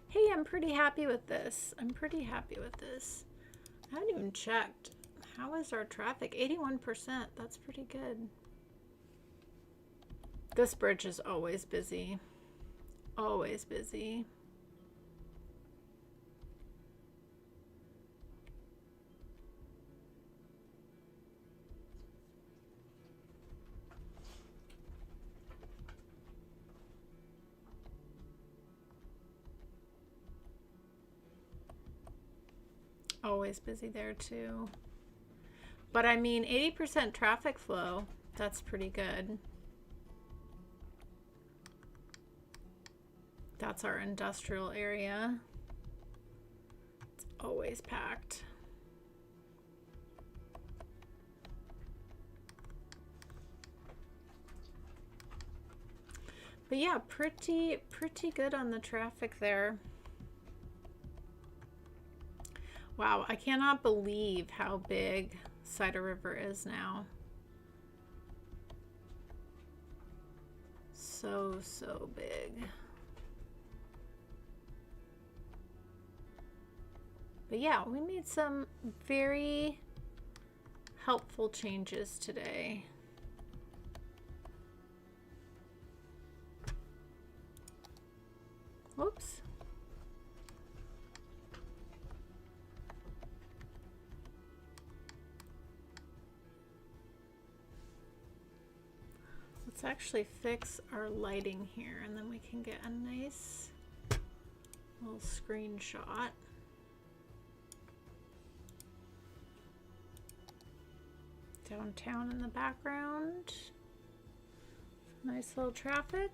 Hey, I'm pretty happy with this. I'm pretty happy with this. I haven't even checked. How is our traffic? 81%. That's pretty good. This bridge is always busy. Always busy. Always busy there too. But I mean, 80% traffic flow, that's pretty good. That's our industrial area. It's always packed. But yeah, pretty good on the traffic there. Wow, I cannot believe how big Cider River is now. So big. But yeah, we made some very helpful changes today. Whoops. Let's actually fix our lighting here and then we can get a nice little screenshot. Downtown in the background. Nice little traffic.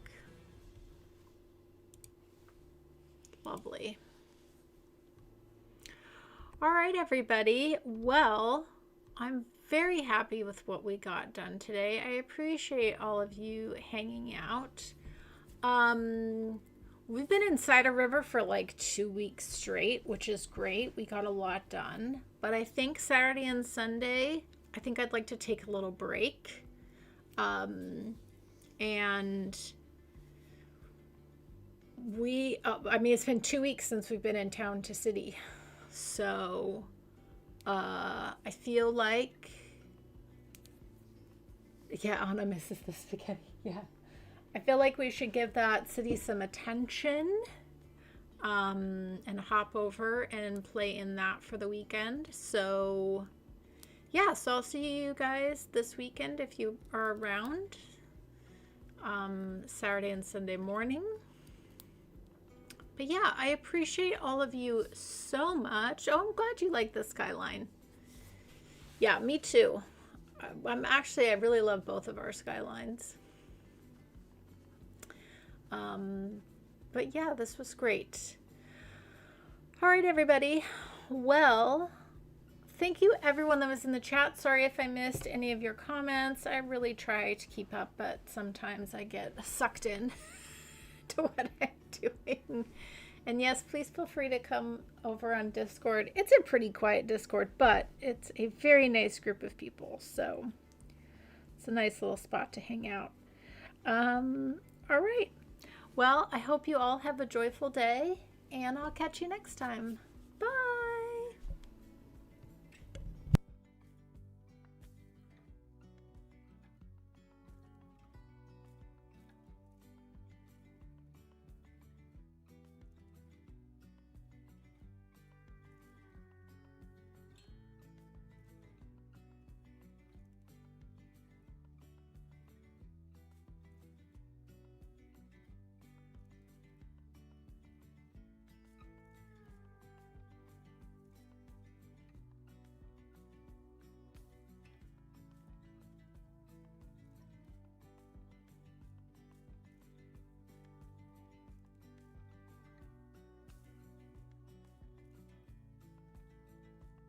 Lovely. All right, everybody. Well, I'm very happy with what we got done today. I appreciate all of you hanging out. We've been in Cider River for like 2 weeks straight, which is great. We got a lot done. But I think Saturday and Sunday, I think I'd like to take a little break. And I mean, it's been 2 weeks since we've been in town to city. So I feel like, yeah, Anna misses the spaghetti. Yeah. I feel like we should give that city some attention, and hop over and play in that for the weekend. So yeah, so I'll see you guys this weekend if you are around, Saturday and Sunday morning. But yeah, I appreciate all of you so much. Oh, I'm glad you like the skyline. Yeah, me too. I really love both of our skylines. But yeah, this was great. All right, everybody. Well, thank you everyone that was in the chat. Sorry if I missed any of your comments. I really try to keep up, but sometimes I get sucked in to what I'm doing. And yes, please feel free to come over on Discord. It's a pretty quiet Discord, but it's a very nice group of people. So it's a nice little spot to hang out. All right. Well, I hope you all have a joyful day, and I'll catch you next time.